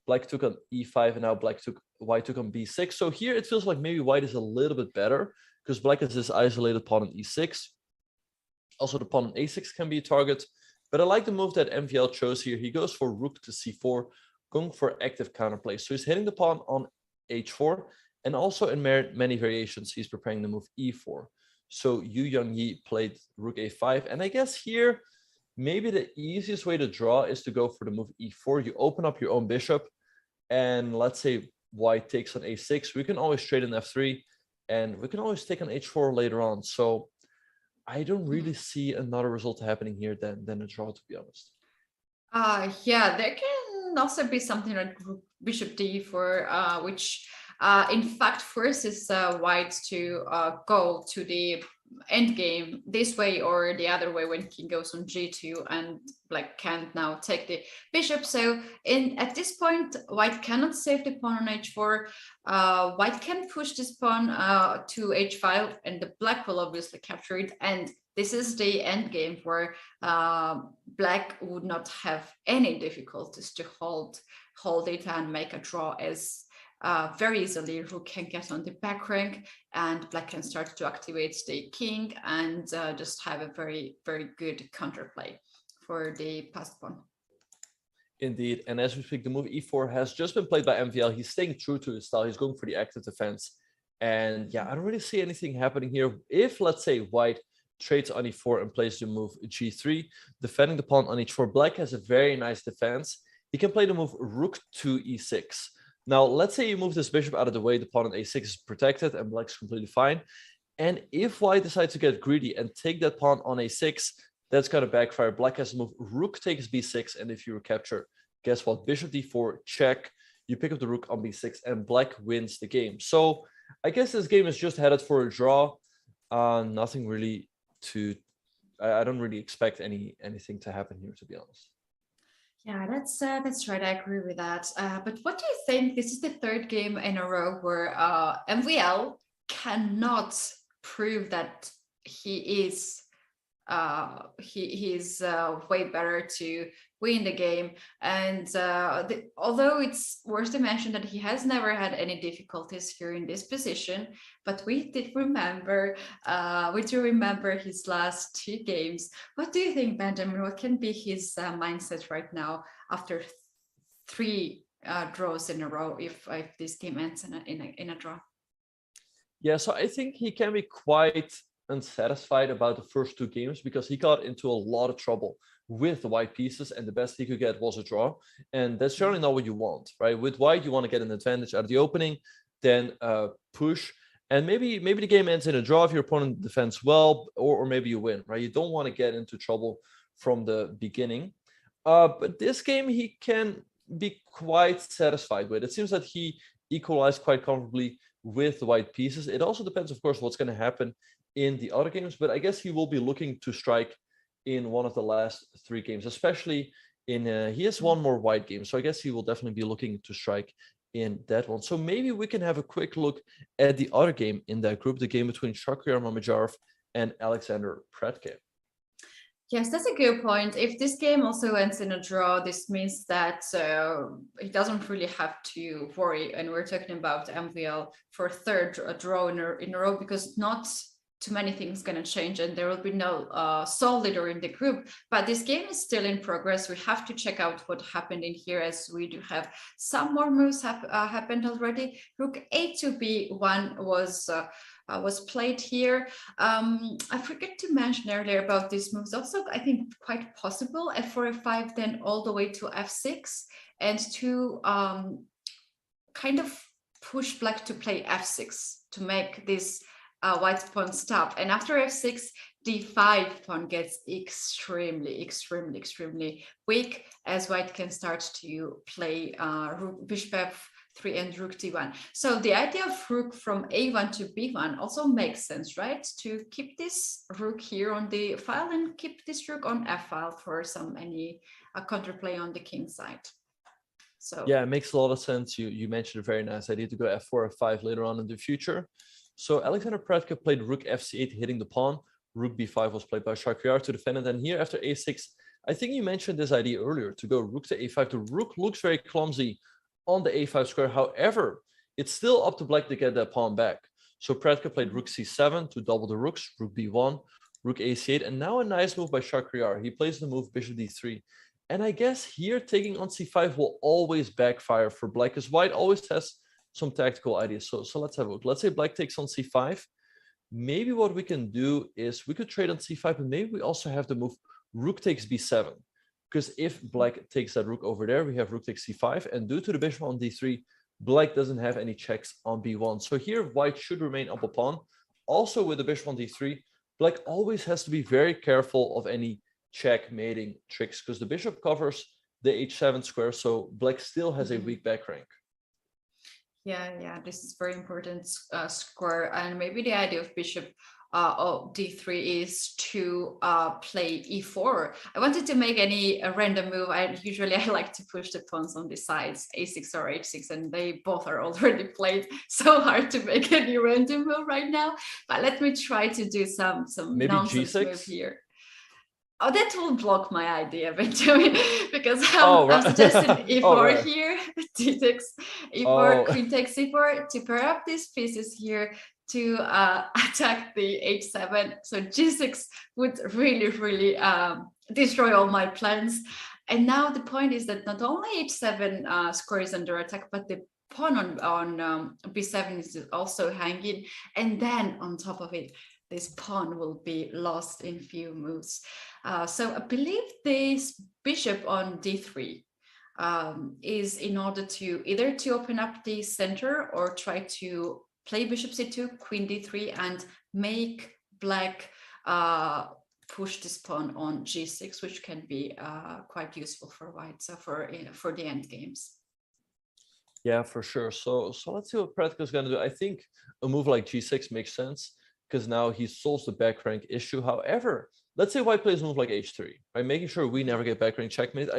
Black took on e5, and now White took on b6. So here it feels like maybe White is a little bit better, because Black has this isolated pawn on e6. Also, the pawn on a6 can be a target. But I like the move that MVL chose here. He goes for rook to c4, going for active counterplay. So he's hitting the pawn on h4. And also in many variations, he's preparing the move e4. So Yu Yangyi played rook a5. And I guess here, maybe the easiest way to draw is to go for the move e4. You open up your own bishop. And let's say White takes on a6. We can always trade in f3. And we can always take on h4 later on. So I don't really see another result happening here than a draw, to be honest. Yeah, there can also be something like bishop d4, which in fact forces White to go to the endgame this way or the other way when king goes on g2, and Black can't now take the bishop. So at this point, White cannot save the pawn on h4. White can push this pawn to h5, and the Black will obviously capture it. And this is the endgame where Black would not have any difficulties to hold it and make a draw, as very easily rook can get on the back rank, and Black can start to activate the king and just have a very, very good counterplay for the passed pawn. Indeed, and as we speak, the move e4 has just been played by MVL. He's staying true to his style. He's going for the active defense. And yeah, I don't really see anything happening here. If, let's say, White trades on e4 and plays the move g3, defending the pawn on h4, Black has a very nice defense. He can play the move rook to e6. Now, let's say you move this bishop out of the way, the pawn on a6 is protected and Black's completely fine. And if white decides to get greedy and take that pawn on a6, that's going to backfire. Black has to move rook takes b6, and if you recapture, guess what? Bishop d4, check. You pick up the rook on b6, and black wins the game. So I guess this game is just headed for a draw. Nothing really to... I don't really expect anything to happen here, to be honest. Yeah, that's right. I agree with that. But what do you think? This is the third game in a row where MVL cannot prove that he is way better to win the game. And although it's worth to mention that he has never had any difficulties here in this position, but we do remember his last 2 games. What do you think, Benjamin? What can be his mindset right now after 3 draws in a row if this game ends in a draw? Yeah, so I think he can be quite unsatisfied about the first 2 games because he got into a lot of trouble with the white pieces, and the best he could get was a draw, and that's generally not what you want, right? With white, you want to get an advantage out of the opening, then push, and maybe the game ends in a draw if your opponent defends well, or maybe you win, right? You don't want to get into trouble from the beginning. But this game he can be quite satisfied with. It seems that he equalized quite comfortably with the white pieces. It also depends, of course, what's going to happen in the other games, but I guess he will be looking to strike in one of the last 3 games, especially in he has 1 more white game, so I guess he will definitely be looking to strike in that one. So maybe we can have a quick look at the other game in that group, the game between Shakhriyar Mamedyarov and Alexander Predke. Yes, that's a good point. If this game also ends in a draw, this means that he doesn't really have to worry. And we're talking about MVL for a third draw in a row, because not too many things going to change, and there will be no sole leader in the group. But this game is still in progress. We have to check out what happened in here, as we do have some more moves happened already. Rook a2 b1 was played here. I forgot to mention earlier about these moves. Also, I think quite possible f4, f5, then all the way to f6, and to kind of push black to play f6 to make this white pawn stop. And after f6, d5 pawn gets extremely weak, as white can start to play bishop f3 and rook d1. So the idea of rook from a1 to b1 also makes sense, right? To keep this rook here on the file and keep this rook on f file for any counterplay on the king side. So yeah, it makes a lot of sense. You mentioned a very nice idea to go f4, f5 later on in the future. So Alexander Predke played rook fc8, hitting the pawn. Rook b5 was played by Shakhriyar to defend it. And here after a6, I think you mentioned this idea earlier, to go rook to a5. The rook looks very clumsy on the a5 square. However, it's still up to black to get that pawn back. So Predke played rook c7 to double the rooks, rook b1, rook a8, and now a nice move by Shakhriyar. He plays the move bishop d3. And I guess here taking on c5 will always backfire for black, because white always has some tactical ideas. So let's have a look. Let's say black takes on c5. Maybe what we can do is we could trade on c5, but maybe we also have the move rook takes b7. Because if black takes that rook over there, we have rook takes c5, and due to the bishop on d3, black doesn't have any checks on b1. So here white should remain up a pawn. Also with the bishop on d3, black always has to be very careful of any checkmating tricks, because the bishop covers the h7 square, so black still has a weak back rank. Yeah, this is very important square, and maybe the idea of bishop d3 is to play e4. I wanted to make a random move. I like to push the pawns on the sides, a6 or h6, and they both are already played. So hard to make any random move right now. But let me try to do some maybe nonsense g6 move here. Oh, that will block my idea, Benjamin, because I'm suggesting e4 here, d6, e4, queen takes e4 to pair up these pieces here to attack the h7. So g6 would really destroy all my plans. And now the point is that not only h7 square is under attack, but the pawn on b7 is also hanging, and then on top of it, this pawn will be lost in few moves. So I believe this bishop on d3 is in order to either to open up the center or try to play bishop c2, queen d3, and make black push this pawn on g6, which can be quite useful for white. So for the end games. Yeah, for sure. So let's see what Pretka is going to do. I think a move like g6 makes sense because now he solves the back rank issue. However, let's say white plays a move like h3, right? Making sure we never get back rank checkmate.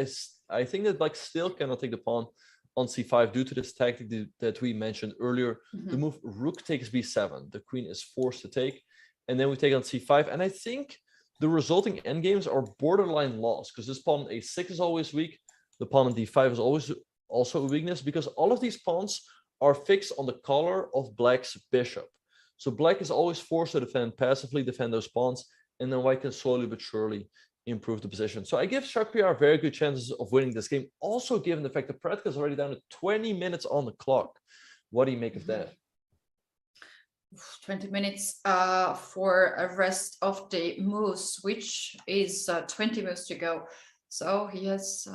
I think that black still cannot take the pawn on c5 due to this tactic that we mentioned earlier. The move rook takes b7. The queen is forced to take, and then we take on c5. And I think the resulting endgames are borderline lost because this pawn on a6 is always weak. The pawn on d5 is always also a weakness because all of these pawns are fixed on the color of black's bishop. So black is always forced to passively defend those pawns, and then white can slowly but surely improve the position. So I give Shakhriyar very good chances of winning this game, also given the fact that Pretka is already down to 20 minutes on the clock. What do you make of that? 20 minutes for a rest of the moves, which is 20 moves to go. So he has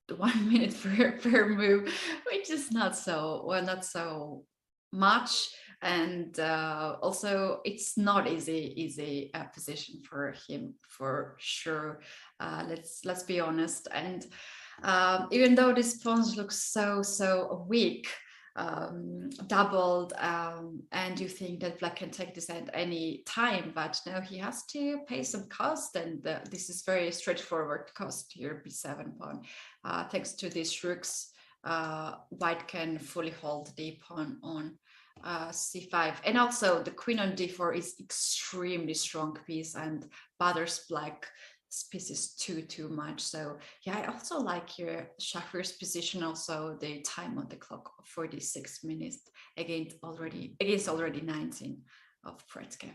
1 minute per move, which is not so much. And also it's not easy position for him for sure. Let's be honest. And even though this pawns look so weak, doubled, and you think that black can take this at any time, but no, he has to pay some cost, and this is very straightforward cost here. b7 pawn, thanks to these rooks, white can fully hold the pawn on c5, and also the queen on d4 is extremely strong piece and bothers black pieces too much. So yeah, I also like here Shakhriyar's position, also the time on the clock, 46 minutes against already 19 of Pretka.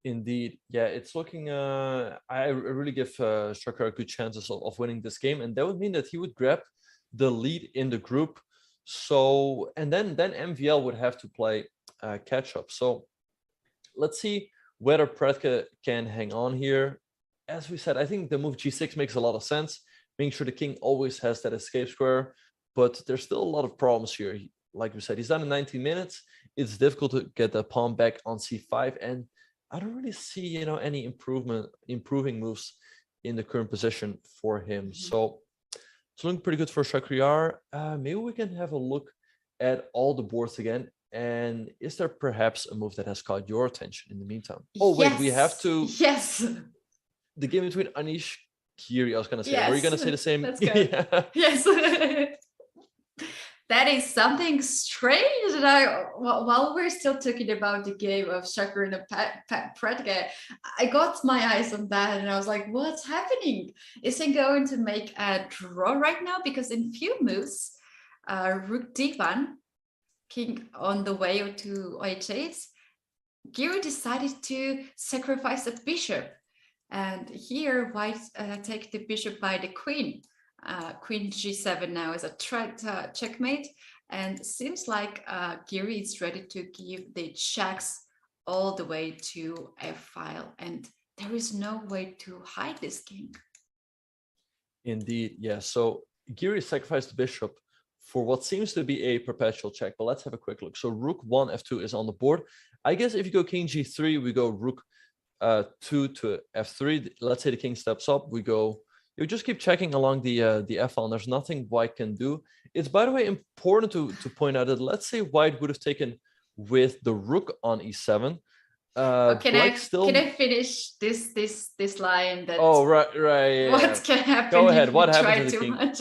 Indeed, yeah, it's looking. I really give Shakhriyar good chances of winning this game, and that would mean that he would grab the lead in the group. So, and then MVL would have to play catch up. So let's see whether Pretka can hang on here. As we said, I think the move g6 makes a lot of sense, making sure the king always has that escape square, but there's still a lot of problems here. Like we said, he's done in 19 minutes. It's difficult to get the pawn back on c5, and I don't really see, any improving moves in the current position for him. So it's looking pretty good for Shakhriyar. Maybe we can have a look at all the boards again. And is there perhaps a move that has caught your attention in the meantime? Oh, wait, we have to. Yes. The game between Anish Giri, I was going to say. Yes. Were you going to say the same? Let's go. Yeah. Yes. That is something strange. And while we're still talking about the game of Shakhriyar and Pretka, I got my eyes on that and I was like, what's happening? Is he going to make a draw right now? Because in few moves, rook d1, king on the way to h8, Giri decided to sacrifice a bishop. And here white take the bishop by the queen. Queen g7 now is a threat checkmate, and seems like Giri is ready to give the checks all the way to f-file, and there is no way to hide this king. Indeed, yeah. So Giri sacrificed the bishop for what seems to be a perpetual check, but let's have a quick look. So rook 1 f2 is on the board. I guess if you go king g3, we go rook 2 to f3. Let's say the king steps up, we go. You just keep checking along the f-file. There's nothing white can do. It's, by the way, important to point out that let's say white would have taken with the rook on e7. Can I finish this line? That right. Yeah. What can happen? Go ahead. If what you happens try to the too king? much?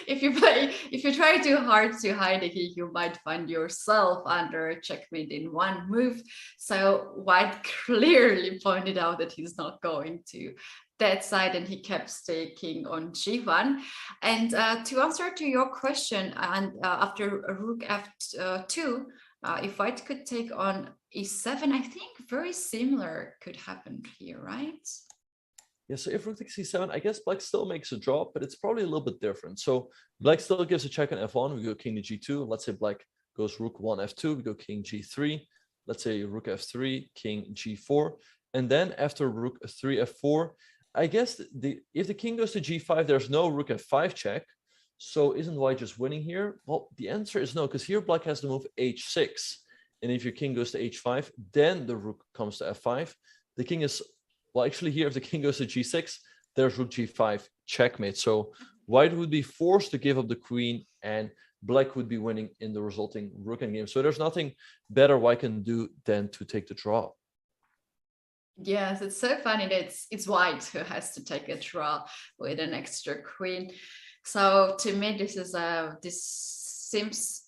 If you try too hard to hide a king, you might find yourself under a checkmate in one move. So white clearly pointed out that he's not going to that side, and he kept staking on g1. And to answer to your question, and after rook f2, if white could take on e7, I think very similar could happen here, right? Yeah, so if rook takes c7, I guess black still makes a draw, but it's probably a little bit different. So black still gives a check on f1. We go king to g2. Let's say black goes rook 1 f2. We go king g3. Let's say rook f3, king g4. And then after rook 3 f4, I guess if the king goes to g5, there's no rook f5 check. So isn't white just winning here? Well, the answer is no, because here black has the move h6. And if your king goes to h5, then the rook comes to f5. The king is, well, actually here, if the king goes to g6, there's rook g5, checkmate. So white would be forced to give up the queen, and black would be winning in the resulting rook endgame. So there's nothing better white can do than to take the draw. Yes, it's so funny that it's white who has to take a draw with an extra queen. So to me, this seems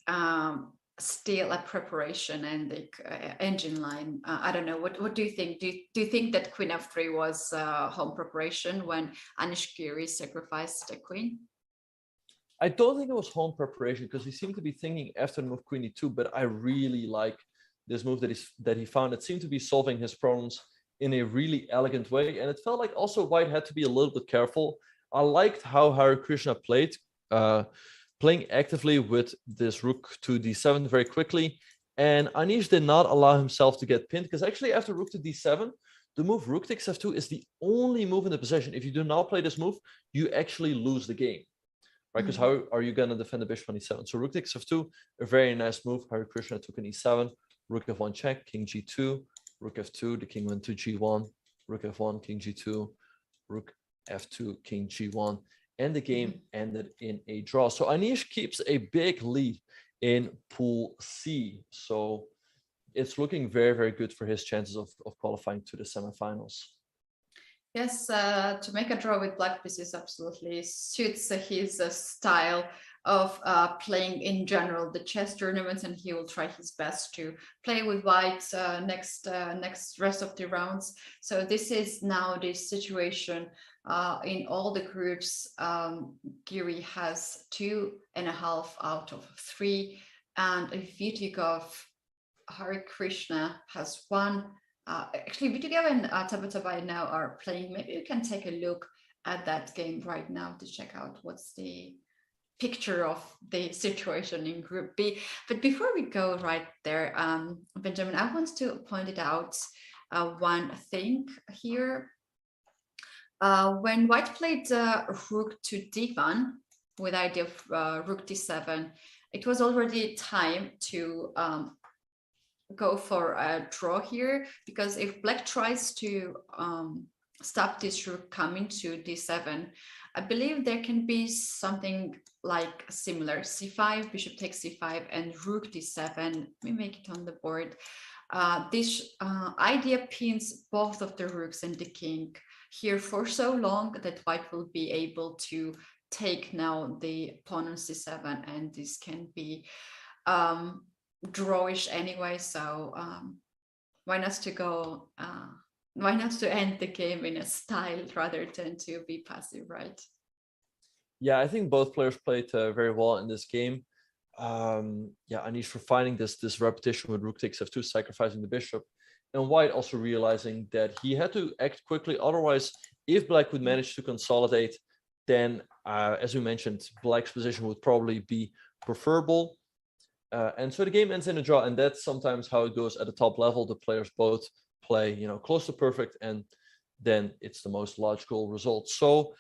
still a preparation and the engine line. I don't know. What do you think? Do you think that queen f3 was home preparation when Anish Giri sacrificed the queen? I don't think it was home preparation, because he seemed to be thinking after the move queen e2, but I really like this move that he found. It seemed to be solving his problems in a really elegant way, and it felt like also white had to be a little bit careful. I liked how Harikrishna played, playing actively with this rook to d7 very quickly, and Anish did not allow himself to get pinned, because actually after rook to d7, the move rook takes f2 is the only move in the position. If you do not play this move, you actually lose the game, right? Because how are you going to defend the bishop on e7? So rook takes f2, a very nice move. Harikrishna took an e7, rook f1 check, king g2, rook f2, the king went to g1, rook f1, king g2, rook f2, king g1, and the game ended in a draw. So Anish keeps a big lead in Pool C. So it's looking very, very good for his chances of qualifying to the semifinals. Yes, to make a draw with black pieces absolutely suits his style of playing in general the chess tournaments, and he will try his best to play with white next rest of the rounds. So this is now the situation in all the groups. Giri has 2.5 out of 3, and Vitigov, Harikrishna has 1. Actually, Vidit and Tabatabai now are playing. Maybe you can take a look at that game right now to check out what's the picture of the situation in Group B. But before we go right there, Benjamin, I want to point it out one thing here. When white played rook to d1 with the idea of rook d7, it was already time to go for a draw here, because if black tries to stop this rook coming to d7, I believe there can be something like similar: c5, bishop takes c5, and rook d7. Let me make it on the board. This idea pins both of the rooks and the king here for so long that white will be able to take now the pawn on c7, and this can be drawish anyway. So why not to go why not to end the game in a style rather than to be passive, right? Yeah, I think both players played very well in this game. Yeah, Anish for finding this repetition with rook takes f2, sacrificing the bishop, and white also realizing that he had to act quickly. Otherwise, if black would manage to consolidate, then as we mentioned, black's position would probably be preferable. And so the game ends in a draw, and that's sometimes how it goes at the top level. The players both play, close to perfect, and then it's the most logical result. So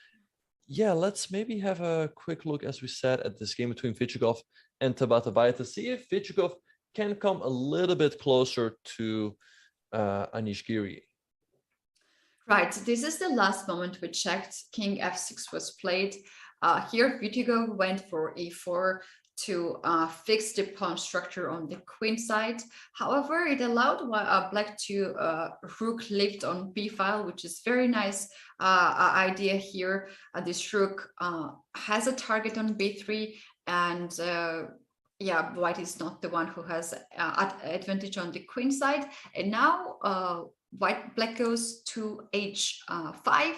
yeah, let's maybe have a quick look, as we said, at this game between Vichigov and Tabatabai to see if Vichigov can come a little bit closer to Anish Giri. Right, this is the last moment we checked. King f6 was played. Here Vitigov went for e4 to fix the pawn structure on the queen side. However, it allowed black to rook lift on b file, which is very nice idea here. This rook has a target on b3, and yeah, white is not the one who has advantage on the queen side. And now black goes to h5.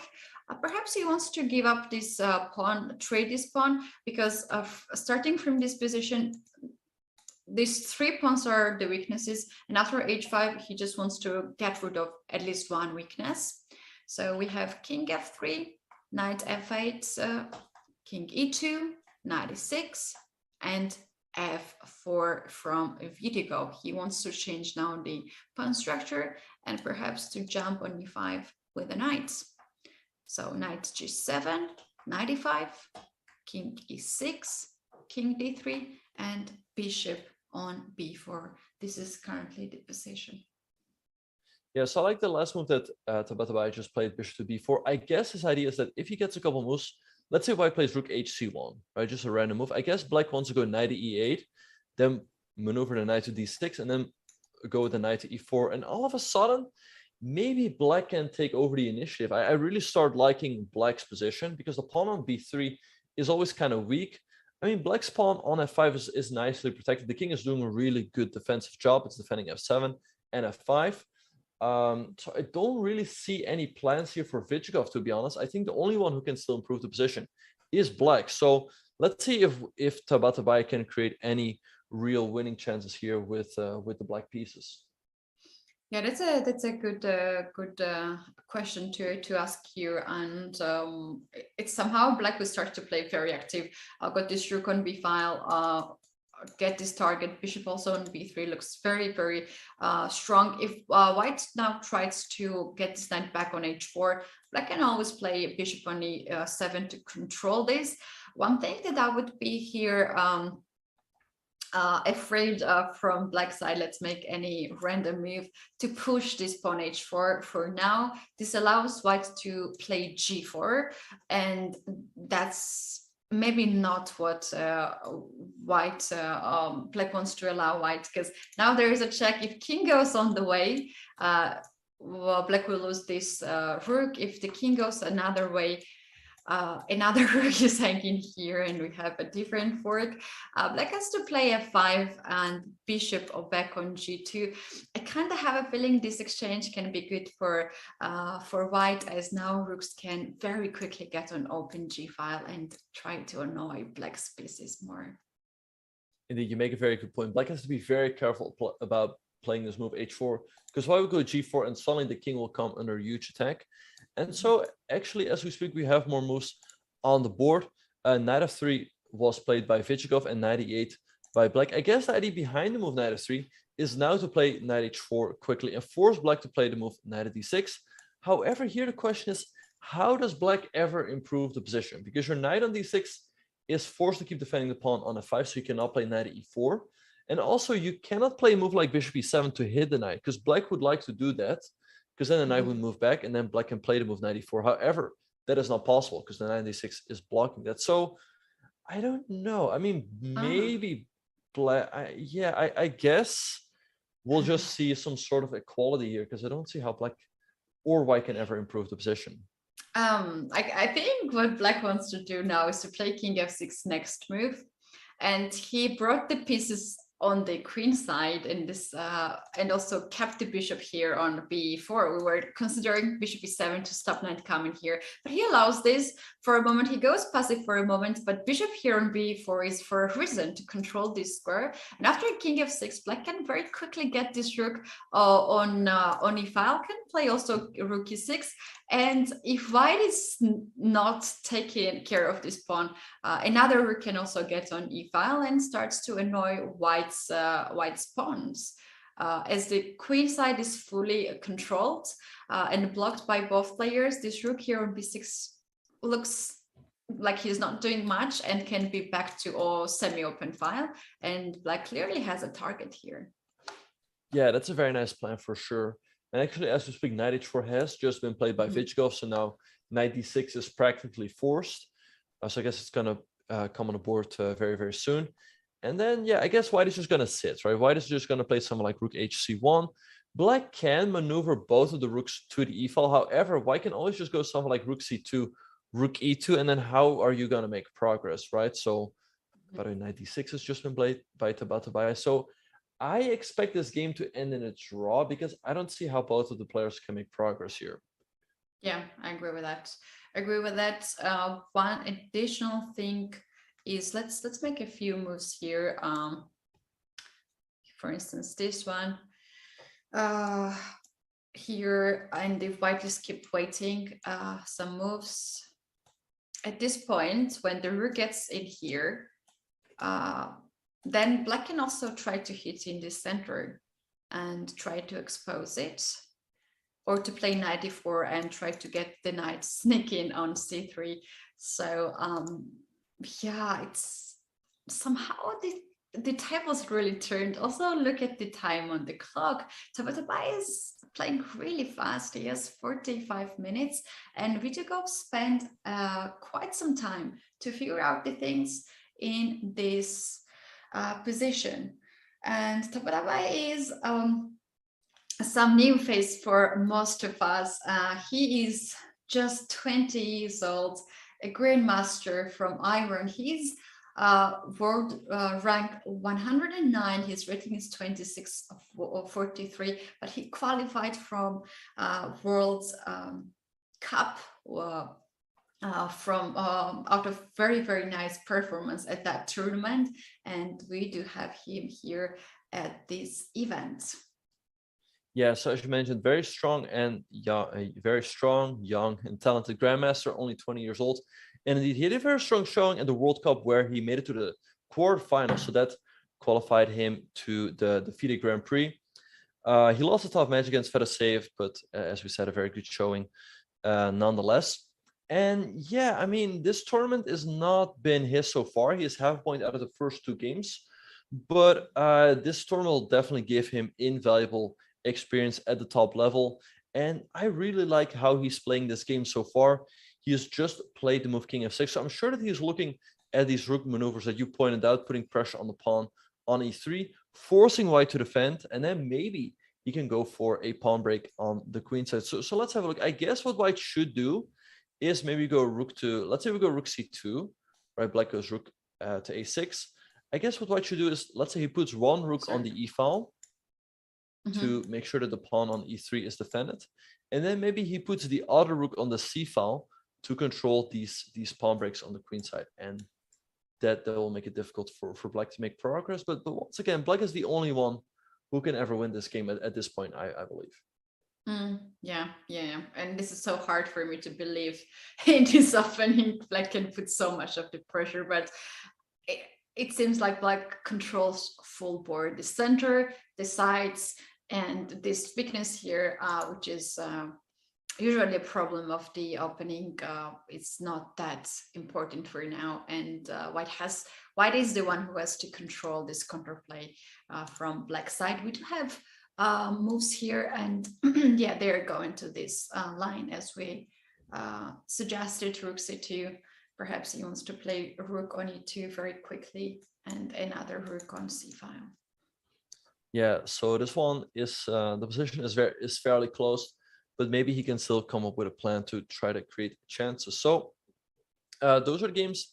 Perhaps he wants to give up this pawn, trade this pawn, because starting from this position, these 3 pawns are the weaknesses, and after h5, he just wants to get rid of at least one weakness. So we have king f3, knight f8, king e2, knight e6, and f4 from Vitigov. He wants to change now the pawn structure and perhaps to jump on e5 with a knight. So knight g7, knight e5, king e6, king d3, and bishop on b4. This is currently the position. Yeah, so I like the last move that Tabatabai just played, bishop to b4. I guess his idea is that if he gets a couple moves, let's say white plays rook hc1, right? Just a random move. I guess black wants to go knight to e8, then maneuver the knight to d6, and then go with the knight to e4. And all of a sudden, maybe black can take over the initiative. I really start liking black's position because the pawn on b3 is always kind of weak. I mean, black's pawn on f5 is nicely protected. The king is doing a really good defensive job. It's defending f7 and f5. So I don't really see any plans here for Vichikov, to be honest. I think the only one who can still improve the position is black. So let's see if Tabatabai can create any real winning chances here with the black pieces. Yeah, that's a good question to ask here, and it's somehow black will start to play very active. I've got this rook on b file. Get this target. Bishop also on b3 looks very strong. If white now tries to get this knight back on h4, black can always play bishop on e7 to control this. One thing that I would be here afraid from black side, let's make any random move to push this pawn h4 for now. This allows white to play g4, and that's maybe not what black wants to allow white, because now there is a check. If king goes on the way, well, black will lose this rook. If the king goes another way, another rook is hanging here, and we have a different fork. Black has to play f5 and bishop or back on g2. I kind of have a feeling this exchange can be good for white, as now rooks can very quickly get on open g file and try to annoy black's pieces more. Indeed, you make a very good point. Black has to be very careful about playing this move h4, because white will go g4 and suddenly the king will come under huge attack. And so actually, as we speak, we have more moves on the board. Knight f3 was played by Vichikov and knight e8 by black. I guess the idea behind the move knight f3 is now to play knight h4 quickly and force black to play the move knight d6. However, here the question is, how does black ever improve the position? Because your knight on d6 is forced to keep defending the pawn on f5, so you cannot play knight e4. And also, you cannot play a move like bishop e7 to hit the knight, because black would like to do that, because then the knight would move back and then black can play the move knight e4. However, that is not possible because the knight d6 is blocking that. So I don't know. I mean, maybe black. I guess we'll just see some sort of equality here, because I don't see how black or white can ever improve the position. I think what black wants to do now is to play king f6 next move, and he brought the pieces on the queen side in this and also kept the bishop here on b4. We were considering bishop e7 to stop knight coming here, but he allows this for a moment. He goes passive for a moment, but bishop here on b4 is for a reason, to control this square. And after king f6, black can very quickly get this rook on e file, can play also rook e6. And if white is not taking care of this pawn, another rook can also get on e file and starts to annoy white's pawns. As the queen side is fully controlled and blocked by both players, this rook here on b6 looks like he's not doing much and can be back to a semi-open file. And black clearly has a target here. Yeah, that's a very nice plan for sure. And actually, as we speak, knight h4 has just been played by Vichikov, so now knight d6 is practically forced. So I guess it's going to come on the board very soon. And then, yeah, I guess white is just going to sit, right? White is just going to play something like rook hc1. Black can maneuver both of the rooks to the e file. However, white can always just go something like rook c2, rook e2, and then how are you going to make progress, right? So, by the way, knight d6 has just been played by Tabatabai. So I expect this game to end in a draw, because I don't see how both of the players can make progress here. Yeah, I agree with that. One additional thing is let's make a few moves here. For instance, this one here, and if white just keep waiting, some moves. At this point, when the rook gets in here, then black can also try to hit in the center and try to expose it, or to play knight e4 and try to get the knight sneak in on c3. So Yeah, it's somehow the tables really turned. Also, look at the time on the clock. Tabatabai is playing really fast. He has 45 minutes, and Vidit spent quite some time to figure out the things in this position. And Tabatabai is some new face for most of us. He is just 20 years old, a grandmaster from Iran. He's world rank 109. His rating is 26 of 43, but he qualified from World Cup from out of very nice performance at that tournament, and we do have him here at this event. Yeah, so as you mentioned, very strong and young, a very strong, young, and talented grandmaster, only 20 years old. And indeed, he had a very strong showing at the World Cup where he made it to the quarterfinals. So that qualified him to the FIDE Grand Prix. He lost a tough match against FIDE, but as we said, a very good showing nonetheless. And yeah, I mean, this tournament has not been his so far. He is half a point out of the first two games. But this tournament will definitely give him invaluable experience at the top level. And I really like how he's playing this game so far. He has just played the move King f6. So I'm sure that he's looking at these rook maneuvers that you pointed out, putting pressure on the pawn on e3, forcing white to defend, and then maybe he can go for a pawn break on the queen side. So let's have a look. I guess what white should do is maybe go rook to, let's say we go rook c2, right? Black goes rook to a6. I guess what white should do is, let's say he puts one rook on the e file to make sure that the pawn on e3 is defended. And then maybe he puts the other rook on the c file to control these pawn breaks on the queen side. And that will make it difficult for black to make progress. But once again, black is the only one who can ever win this game at this point, I believe. Yeah. And this is so hard for me to believe in this opening. Black can put so much of the pressure, but it seems like black controls full board, the center, the sides, and this weakness here, which is usually a problem of the opening. It's not that important for now, and white is the one who has to control this counterplay from black side. We do have moves here, and yeah, they're going to this line as we suggested, rook c2. Perhaps he wants to play rook on e2 very quickly and another rook on c file. Yeah, so this one is the position is fairly close, but maybe he can still come up with a plan to try to create chances. So those are the games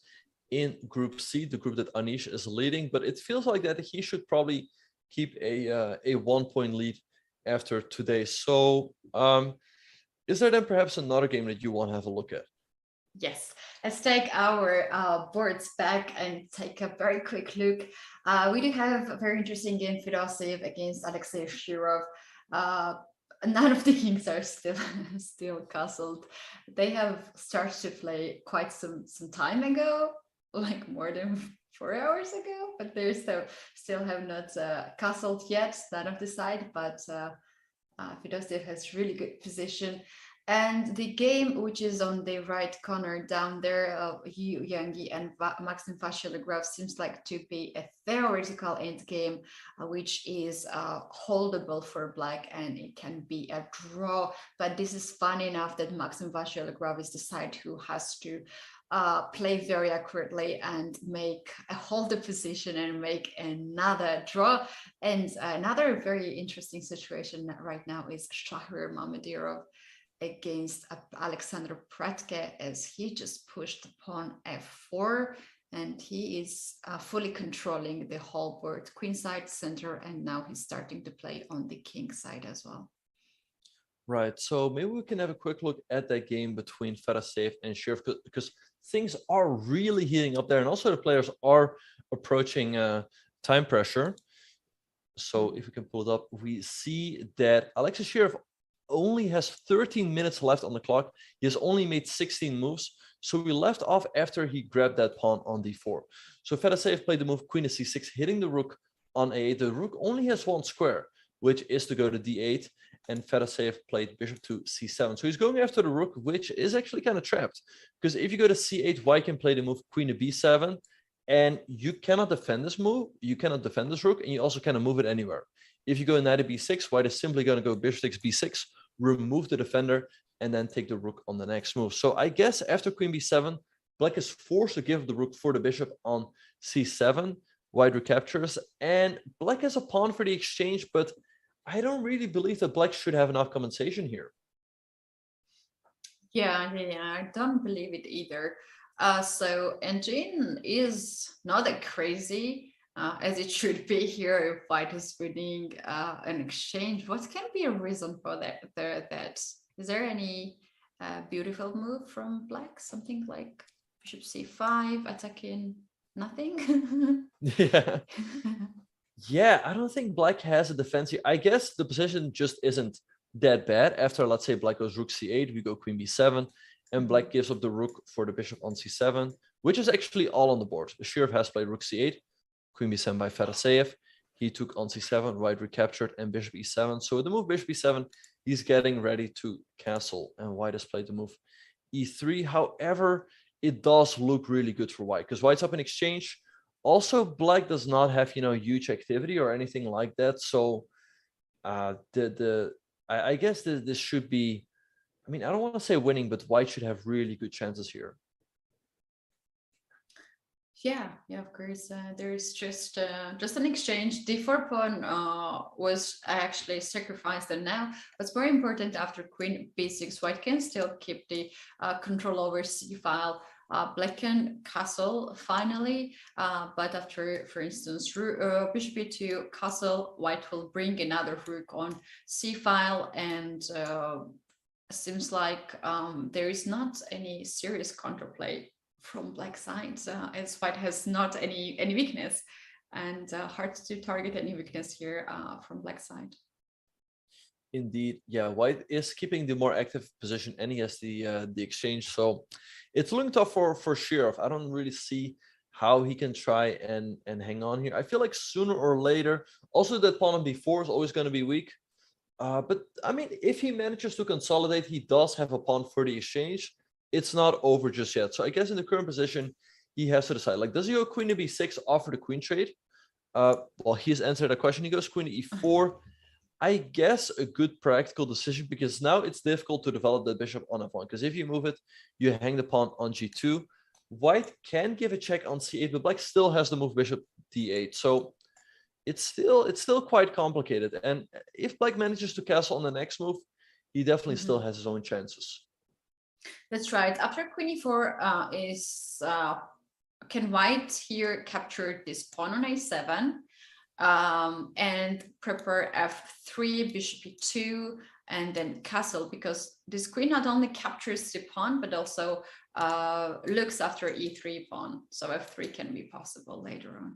in Group C, the group that Anish is leading, but it feels like that he should probably keep a 1-point lead after today. So is there then perhaps another game that you want to have a look at? Yes, let's take our boards back and take a very quick look. We do have a very interesting game, Fedosev against Alexei Shirov. None of the kings are still castled. They have started to play quite some time ago, like more than 4 hours ago, but they still have not castled yet, none of the side, but Fedosev has really good position. And the game, which is on the right corner down there, Yu Yangi and Maxim Vachier-Lagrave, seems like to be a theoretical endgame, which is holdable for black, and it can be a draw. But this is fun enough that Maxim Vachier-Lagrave is the side who has to play very accurately and hold the position and make another draw. And another very interesting situation right now is Shahriar Mamedyarov against Alexander Pratke, as he just pushed the pawn f4, and he is fully controlling the whole board, queen side, center, and now he's starting to play on the king side as well. Right, so maybe we can have a quick look at that game between Fedosev and Shirov, because things are really heating up there, and also the players are approaching time pressure. So if we can pull it up, we see that Alexei Shirov only has 13 minutes left on the clock. He has only made 16 moves. So we left off after he grabbed that pawn on d4. So Fedosev played the move queen to c6, hitting the rook on a8. The rook only has one square, which is to go to d8. and Fedoseev played bishop to c7. So he's going after the rook, which is actually kind of trapped. Because if you go to c8, white can play the move queen to b7, and you cannot defend this move, you cannot defend this rook, and you also cannot move it anywhere. If you go knight to b6, white is simply going to go bishop takes b6, remove the defender, and then take the rook on the next move. So I guess after queen b7, black is forced to give the rook for the bishop on c7. White recaptures, and black has a pawn for the exchange, but I don't really believe that black should have enough compensation here. Yeah, I don't believe it either. So engine is not that crazy as it should be here if white is winning an exchange. What can be a reason for that? Is there any beautiful move from black? Something like bishop c5, attacking nothing? Yeah. Yeah, I don't think black has a defense here. I guess the position just isn't that bad. After, let's say, black goes rook c8, we go queen b7, and black gives up the rook for the bishop on c7, which is actually all on the board. Shirov has played rook c8, queen b7 by Fedoseev. He took on c7, white recaptured, and bishop e7. So with the move bishop e7, he's getting ready to castle, and white has played the move e3. However, it does look really good for white, because white's up in exchange. Also, black does not have, huge activity or anything like that. So I guess this should be, I mean, I don't want to say winning, but white should have really good chances here. Yeah, of course. There's just an exchange. D4 pawn was actually sacrificed, and now what's more important, after queen b6, white can still keep the control over c file. Black can castle finally, but after, for instance, bishop e2 castle, white will bring another rook on c file, and seems like there is not any serious counterplay from black side, as white has not any weakness, and hard to target any weakness here from black side. Indeed, yeah, white is keeping the more active position, and he has the exchange, so it's looking tough for Shirov. I don't really see how he can try and hang on here. I feel like sooner or later, also that pawn on b4 is always going to be weak, but I mean, if he manages to consolidate, he does have a pawn for the exchange. It's not over just yet. So I guess in the current position, he has to decide, like, does he go queen to b6, offer the queen trade? Well, he's answered that question. He goes queen to e4. I guess a good practical decision, because now it's difficult to develop the bishop on f1, because if you move it, you hang the pawn on g2. White can give a check on c8, but black still has the move bishop d8. So it's still quite complicated. And if black manages to castle on the next move, he definitely still has his own chances. That's right. After queen e4 can white here capture this pawn on a7? And prepare f3, bishop e2, and then castle, because this queen not only captures the pawn, but also looks after e3 pawn. So f3 can be possible later on.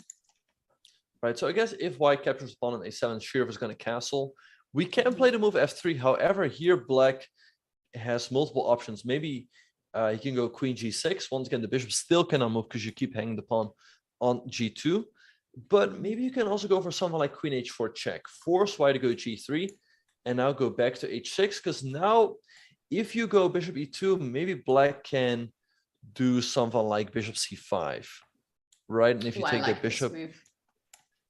Right, so I guess if white captures the pawn on a7, Shirov is going to castle. We can play the move f3. However, here black has multiple options. Maybe he can go queen g6. Once again, the bishop still cannot move because you keep hanging the pawn on g2. But maybe you can also go for something like queen h4 check, force white to go g3, and now go back to h6, because now if you go bishop e2, maybe black can do something like bishop c5, right? And if you take the bishop,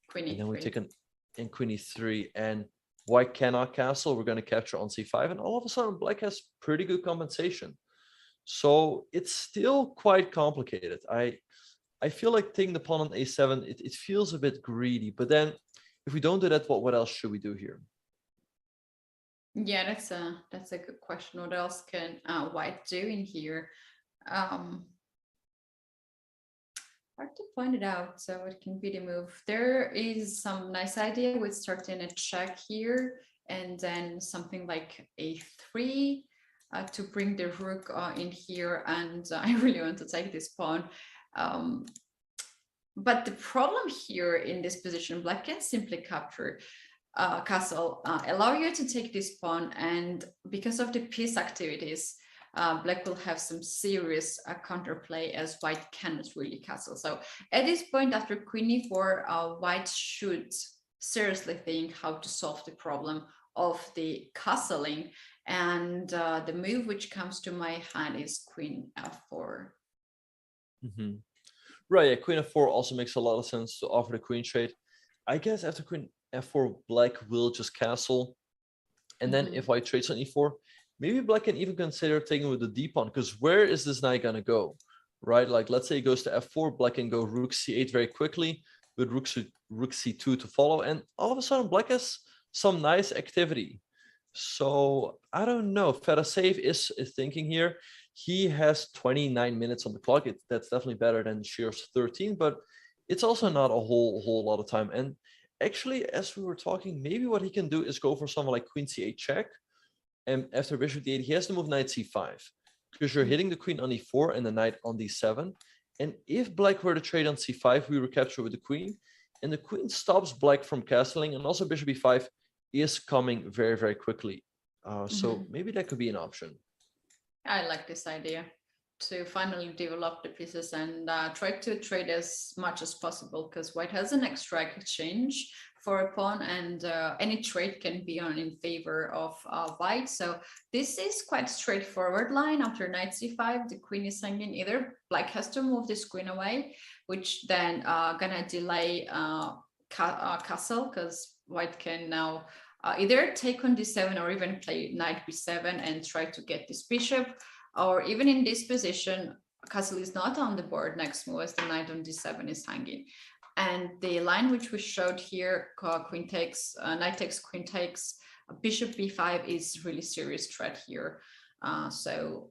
queen e3, and then we take in queen e3, and white cannot castle, we're going to capture on c5, and all of a sudden black has pretty good compensation. So it's still quite complicated. I feel like taking the pawn on a7, it feels a bit greedy. But then if we don't do that, what else should we do here? Yeah, that's a good question. What else can white do in here? Hard to point it out. So it can be the move. There is some nice idea with starting a check here, and then something like a3 to bring the rook in here. And I really want to take this pawn. But the problem here in this position, black can simply capture castle, allow you to take this pawn, and because of the piece activities, black will have some serious counterplay, as white cannot really castle. So at this point, after queen e4, white should seriously think how to solve the problem of the castling. And the move which comes to my hand is Queen F4. Mm-hmm. Right, yeah, Queen F4 also makes a lot of sense to offer the queen trade. I guess after Queen F4, Black will just castle. And then if White trades on E4, maybe Black can even consider taking with the D pawn, because where is this knight gonna go? Right, like let's say he goes to F4, Black can go Rook C8 very quickly, with Rook C2 to follow, and all of a sudden Black has some nice activity. So I don't know. Fedoshev is thinking here. He has 29 minutes on the clock. That's definitely better than Shir's 13, but it's also not a whole lot of time. And actually, as we were talking, maybe what he can do is go for someone like Queen C8 check. And after Bishop D8, he has to move Knight C5 because you're hitting the Queen on E4 and the Knight on D7. And if Black were to trade on C5, we recapture with the Queen. And the Queen stops Black from castling, and also Bishop E5 is coming very, very quickly. So maybe that could be an option. I like this idea to finally develop the pieces and try to trade as much as possible, because White has an extra exchange for a pawn, and any trade can be on in favor of White. So this is quite straightforward line. After Knight C5, the Queen is hanging. Either Black has to move this Queen away, which then gonna delay castle, because White can now either take on D7 or even play Knight B7 and try to get this bishop, or even in this position, castle is not on the board next move as the Knight on D7 is hanging. And the line which we showed here, Queen takes, Knight takes, Queen takes, Bishop B5 is really serious threat here. So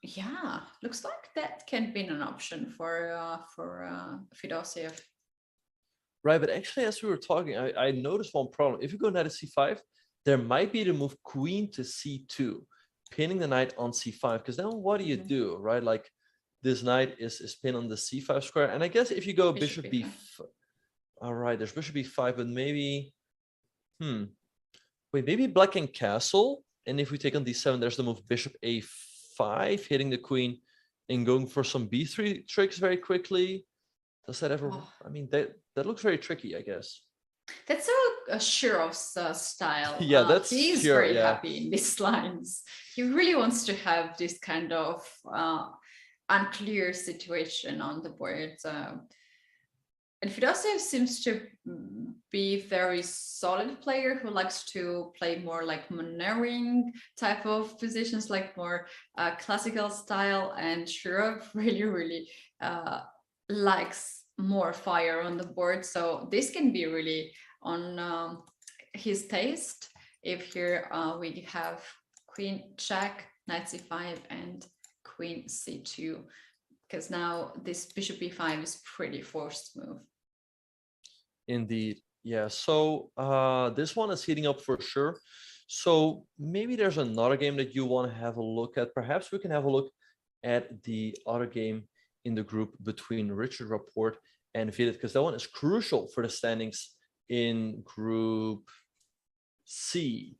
yeah, looks like that can be an option for Fedoshev. Right, but actually, as we were talking, I noticed one problem. If you go Knight to C5, there might be the move Queen to C2, pinning the Knight on C5. Because then what do you do, right? Like this Knight is pinned on the C5 square. And I guess if you go Bishop B5, all right, there's Bishop B5, but maybe, wait, maybe Black can castle. And if we take on D7, there's the move Bishop A5, hitting the Queen and going for some B3 tricks very quickly. Does that ever? I mean, that looks very tricky, I guess. That's a Shirov's style. Yeah, that's he's very happy in these lines. He really wants to have this kind of unclear situation on the board. And Fedoshev seems to be a very solid player who likes to play more like maneuvering type of positions, like more classical style. And Shirov really likes more fire on the board, so this can be really on his taste. If here we have Queen check, Knight C5, and Queen C2, because now this Bishop B5 is pretty forced move. Indeed, yeah. So this one is heating up for sure. So maybe there's another game that you want to have a look at. Perhaps we can have a look at the other game in the group between Richard Rapport and Vidit, because that one is crucial for the standings in Group C,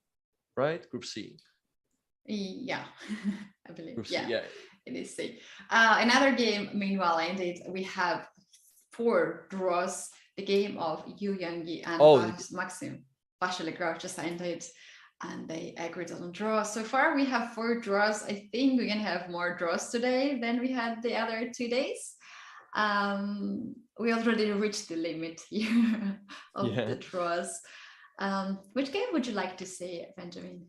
right? Group C. Yeah, I believe. Group C, yeah, it is C. Another game, meanwhile, ended. We have 4 draws. The game of Yu Yangyi and Maxim Vasiligraf just ended, and they agreed on a draw. So far, we have 4 draws. I think we're gonna have more draws today than we had the other 2 days. We already reached the limit here of the draws. Which game would you like to see, Benjamin?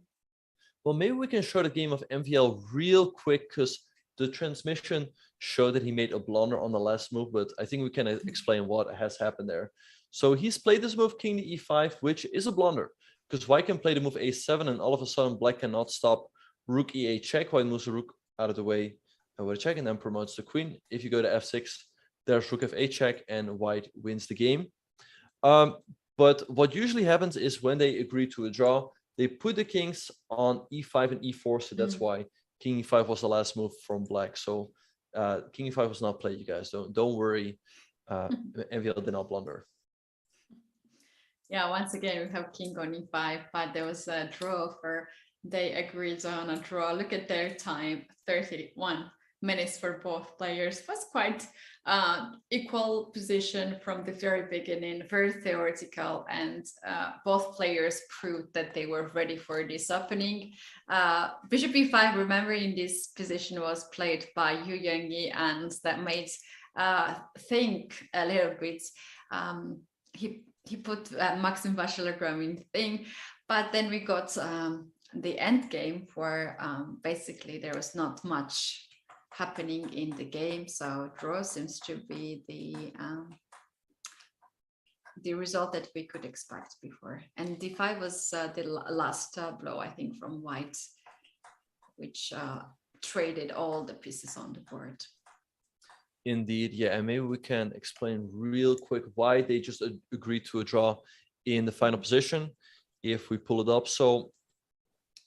Well, maybe we can show the game of MVL real quick, because the transmission showed that he made a blunder on the last move, but I think we can explain what has happened there. So he's played this move King to E5, which is a blunder, because White can play the move A7, and all of a sudden Black cannot stop Rook E8 check. White moves the Rook out of the way with a check and then promotes the Queen. If you go to F6, there's Rook F8 check, and White wins the game. But what usually happens is when they agree to a draw, they put the kings on E5 and E4, so that's why King E5 was the last move from Black. So King E5 was not played, you guys. Don't worry. MVL did not blunder. Yeah, once again, we have King on E5, but there was a draw for, they agreed on a draw. Look at their time, 31 menace for both players. It was quite equal position from the very beginning, very theoretical, and both players proved that they were ready for this opening. Bishop e5, remembering this position was played by Yu Yangyi, and that made think a little bit. He put Maxim Vachier-Lagrave in the thing, but then we got the end game where basically there was not much happening in the game, so draw seems to be the result that we could expect before. And d5 was the last blow, I think, from white, which traded all the pieces on the board. Indeed, yeah, and maybe we can explain real quick why they just agreed to a draw in the final position if we pull it up. So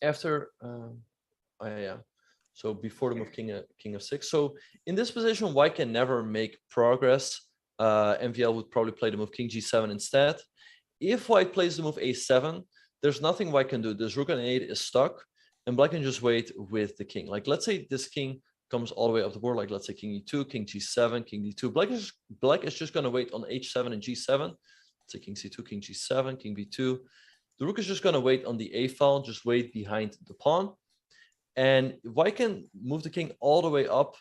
after so before the move king f6. So in this position, white can never make progress. MVL would probably play the move king g7 instead. If white plays the move a7, there's nothing white can do. This rook on a8 is stuck, and black can just wait with the king. Like, let's say this king comes all the way up the board, like let's say king e2, king g7, king d2. Black is just going to wait on h7 and g7. Let's say king c2, king g7, king b2. The rook is just going to wait on the a file, just wait behind the pawn. And white can move the king all the way up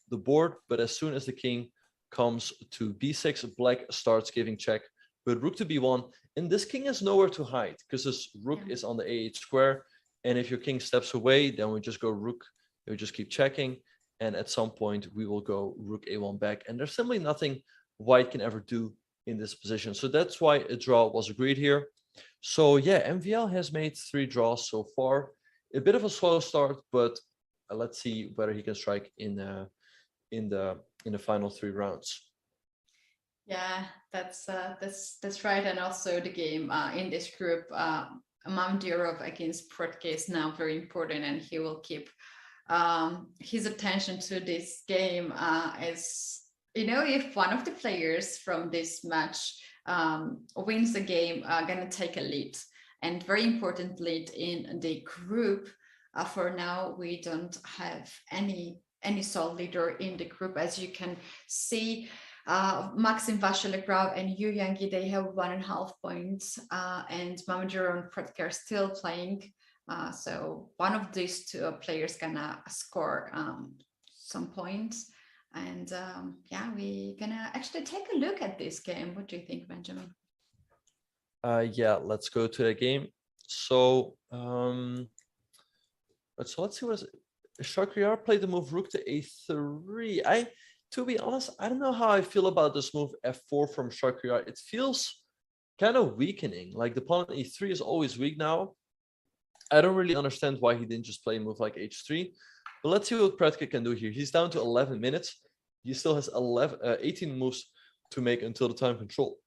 the board, but as soon as the king comes to b6, black starts giving check with rook to b1. And this king has nowhere to hide because this rook is on the a8 square. And if your king steps away, then we just go rook. We just keep checking. And at some point, we will go rook a1 back. And there's simply nothing white can ever do in this position. So that's why a draw was agreed here. So yeah, MVL has made 3 draws so far. A bit of a slow start, but let's see whether he can strike in the final 3 rounds. Yeah, that's right. And also the game in this group, Mamdurov against Protke is now very important, and he will keep his attention to this game as, you know, if one of the players from this match wins the game, gonna take a lead, and very important lead in the group. For now, we don't have any sole leader in the group. As you can see, Maxim Vachier-Lagrave and Yu Yangyi, they have 1.5 points, and Mamdurov and Protke are still playing. So one of these 2 players gonna score some points. And yeah, we're gonna actually take a look at this game. What do you think, Benjamin? Yeah, let's go to the game. So let's see what is it. Shakhriyar played the move rook to a3. To be honest, I don't know how I feel about this move f4 from Shakhriyar. It feels kind of weakening. Like the pawn on e3 is always weak now. I don't really understand why he didn't just play a move like h3. But let's see what Protke can do here. He's down to 11 minutes. He still has 18 moves to make until the time control.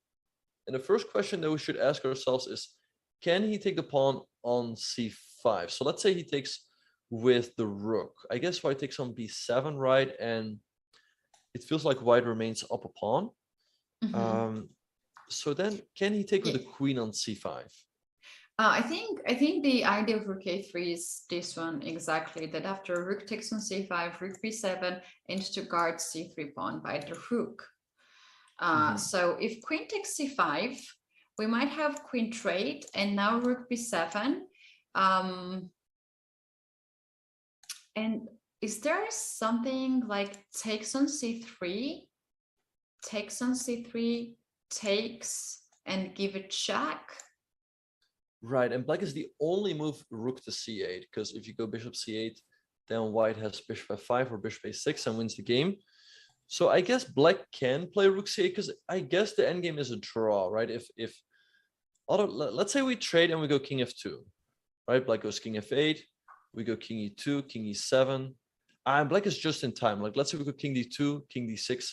And the first question that we should ask ourselves is, can he take the pawn on c5? So let's say he takes with the rook. I guess white takes on b7, right? And it feels like white remains up a pawn. So then, can he take with the queen on c5? I think the idea of rook a3 is this one exactly, that after rook takes on c5, rook b7, and to guard c3 pawn by the rook. So if queen takes c5, we might have queen trade, and now rook b7. And is there something like takes on c3, takes on c3, takes, and give a check? Right, and black is the only move rook to c8, because if you go bishop c8, then white has bishop f5 or bishop a6 and wins the game. So I guess black can play rook c8, because I guess the endgame is a draw, right? Let's say we trade and we go king f2, right? Black goes king f8, we go king e2, king e7. And black is just in time. Like, let's say we go king d2, king d6,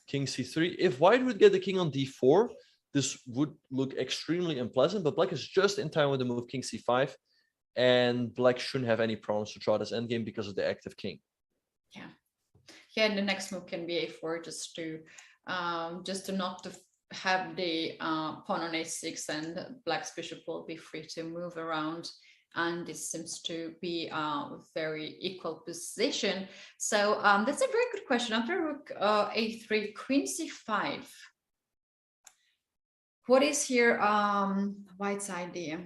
king c3. If white would get the king on d4, this would look extremely unpleasant, but black is just in time with the move king c5, and black shouldn't have any problems to draw this endgame because of the active king. Yeah, and the next move can be a4, just to not to have the pawn on a6, and black's bishop will be free to move around and this seems to be a very equal position. So that's a very good question. After rook a3, queen c5. What is here white's idea?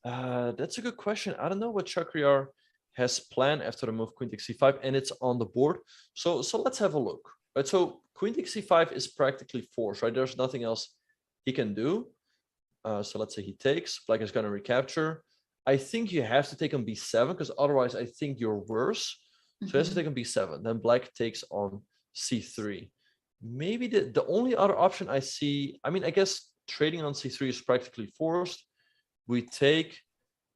That's a good question. I don't know what Shakhriyar has planned after the move queen takes c5, and it's on the board. So let's have a look. Right, so queen takes c5 is practically forced, right? There's nothing else he can do. So let's say he takes, black is going to recapture. I think you have to take on b7 because otherwise I think you're worse. So he has to take on b7. Then black takes on c3. Maybe the only other option I see, I mean, I guess trading on c3 is practically forced. We take,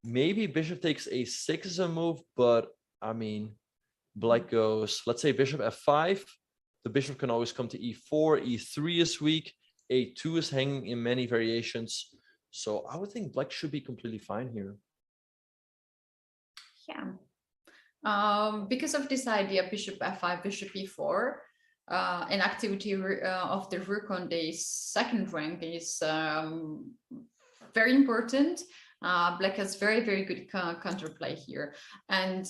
maybe bishop takes a6 is a move, but I mean, black goes, let's say bishop f5. The bishop can always come to e4. e3 is weak. a2 is hanging in many variations. So I would think black should be completely fine here. Yeah. Because of this idea, bishop f5, bishop e4, and activity of the rook on the second rank is very important. Black has very good counterplay here, and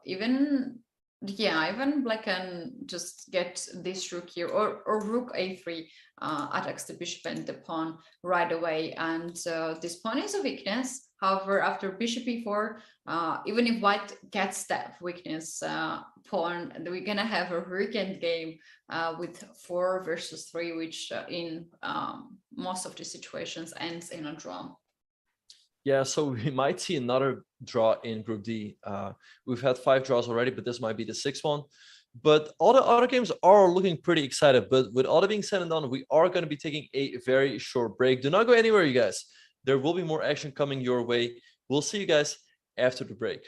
even black can just get this rook here, or rook a3 attacks the bishop and the pawn right away, and this pawn is a weakness. However, after bishop e4, even if white gets that weakness pawn, we're gonna have a endgame with 4 versus 3, which in most of the situations ends in a draw. Yeah, so we might see another draw in Group D. We've had 5 draws already, but this might be the 6th one. But all the other games are looking pretty excited. But with all that being said and done, we are going to be taking a very short break. Do not go anywhere, you guys. There will be more action coming your way. We'll see you guys after the break.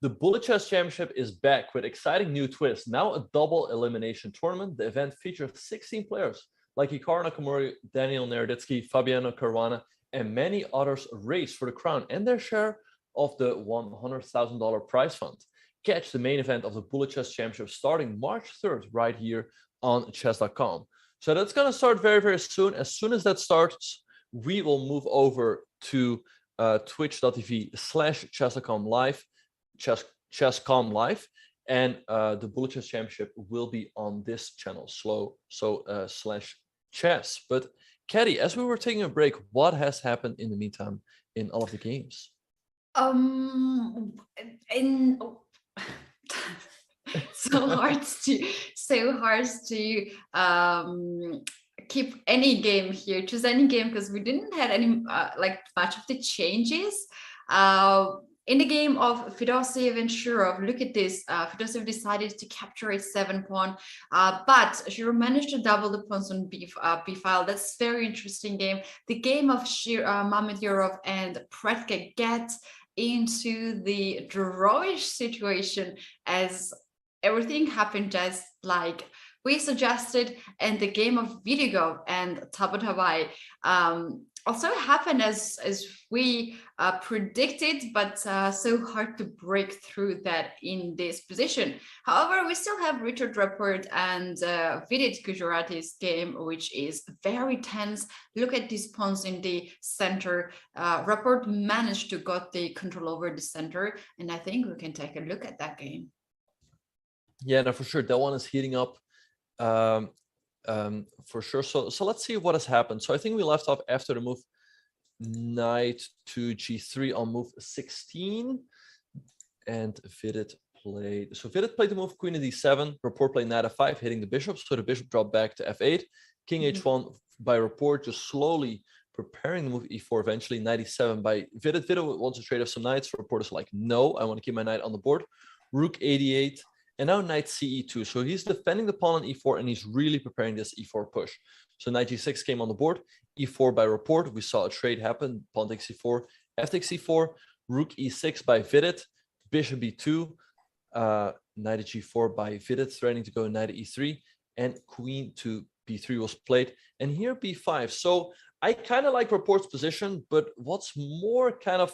The Bullet Chess Championship is back with exciting new twists. Now a double elimination tournament. The event features 16 players like Hikaru Nakamura, Daniel Naroditsky, Fabiano Caruana, and many others race for the crown and their share of the $100,000 prize fund. Catch the main event of the Bullet Chess Championship starting March 3rd right here on chess.com. So that's going to start very, very soon. As soon as that starts, we will move over to twitch.tv/chess.com live, chess.com live, and the Bullet Chess Championship will be on this channel, /chess. But Caddy, as we were taking a break, what has happened in the meantime in all of the games? So hard to keep any game here, choose any game, because we didn't have any much of the changes. In the game of Fedosiev and Shirov, look at this. Fedosiev decided to capture a 7-pawn, but Shirov managed to double the pawns on b file. That's very interesting game. The game of Mamedyarov and Predke get into the drawish situation as everything happened just like we suggested, and the game of Vidit and Tabatabai also happened as we predicted, but so hard to break through that in this position. However, we still have Richard Rapport and Vidit Gujrati's game, which is very tense. Look at these pawns in the center. Rapport managed to got the control over the center, and I think we can take a look at that game. Yeah, no, for sure. That one is heating up. For sure. So let's see what has happened. So I think we left off after the move knight to g3 on move 16, and Vidit played the move queen to d7. Rapport played knight f5, hitting the bishop, so the bishop dropped back to f8. King h1 by Rapport, just slowly preparing the move e4. Eventually knight e7 by Vidit. Vidit wants to trade off some knights. Rapport is like, no, I want to keep my knight on the board. Rook 88. And now knight ce2. So he's defending the pawn on e4, and he's really preparing this e4 push. So knight g6 came on the board, e4 by Rapport. We saw a trade happen, pawn takes e4, f takes e4, rook e6 by Vidit, bishop b2, knight to g4 by Vidit, threatening to go knight to e3, and queen to b3 was played. And here b5. So I kind of like Rapport's position, but what's more kind of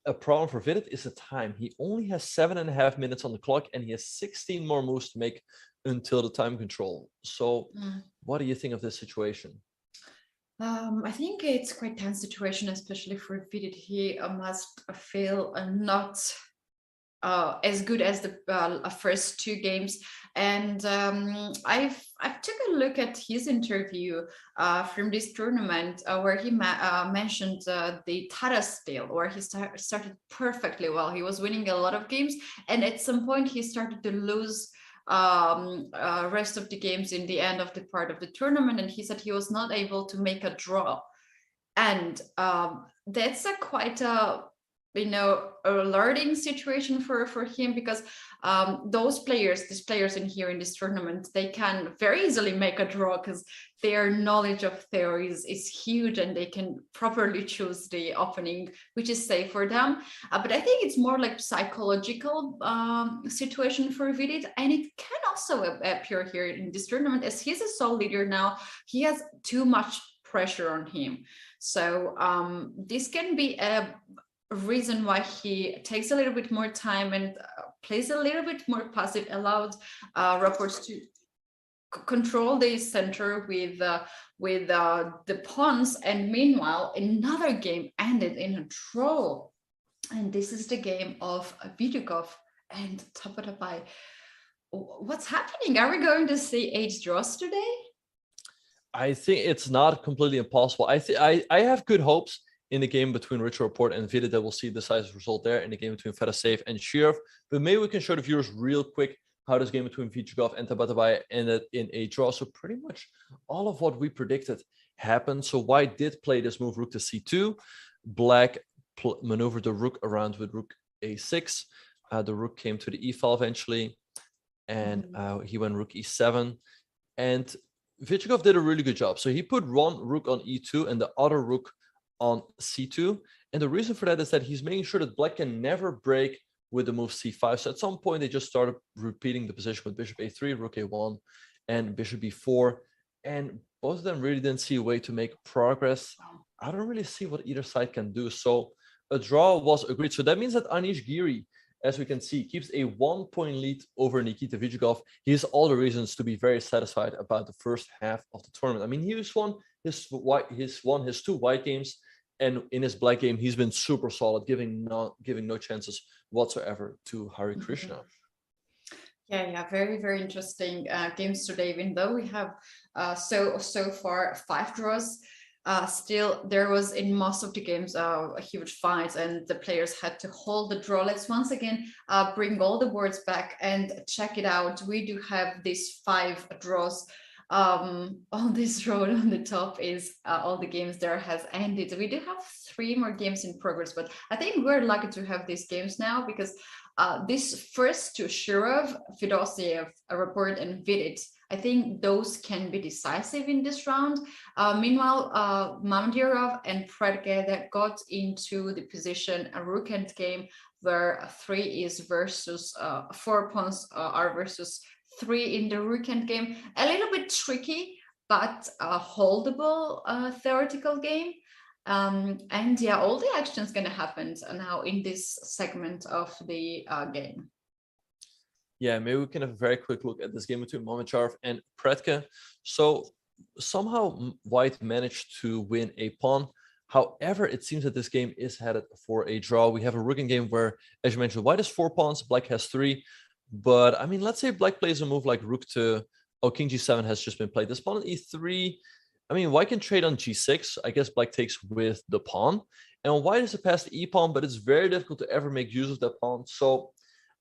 a problem for Vidit is the time. He only has 7.5 minutes on the clock, and he has 16 more moves to make until the time control. So what do you think of this situation? I think it's quite tense situation, especially for Vidit. He must feel not as good as the first two games. And I've took a look at his interview from this tournament where he mentioned the Taras style, where he started perfectly well. He was winning a lot of games, and at some point he started to lose rest of the games in the end of the part of the tournament, and he said he was not able to make a draw. And that's a quite a alerting situation for him, because these players in this tournament, they can very easily make a draw because their knowledge of theories is huge, and they can properly choose the opening which is safe for them. But I think it's more like psychological situation for Vidit, and it can also appear here in this tournament, as he's a sole leader now. He has too much pressure on him, so this can be a reason why he takes a little bit more time and plays a little bit more passive, allowed Rapports to control the center with the pawns. And meanwhile, another game ended in a draw, and this is the game of Vidukov and Tapatabai. What's happening? Are we going to see 8 draws today? I think it's not completely impossible. I have good hopes in the game between Richard Rapport and Vidit that we'll see the decisive result there in the game between Fedosiev and Shirov. But maybe we can show the viewers real quick how this game between Vidukov and Tabatabai ended in a draw. So pretty much all of what we predicted happened. So White did play this move, rook to c2. Black maneuvered the rook around with rook a6. The rook came to the e file eventually, and he went rook e7. And Vidukov did a really good job. So he put one rook on e2 and the other rook on c2, and the reason for that is that he's making sure that Black can never break with the move c5. So at some point, they just started repeating the position with bishop a3, rook a1, and bishop b4. And both of them really didn't see a way to make progress. I don't really see what either side can do. So a draw was agreed. So that means that Anish Giri, as we can see, keeps a 1-point lead over Nikita Vijigov. He has all the reasons to be very satisfied about the first half of the tournament. I mean, he's won his 2 white games, and in his black game, he's been super solid, giving no chances whatsoever to Harikrishna. Yeah, very, very interesting games today. Even though we have so far 5 draws, still there was in most of the games a huge fight, and the players had to hold the draw. Let's once again bring all the boards back and check it out. We do have these 5 draws. On this road on the top is all the games there has ended. We do have 3 more games in progress, but I think we're lucky to have these games now, because this first 2, Shirov, Fedosiev, Rapport, and Vidit, I think those can be decisive in this round. Meanwhile, Mamdirov and Predke that got into the position a rook endgame where 3 is versus 4 pawns are versus 3 in the rook endgame. A little bit tricky, but a holdable theoretical game. And yeah, all the action is going to happen now in this segment of the game. Yeah, maybe we can have a very quick look at this game between Momacharov and Predke. So somehow White managed to win a pawn. However, it seems that this game is headed for a draw. We have a rook game where, as you mentioned, White has 4 pawns, Black has 3. But I mean, let's say Black plays a move like rook to, King g7 has just been played. This pawn on e3, I mean, White can trade on g6. I guess Black takes with the pawn. And White is a passed e pawn, but it's very difficult to ever make use of that pawn. So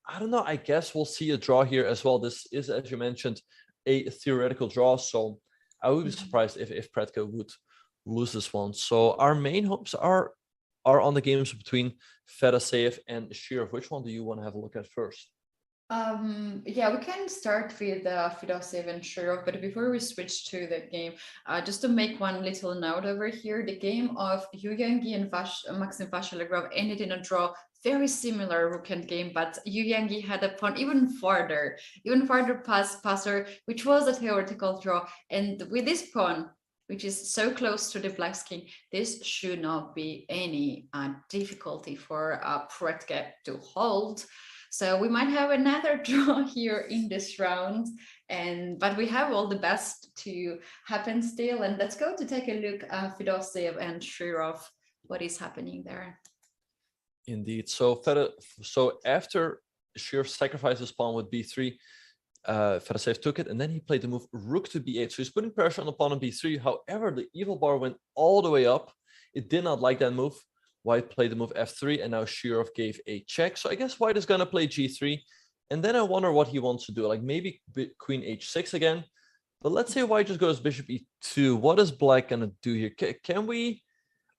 I don't know. I guess we'll see a draw here as well. This is, as you mentioned, a theoretical draw. So I would be surprised if Predke would lose this one. So our main hopes are on the games between Fedoseev and Shirov. Which one do you want to have a look at first? Yeah, we can start with Fedosiev and Shirov, but before we switch to the game, just to make one little note over here, the game of Yu Yangi and Maxim Vachilegrov ended in a draw, very similar rook end game, but Yu Yangi had a pawn even farther passer, which was a theoretical draw, and with this pawn, which is so close to the Black's king, this should not be any difficulty for Predke to hold. So we might have another draw here in this round, but we have all the best to happen still. And let's go to take a look at Fedosiev and Shirov, what is happening there. Indeed. So after Shirov sacrificed his pawn with b3, Fedosiev took it, and then he played the move rook to b8. So he's putting pressure on the pawn on b3. However, the evil bar went all the way up. It did not like that move. White played the move f3, and now Shirov gave a check. So I guess White is going to play g3. And then I wonder what he wants to do. Like maybe queen h6 again. But let's say White just goes bishop e2. What is Black going to do here? Can we...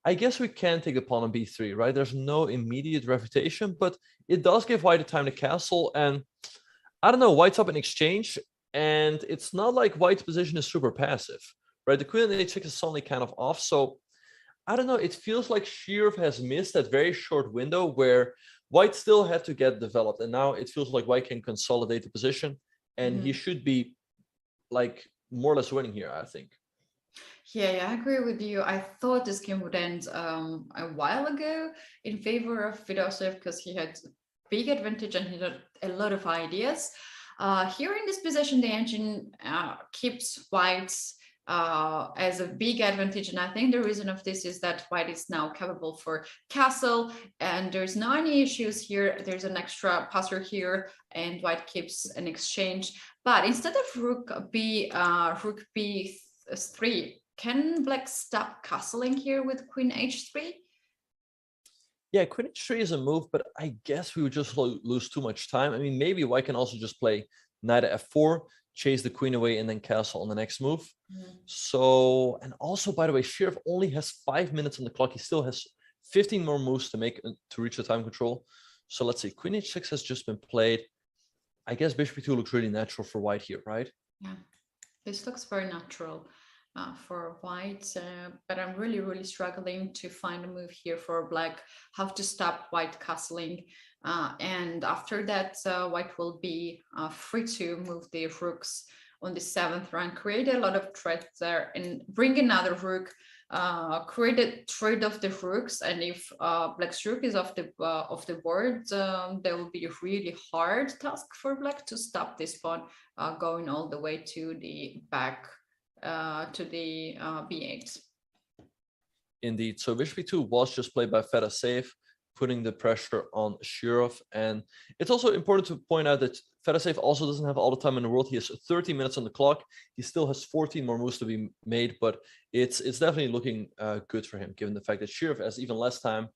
I guess we can take the pawn on b3, right? There's no immediate refutation, but it does give White a time to castle. And I don't know, White's up in exchange. And it's not like White's position is super passive, right? The queen on h6 is suddenly kind of off. So I don't know, it feels like Shirov has missed that very short window where White still had to get developed. And now it feels like White can consolidate the position, and he should be like more or less winning here, I think. Yeah, I agree with you. I thought this game would end a while ago in favor of Fedosiev because he had big advantage and he had a lot of ideas. Here in this position, the engine keeps White's as a big advantage, and I think the reason of this is that White is now capable for castle, and there's no any issues here. There's an extra passer here, and White keeps an exchange. But instead of rook b3, can Black stop castling here with queen h3? Yeah, queen h3 is a move, but I guess we would just lose too much time. I mean, maybe White can also just play knight at f4, chase the queen away, and then castle on the next move. So, and also, by the way, Shirov only has 5 minutes on the clock. He still has 15 more moves to make to reach the time control. So let's see, queen h6 has just been played. I guess bishop e2 looks really natural for White here, right? Yeah, this looks very natural. for white, but I'm really struggling to find a move here for black, how to stop white castling. And after that, white will be free to move the rooks on the 7th rank, create a lot of threats there and bring another rook, create a trade of the rooks. And if black's rook is off the board, there will be a really hard task for black to stop this pawn going all the way to the back to the b8. Indeed. So bishop e2 was just played by FIDE safe, putting the pressure on Shirov. And it's also important to point out that FIDE safe also doesn't have all the time in the world. He has 30 minutes on the clock. He still has 14 more moves to be made, but it's definitely looking good for him, given the fact that Shirov has even less time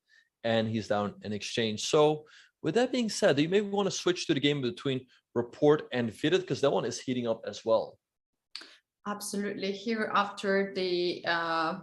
and he's down in exchange. So with that being said, do you maybe want to switch to the game between Rapport and Vidit, because that one is heating up as well? Absolutely. Here, after the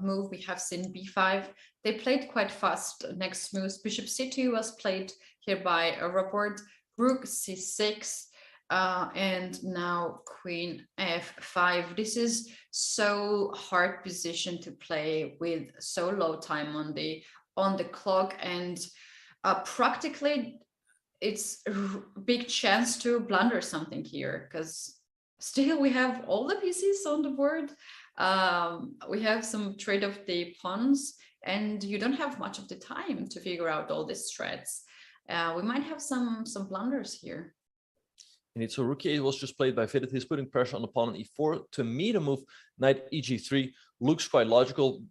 move, we have seen b5. They played quite fast. Next move, bishop c2 was played here by a Rapport, rook c6, and now queen f5. This is so hard position to play with so low time on the clock, and practically it's a big chance to blunder something here, because still we have all the pieces on the board. We have some trade of the pawns, and you don't have much of the time to figure out all these threats. We might have some blunders here. Indeed. So rook e8 was just played by Vidit. He's putting pressure on the pawn on e4. To me, the move knight eg3 looks quite logical,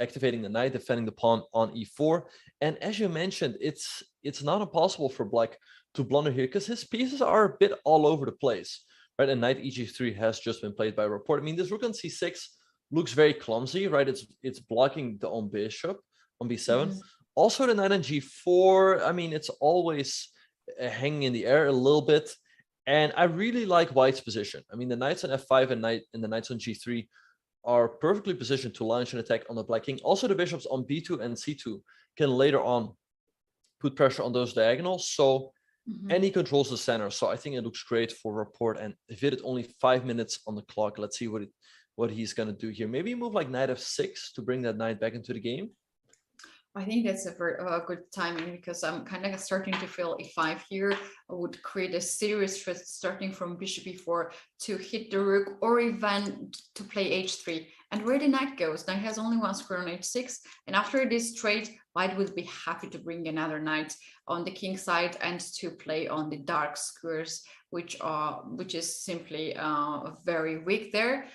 activating the knight, defending the pawn on e4. And as you mentioned, it's not impossible for black to blunder here, because his pieces are a bit all over the place. Right, and knight eg3 has just been played by Rapport. I mean, this rook on c6 looks very clumsy, right? It's blocking the own bishop on b7. Mm-hmm. Also, the knight on g4, I mean, it's always hanging in the air a little bit. And I really like white's position. I mean, the knights on f5 and the knights on g3 are perfectly positioned to launch an attack on the black king. Also, the bishops on b2 and c2 can later on put pressure on those diagonals. So and he controls the center, so I think it looks great for Rapport. And Vidit only 5 minutes on the clock. Let's see what he's going to do here. Maybe move like knight f6 to bring that knight back into the game. I think that's a very good timing, because I'm kind of starting to feel e5 here would create a serious threat starting from bishop e4 to hit the rook, or even to play h3. And where the knight goes, knight has only one square on h6, and after this trade, white would be happy to bring another knight on the king side and to play on the dark squares, which is simply very weak there.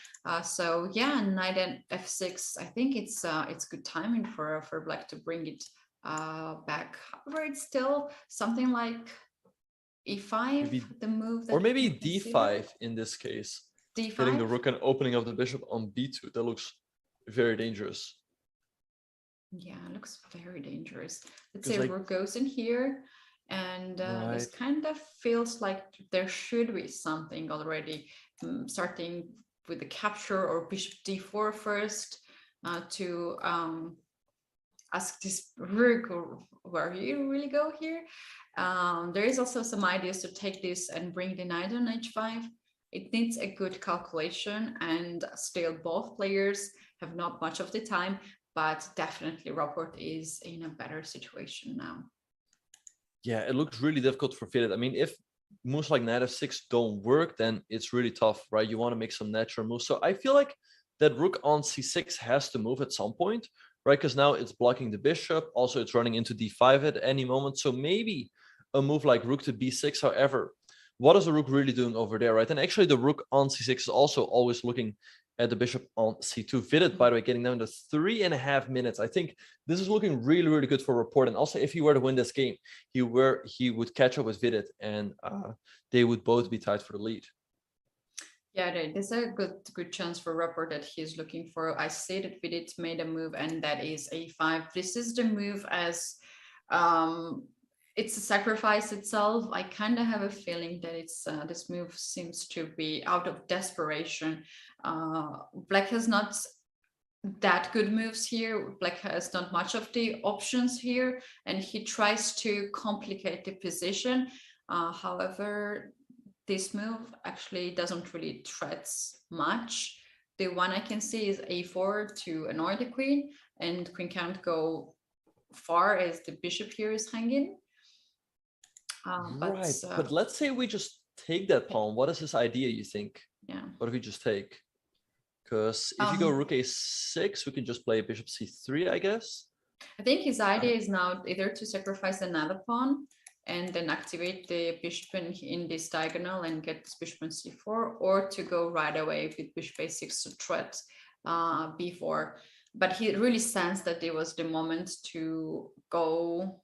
So yeah, knight and f6. I think it's good timing for black to bring it back. However, it's still something like e5, maybe, the move, that or maybe d5 in this case. D5? Hitting the rook and opening of the bishop on b2. That looks very dangerous. Yeah, it looks very dangerous. Let's say rook goes in here, and this kind of feels like there should be something already, starting with the capture or bishop d4 first, to ask this rook where you really go here. There is also some ideas to take this and bring the knight on h5. It needs a good calculation, and still both players have not much of the time, but definitely Rapport is in a better situation now. Yeah, it looks really difficult for Vidit. I mean, if moves like knight f6 don't work, then it's really tough, right? You want to make some natural moves. So I feel like that rook on c6 has to move at some point, right? Because now it's blocking the bishop. Also, it's running into d5 at any moment. So maybe a move like rook to b6. However, what is the rook really doing over there, right? And actually, the rook on c6 is also always looking at the bishop on c2. Vidit, by the way, getting down to 3.5 minutes. I think this is looking really, really good for Rapport. And also, if he were to win this game, he would catch up with Vidit, and they would both be tied for the lead. Yeah, there's a good chance for Rapport that he's looking for. I say that Vidit made a move, and that is a5. This is the move as it's a sacrifice itself. I kind of have a feeling that it's this move seems to be out of desperation. Black has not that good moves here. Black has not much of the options here, and he tries to complicate the position. However, this move actually doesn't really threats much. The one I can see is a4 to annoy the queen, and queen can't go far as the bishop here is hanging. But let's say we just take that pawn. What is his idea, you think? Yeah. What if we just take? Because if you go rook a6, we can just play bishop c3, I guess. I think his idea is now either to sacrifice another pawn and then activate the bishop in this diagonal and get this bishop on c4, or to go right away with bishop a6 to threat b4. But he really sensed that it was the moment to go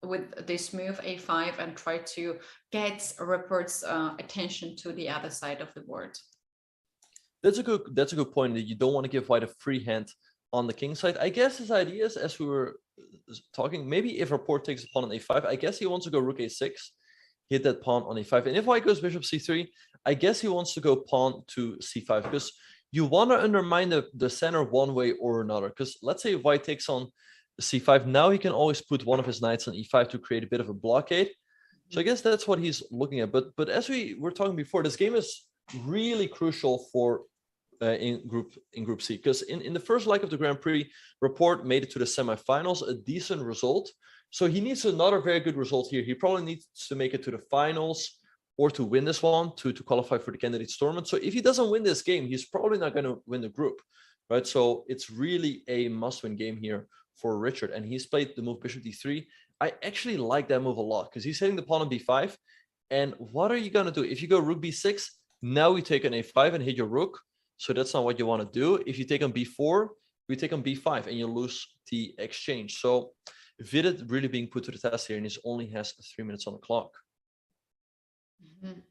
with this move a5 and try to get Rupert's attention to the other side of the board. That's a good point, that you don't want to give white a free hand on the king side. I guess his idea is, as we were talking, maybe if Rupert takes a pawn on a5, I guess he wants to go rook a6, hit that pawn on a5. And if white goes bishop c3, I guess he wants to go pawn to c5, because you want to undermine the center one way or another. Because let's say white takes on c5, now he can always put one of his knights on e5 to create a bit of a blockade. So I guess that's what he's looking at. But as we were talking before, this game is really crucial for in group C, because in the first leg of the Grand Prix, Rupert made it to the semifinals, a decent result. So he needs another very good result here. He probably needs to make it to the finals or to win this one to qualify for the candidates tournament. So if he doesn't win this game, he's probably not going to win the group, right? So it's really a must-win game here for Richard. And he's played the move bishop d3. I actually like that move a lot, because he's hitting the pawn on b5. And what are you going to do? If you go rook b6, now you take an a5 and hit your rook. So that's not what you want to do. If you take on b4, we take on b5 and you lose the exchange. So Vidit really being put to the test here, and he only has 3 minutes on the clock. Mm-hmm.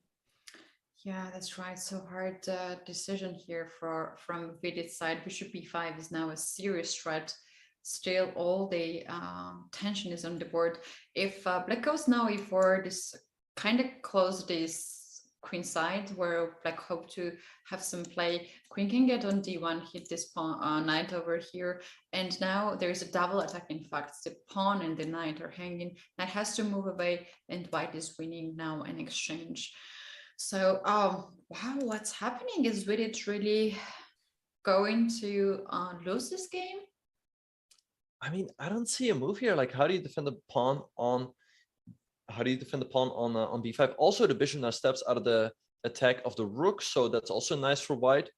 Yeah, that's right. So hard decision here from Vidit's side. Bishop b5 is now a serious threat. Still, all the tension is on the board. If black goes now e4, this kind of close this queen side where black hope to have some play. Queen can get on d1, hit this pawn, knight over here, and now there's a double attack. In fact, the pawn and the knight are hanging. Knight has to move away, and white is winning now an exchange. So, wow, what's happening? Is Vidit really going to lose this game? I mean, I don't see a move here. Like, how do you defend the pawn on? How do you defend the pawn on b5? Also, the bishop now steps out of the attack of the rook, so that's also nice for white.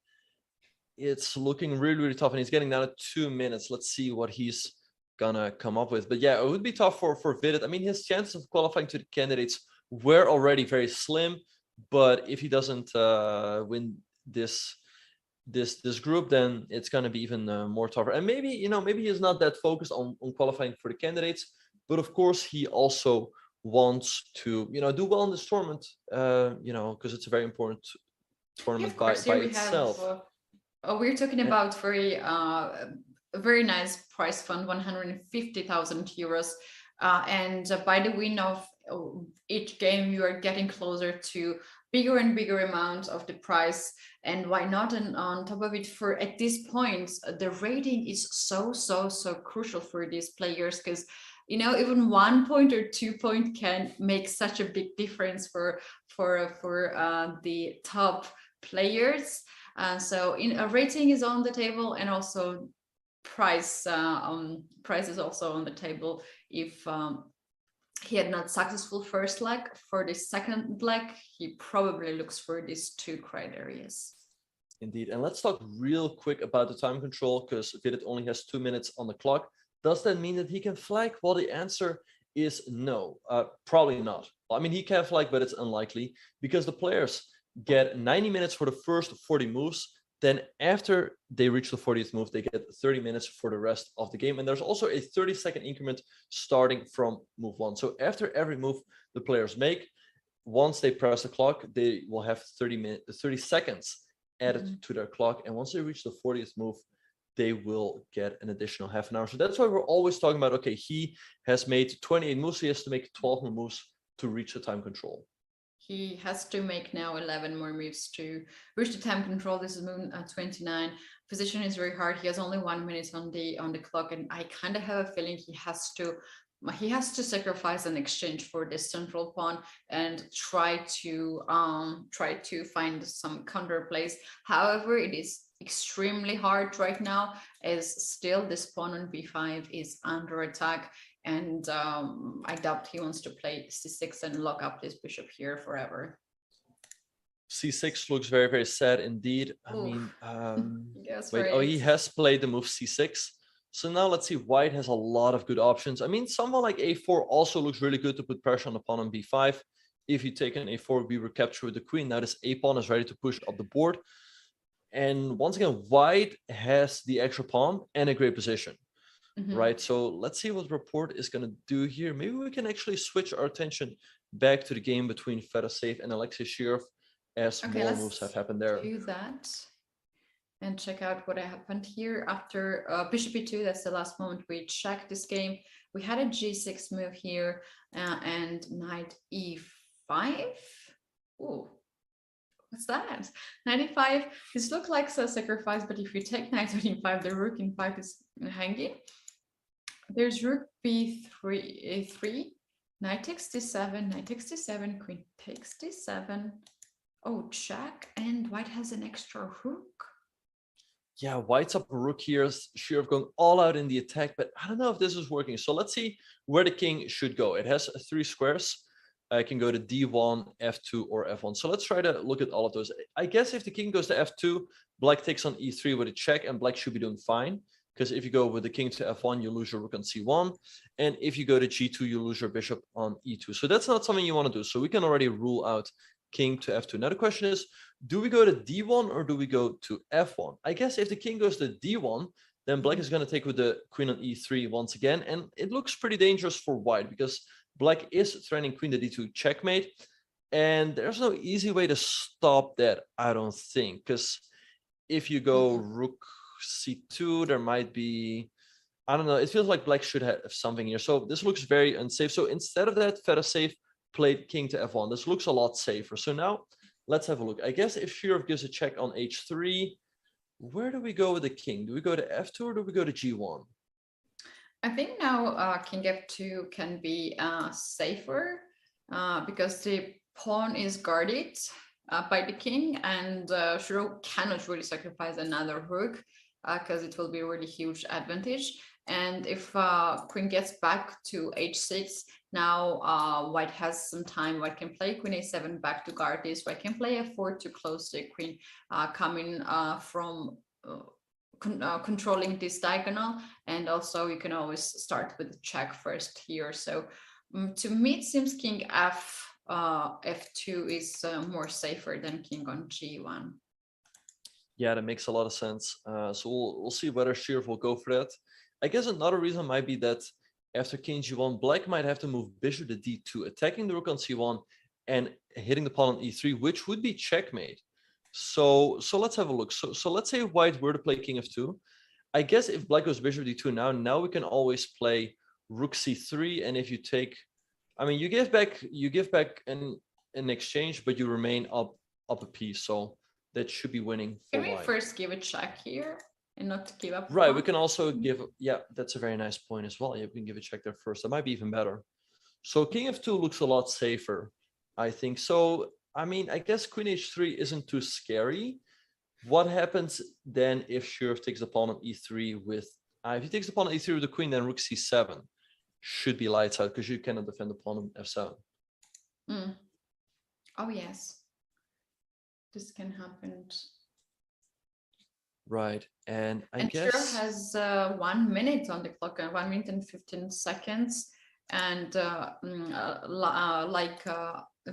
It's looking really, really tough, and he's getting down to 2 minutes. Let's see what he's gonna come up with. But yeah, it would be tough for Vidit. I mean, his chances of qualifying to the candidates were already very slim, but if he doesn't win this group, then it's gonna be even more tougher. And maybe, maybe he's not that focused on qualifying for the candidates, but of course he also wants to do well in this tournament, because it's a very important tournament by itself. We're talking about very nice prize fund, 150,000 euros, and by the win of each game you are getting closer to bigger and bigger amount of the prize. And why not? And on top of it, for at this point the rating is so crucial for these players, because even 1 point or 2 point can make such a big difference for the top players. So a rating is on the table, and also price is also on the table. If he had not successful first leg, for the second leg he probably looks for these two criteria. Indeed. And let's talk real quick about the time control, because Vidit only has 2 minutes on the clock. Does that mean that he can flag? Well, the answer is no, probably not. I mean, he can flag, but it's unlikely, because the players get 90 minutes for the first 40 moves. Then after they reach the 40th move, they get 30 minutes for the rest of the game. And there's also a 30-second increment starting from move 1. So after every move the players make, once they press the clock, they will have 30 seconds added to their clock. And once they reach the 40th move, they will get an additional half an hour. So that's why we're always talking about, okay, he has made 28 moves. He has to make 12 more moves to reach the time control. He has to make now 11 more moves to reach the time control. This is move 29. Position is very hard. He has only 1 minute on the clock, and I kind of have a feeling he has to he has to sacrifice an exchange for this central pawn and try to find some counter plays. However, it is extremely hard right now, as still this pawn on b5 is under attack, and I doubt he wants to play c6 and lock up this bishop here forever. C6 looks very, very sad indeed. I Oof. mean, Yes, wait, right. oh, he has played the move c6. So now let's see, white has a lot of good options. I mean, someone like a4 also looks really good to put pressure on the pawn on b5. If you take an a4, we were captured with the queen. Now this a pawn is ready to push up the board. And once again, white has the extra pawn and a great position, right? So let's see what Report is going to do here. Maybe we can actually switch our attention back to the game between FIDE Safe and Alexei Shirov, as more moves have happened there. Do that and check out what happened here after bishop e2. That's the last moment we checked this game. We had a g6 move here and knight e5. Ooh, what's that? Knight e5. This looks like a sacrifice, but if you take knight on e5, the rook in 5 is hanging. There's rook b3, a3, knight takes d7, knight takes d7, queen takes d7. Oh, check, and white has an extra rook. Yeah, white's up a rook here. Shirov going all out in the attack, but I don't know if this is working. So let's see where the king should go. It has 3 squares. I can go to d1, f2, or f1. So let's try to look at all of those. I guess if the king goes to f2, black takes on e3 with a check, and black should be doing fine. Because if you go with the king to f1, you lose your rook on c1. And if you go to g2, you lose your bishop on e2. So that's not something you want to do. So we can already rule out king to f2. Now the question is, do we go to d1 or do we go to f1? I guess if the king goes to d1, then black is going to take with the queen on e3 once again. And it looks pretty dangerous for white because black is threatening queen to d2 checkmate. And there's no easy way to stop that, I don't think. Because if you go rook c2, there might be, I don't know, it feels like black should have something here. So this looks very unsafe. So instead of that, FIDE Safe played king to f1. This looks a lot safer. So now let's have a look. I guess if Shirov gives a check on h3, where do we go with the king? Do we go to f2 or do we go to g1? I think now king f2 can be safer because the pawn is guarded by the king, and Shirov cannot really sacrifice another rook because it will be a really huge advantage. And if queen gets back to h6, now white has some time. White can play queen a7 back to guard this. White can play f4 to close the queen coming from controlling this diagonal. And also you can always start with the check first here. So to me, it seems king f2 is more safer than king on g1. Yeah, that makes a lot of sense. So we'll see whether Shirov will go for that. I guess another reason might be that after king g1, black might have to move bishop to d2, attacking the rook on c1 and hitting the pawn on e3, which would be checkmate. So let's have a look. So let's say white were to play king f2. I guess if black goes bishop d2 now we can always play rook c3. And if you take, I mean, you give back an exchange, but you remain up a piece. So that should be winning for white. Can we first give a check here and not give up? Right, we can also give, yeah, that's a very nice point as well. Yeah, we can give a check there first. That might be even better. So king f2 looks a lot safer, I think. So, I mean, I guess queen h3 isn't too scary. What happens then if Shirov takes the pawn on e3 with, if he takes the pawn on e3 with the queen, then rook c7 should be lights out because you cannot defend the pawn on f7. Oh, yes. This can happen. Right, and I guess Shirov has 1 minute on the clock, 1 minute and 15 seconds, and like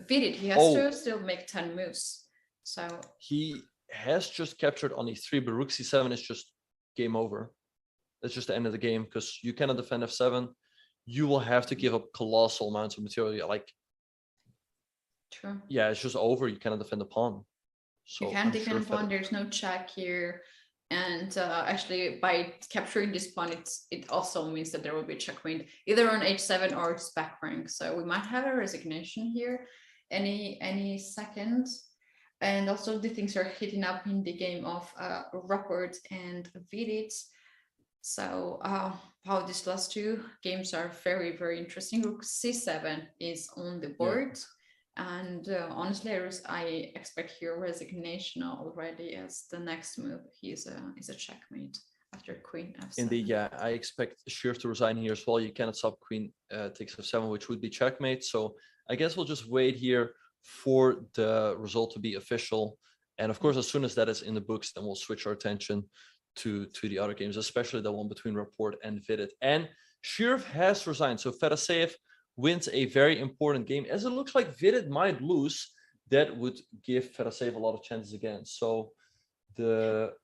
Vidit, he has to still make 10 moves. So he has just captured on e3, but rook c7 is just game over. That's just the end of the game because you cannot defend f7. You will have to give up colossal amounts of material. Like, true. Yeah, it's just over. You cannot defend the pawn. So you can't defend the pawn. There's no check here. And actually, by capturing this pawn, it also means that there will be checkmate either on h7 or it's back rank. So we might have a resignation here any second. And also the things are heating up in the game of Rapport and Vidit. So how these last two games are very, very interesting. Rook c7 is on the board. And honestly, I expect here resignation already as the next move. Is a checkmate after queen f7. Indeed, yeah, I expect Shir to resign here as well. You cannot stop queen takes f7, which would be checkmate. So I guess we'll just wait here for the result to be official. And of course, as soon as that is in the books, then we'll switch our attention to the other games, especially the one between Rapport and Vidit. And Shirv has resigned. So Fedoseev wins a very important game. As it looks like Vidit might lose, that would give Fedoseev a lot of chances again. So let's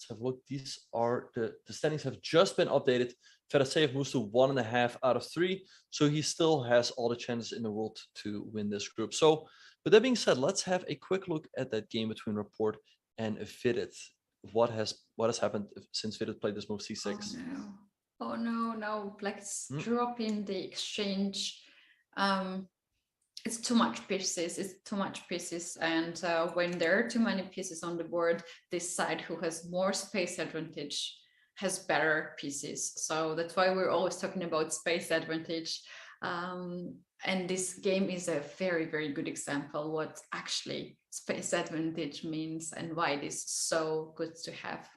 have a look. These are the standings have just been updated. Fedoseev moves to 1.5 out of 3. So he still has all the chances in the world to win this group. So with that being said, let's have a quick look at that game between Rapport and Vidit. What has happened since Vidit played this move c6? Oh no, Black's dropping the exchange. It's too much pieces. And when there are too many pieces on the board, this side who has more space advantage has better pieces. So that's why we're always talking about space advantage. And this game is a very, very good example what actually space advantage means and why it is so good to have.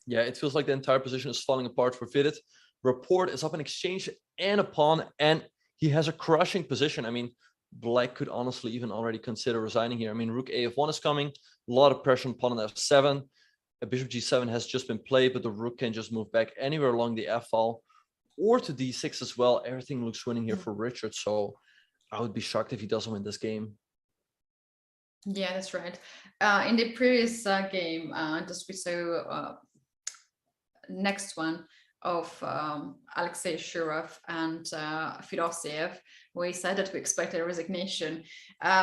Yeah, it feels like the entire position is falling apart for Vidit. Rapport is up an exchange and a pawn, and he has a crushing position. I mean, Black could honestly even already consider resigning here. I mean, Rook AF1 is coming, a lot of pressure on pawn on F7. Bishop G7 has just been played, but the Rook can just move back anywhere along the F file or to D6 as well. Everything looks winning here for Richard, so I would be shocked if he doesn't win this game. Yeah, that's right. In the previous game, just we saw next one of Alexei Shirov and Fedoseev, we said that we expected a resignation,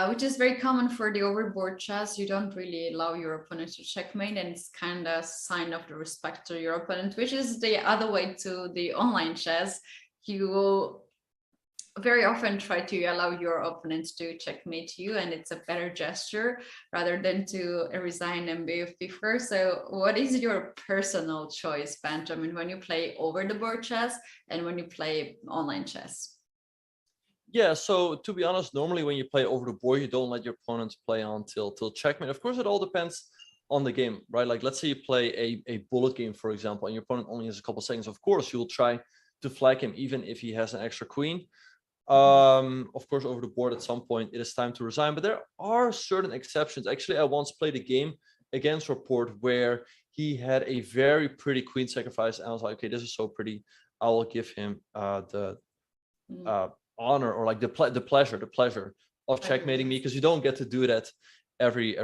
which is very common for the overboard chess. You don't really allow your opponent to checkmate, and it's kind of a sign of the respect to your opponent, which is the other way to the online chess. You very often try to allow your opponent to checkmate you, and it's a better gesture rather than to resign and be first. So what is your personal choice, Benjamin, when you play over the board chess and when you play online chess? Yeah, so to be honest, normally when you play over the board, you don't let your opponents play until checkmate. Of course, it all depends on the game, right? Like, let's say you play a bullet game, for example, and your opponent only has a couple seconds. Of course, you'll try to flag him even if he has an extra queen. Of course, over the board at some point, it is time to resign, but there are certain exceptions. Actually, I once played a game against Rapport where he had a very pretty queen sacrifice, and I was like, okay, this is so pretty. I will give him the honor, or like the pleasure of checkmating me, because you don't get to do that every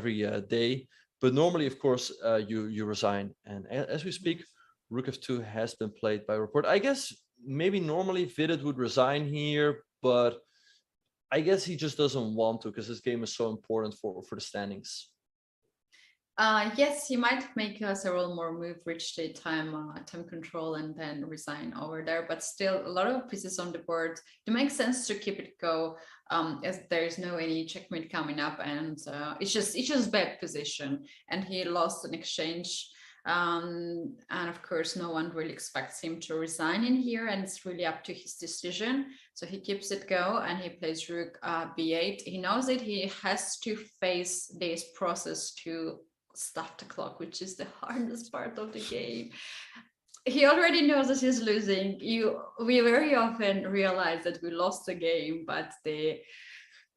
day. But normally, of course, you resign. And as we speak, Rook F2 has been played by Rapport. I guess maybe normally Vidit would resign here, but I guess he just doesn't want to, because this game is so important for the standings. Yes, he might make several more moves, reach the time control, and then resign over there. But still, a lot of pieces on the board. It makes sense to keep it go, as there's no any checkmate coming up, and it's just bad position. And he lost an exchange. And of course, no one really expects him to resign in here, and it's really up to his decision. So he keeps it go, and he plays Rook B8. He knows that he has to face this process to stop the clock, which is the hardest part of the game. He already knows that he's losing. We very often realize that we lost the game, but the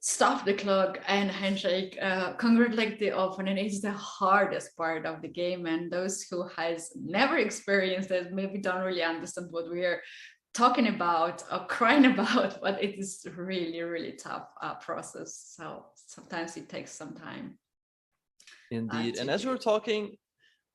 stop the clock and handshake, congratulate the opponent is the hardest part of the game. And those who has never experienced it maybe don't really understand what we're talking about or crying about, but it is really, really tough process. So sometimes it takes some time. Indeed. And as we were talking,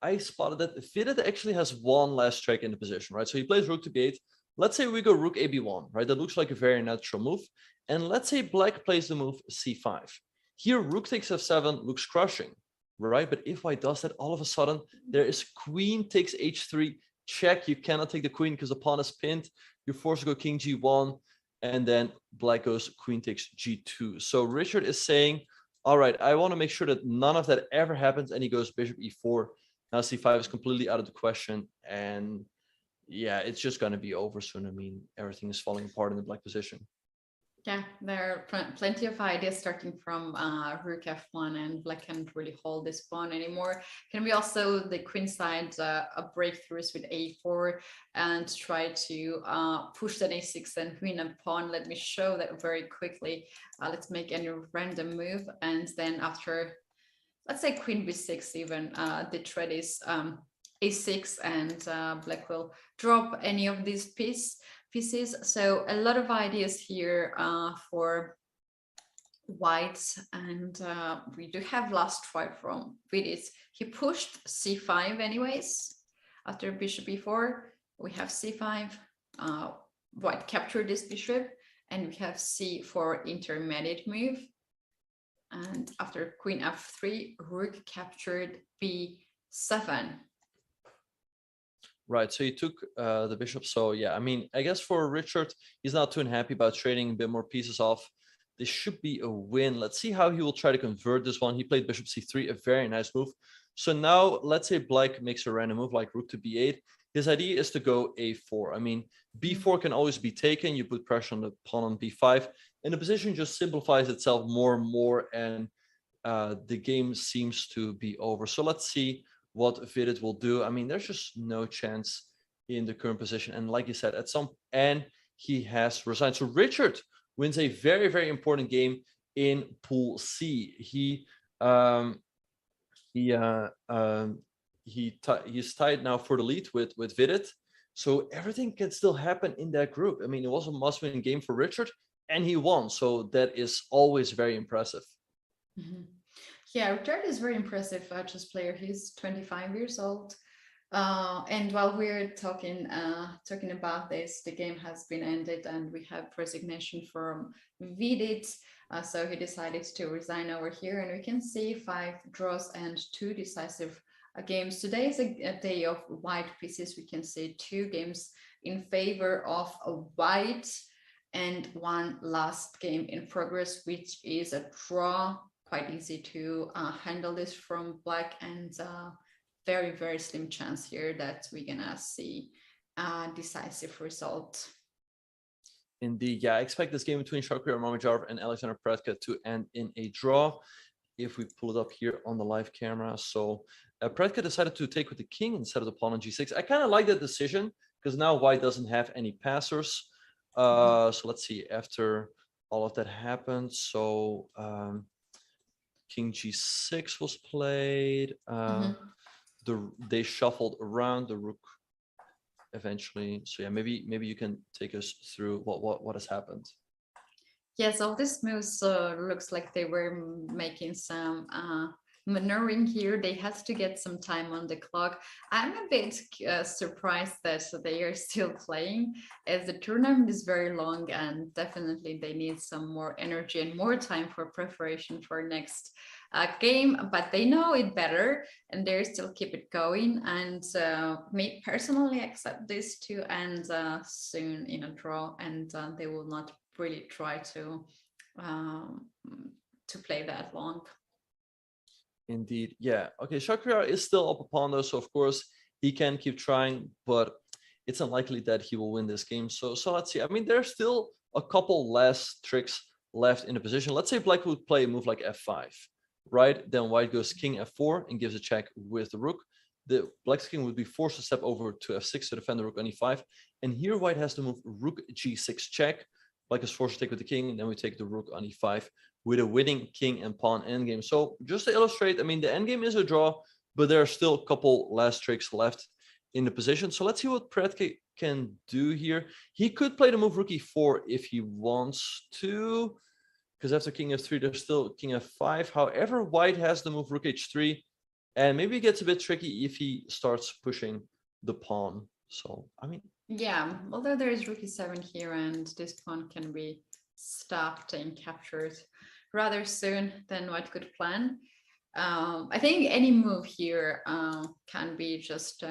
I spotted that Vidit actually has one last check in the position, right? So he plays Rook to B8. Let's say we go Rook AB1, right? That looks like a very natural move. And let's say Black plays the move C5. Here, Rook takes F7 looks crushing, right? But if White does that, all of a sudden, there is Queen takes H3, check. You cannot take the Queen because the pawn is pinned. You're forced to go King G1, and then Black goes Queen takes G2. So Richard is saying, all right, I want to make sure that none of that ever happens, and he goes Bishop E4. Now c5 is completely out of the question, and yeah, it's just going to be over soon. I mean, everything is falling apart in the black position. Yeah, there are plenty of ideas starting from rook f1, and black can't really hold this pawn anymore. Can be also the queen side a breakthroughs with a4 and try to push that a6 and win a pawn. Let me show that very quickly. Let's make any random move, and then after, let's say queen b6 even, the threat is a6, and black will drop any of these pieces. So a lot of ideas here for white, and we do have last try from Vidit. He pushed c5 anyways. After bishop e4, we have c5. White captured this bishop, and we have c4 intermediate move. And after queen f3, rook captured b7. Right, so he took the bishop. So yeah, I mean, I guess for Richard, he's not too unhappy about trading a bit more pieces off. This should be a win. Let's see how he will try to convert this one. He played bishop c3, a very nice move. So now let's say black makes a random move like rook to b8. His idea is to go a4. I mean, b4 can always be taken. You put pressure on the pawn on b5, and the position just simplifies itself more and more, and the game seems to be over. So let's see what Vidit will do. I mean, there's just no chance in the current position. And like you said, and he has resigned. So Richard wins a very, very important game in Pool C. He's tied now for the lead with Vidit. So everything can still happen in that group. I mean, it was a must-win game for Richard, and he won. So that is always very impressive. Mm-hmm. Yeah, Richard is very impressive chess player. He's 25 years old. And while we're talking about this, the game has been ended, and we have resignation from Vidit. So he decided to resign over here, and we can see 5 draws and 2 decisive games. Today is a day of white pieces. We can see 2 games in favor of white, and 1 last game in progress, which is a draw. Quite easy to handle this from black, and very, very slim chance here that we're gonna see a decisive result. Indeed, yeah, I expect this game between Shakir Mamedyarov and Alexander Predka to end in a draw. If we pull it up here on the live camera, so Predka decided to take with the king instead of the pawn on g6. I kind of like that decision because now white doesn't have any passers. So let's see, after all of that happened, so king g6 was played. They shuffled around the rook eventually. So yeah, maybe you can take us through what has happened. Yeah, so this moves looks like they were making some maneuvering here. They had to get some time on the clock. I'm a bit surprised that they are still playing, as the tournament is very long, and definitely they need some more energy and more time for preparation for next game, but they know it better, and they still keep it going. And me personally accept this to end soon in a draw, and they will not really try to play that long. Indeed, yeah. Okay, Shakir is still up a pawn though, so of course he can keep trying, but it's unlikely that he will win this game. So let's see. I mean, there's still a couple less tricks left in the position. Let's say black would play a move like f5, right? Then white goes king f4 and gives a check with the rook. The black's king would be forced to step over to f6 to defend the rook on e5, and here white has to move rook g6 check. Black is forced to take with the king, and then we take the rook on e5 with a winning king and pawn endgame. So just to illustrate, I mean, the endgame is a draw, but there are still a couple last tricks left in the position. So let's see what Predke can do here. He could play the move rook e4 if he wants to, because after king f3, there's still king f5. However, white has the move rook h3, and maybe it gets a bit tricky if he starts pushing the pawn. So, I mean, yeah, although there is rook e7 here, and this pawn can be stopped and captured rather soon than white could plan. I think any move here can be just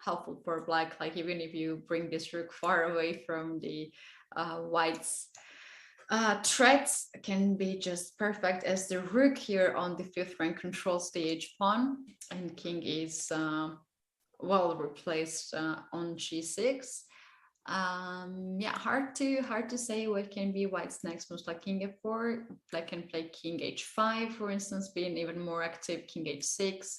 helpful for black. Like even if you bring this rook far away from the white's Threats can be just perfect as the rook here on the 5th rank controls the h pawn, and king is well replaced on g6. Yeah, hard to say what can be white's next moves, like king f4. Black can play king h5, for instance, being even more active, king h6.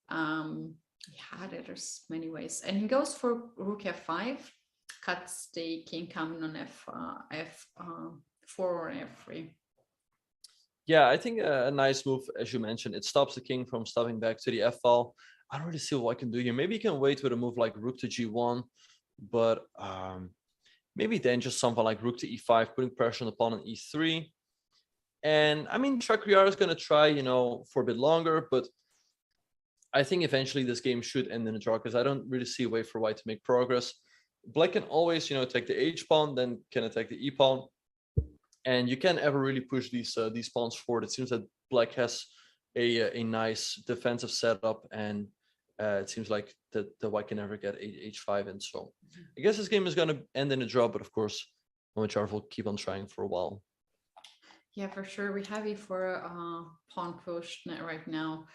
Yeah, there's many ways, and he goes for rook f5, cuts the king coming on f4 or f3. Yeah, I think a nice move, as you mentioned, it stops the king from stepping back to the f-file. I don't really see what I can do here. Maybe you can wait with a move like rook to g1, but maybe then just something like rook to e5, putting pressure on the pawn on e3. And I mean, Shakhriyar is going to try, for a bit longer, but I think eventually this game should end in a draw because I don't really see a way for white to make progress. Black can always, take the h pawn, then can attack the e pawn, and you can't ever really push these pawns forward. It seems that Black has a nice defensive setup, and it seems like the white can never get h5, and so I guess this game is going to end in a draw. But of course, Momacharov will keep on trying for a while. Yeah, for sure. We have e4 pawn push right now.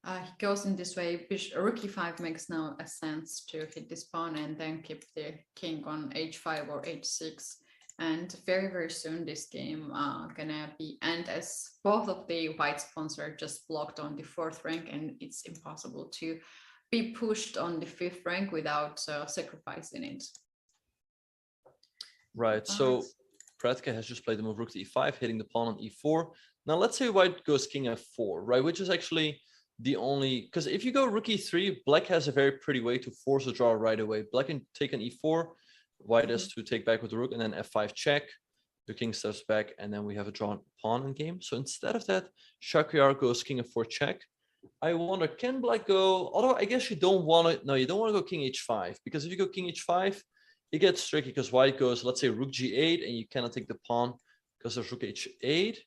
He goes in this way. Rook e5 makes no sense to hit this pawn and then keep the king on h5 or h6. And very, very soon this game gonna be end, as both of the white pawns are just blocked on the 4th rank, and it's impossible to be pushed on the 5th rank without sacrificing it. Right. So Pretka has just played the move rook to e5, hitting the pawn on e4. Now let's say white goes king f4, right? Which is actually the only, because if you go rook e3, Black has a very pretty way to force a draw right away. Black can take an e4, white has to take back with the rook, and then f5 check. The king steps back, and then we have a drawn pawn in game. So instead of that, Shakhriyar goes king f4 check. I wonder, can Black go, although I guess you don't want to, no, you don't want to go king h5, because if you go king h5, it gets tricky because white goes, let's say, rook g8, and you cannot take the pawn because there's rook h8.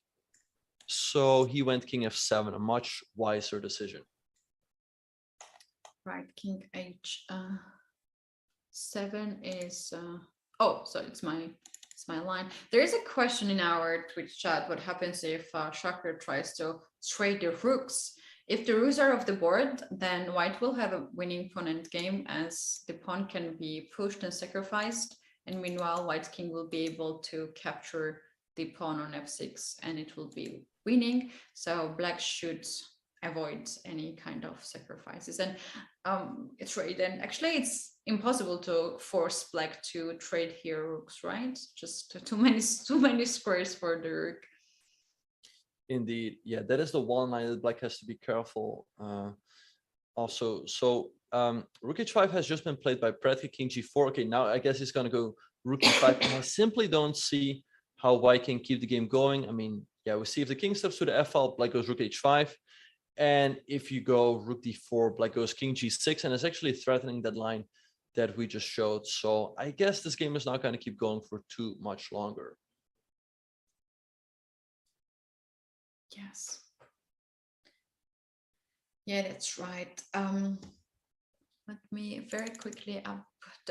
So he went king f7, a much wiser decision. Right, king h7 is oh, so it's my line. There is a question in our Twitch chat: what happens if Shakhriyar tries to trade the rooks? If the rooks are off the board, then white will have a winning pawn endgame, as the pawn can be pushed and sacrificed, and meanwhile white king will be able to capture the pawn on f6, and it will be winning. So Black should avoid any kind of sacrifices and trade. And actually, it's impossible to force Black to trade here rooks, right? Just too many squares for the rook. Indeed, yeah, that is the one line that Black has to be careful. Also, so rook h5 has just been played by Pretka, king g4. Okay, now I guess he's gonna go rook e5, and I simply don't see how white can keep the game going. I mean, yeah, we see if the king steps to the f-file, Black goes rook h5, and if you go rook d4, Black goes king g6, and it's actually threatening that line that we just showed. So I guess this game is not going to keep going for too much longer. Yes. Yeah, that's right. Let me very quickly up.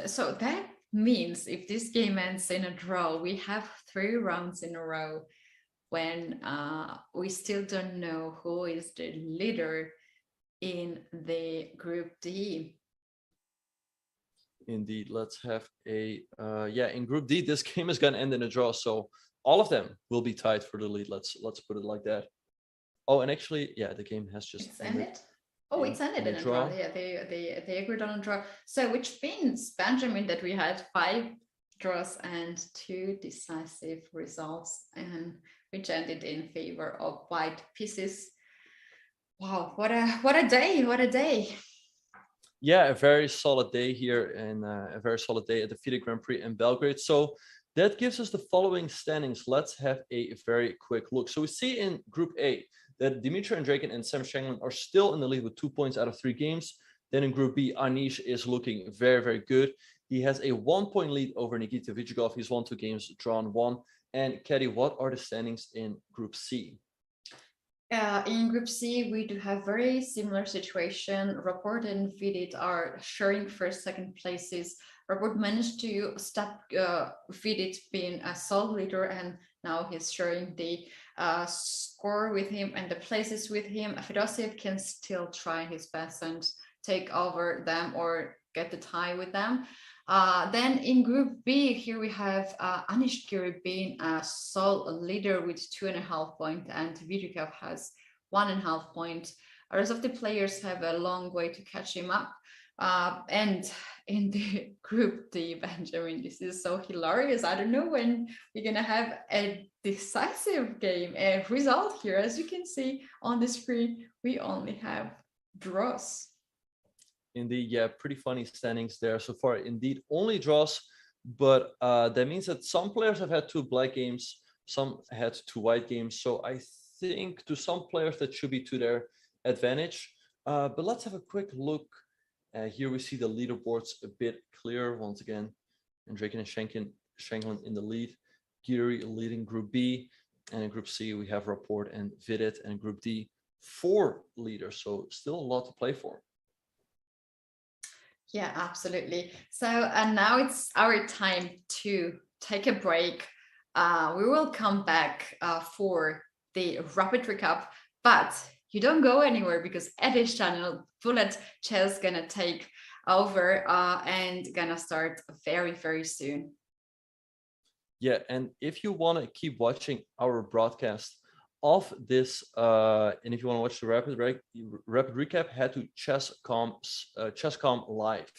So that means if this game ends in a draw, we have 3 rounds in a row when we still don't know who is the leader in the Group D. Indeed, let's have a in Group D, this game is going to end in a draw, so all of them will be tied for the lead. Let's put it like that. Oh, and actually, yeah, the game has just ended. Oh, it's ended in a draw. Yeah, they agreed on a draw. So which means, Benjamin, that we had 5 draws and 2 decisive results, and which ended in favor of white pieces. Wow, what a day! What a day! Yeah, a very solid day here, and a very solid day at the FIDE Grand Prix in Belgrade. So that gives us the following standings. Let's have a very quick look. So we see in Group A that Dimitri Andrekin and Sam Shanglin are still in the lead with 2 points out of 3 games. Then in Group B, Anish is looking very, very good. He has a 1-point lead over Nikita Vijigov. He's won 2 games, drawn 1. And Caddy, what are the standings in Group C? In Group C, we do have very similar situation. Rapport and Vidit are sharing first, second places. Rapport managed to stop Vidit being a sole leader and Now he's sharing the score with him and the places with him. Fedosiev can still try his best and take over them or get the tie with them. Then in Group B, here we have Anish Giri being a sole leader with 2.5 points, and Vidit has 1.5 points. The rest of the players have a long way to catch him up. And in the Group D, Benjamin, this is so hilarious. I don't know when we're gonna have a decisive game, a result here. As you can see on the screen, we only have draws. Indeed, yeah, pretty funny standings there so far. Indeed, only draws, but that means that some players have had 2 black games, some had 2 white games. So I think to some players that should be to their advantage. But let's have a quick look. Here we see the leaderboards a bit clearer once again. Andreken and Schenken in the lead. Giri leading Group B, and in Group C we have Rapport and Vidit, and Group D 4 leaders. So still a lot to play for. Yeah, absolutely. So, and now it's our time to take a break. We will come back for the rapid recap, but you don't go anywhere, because at this channel, Bullet Chess gonna take over and gonna start very, very soon. Yeah, and if you want to keep watching our broadcast of this, and if you want to watch the rapid recap, head to Chess.com Live.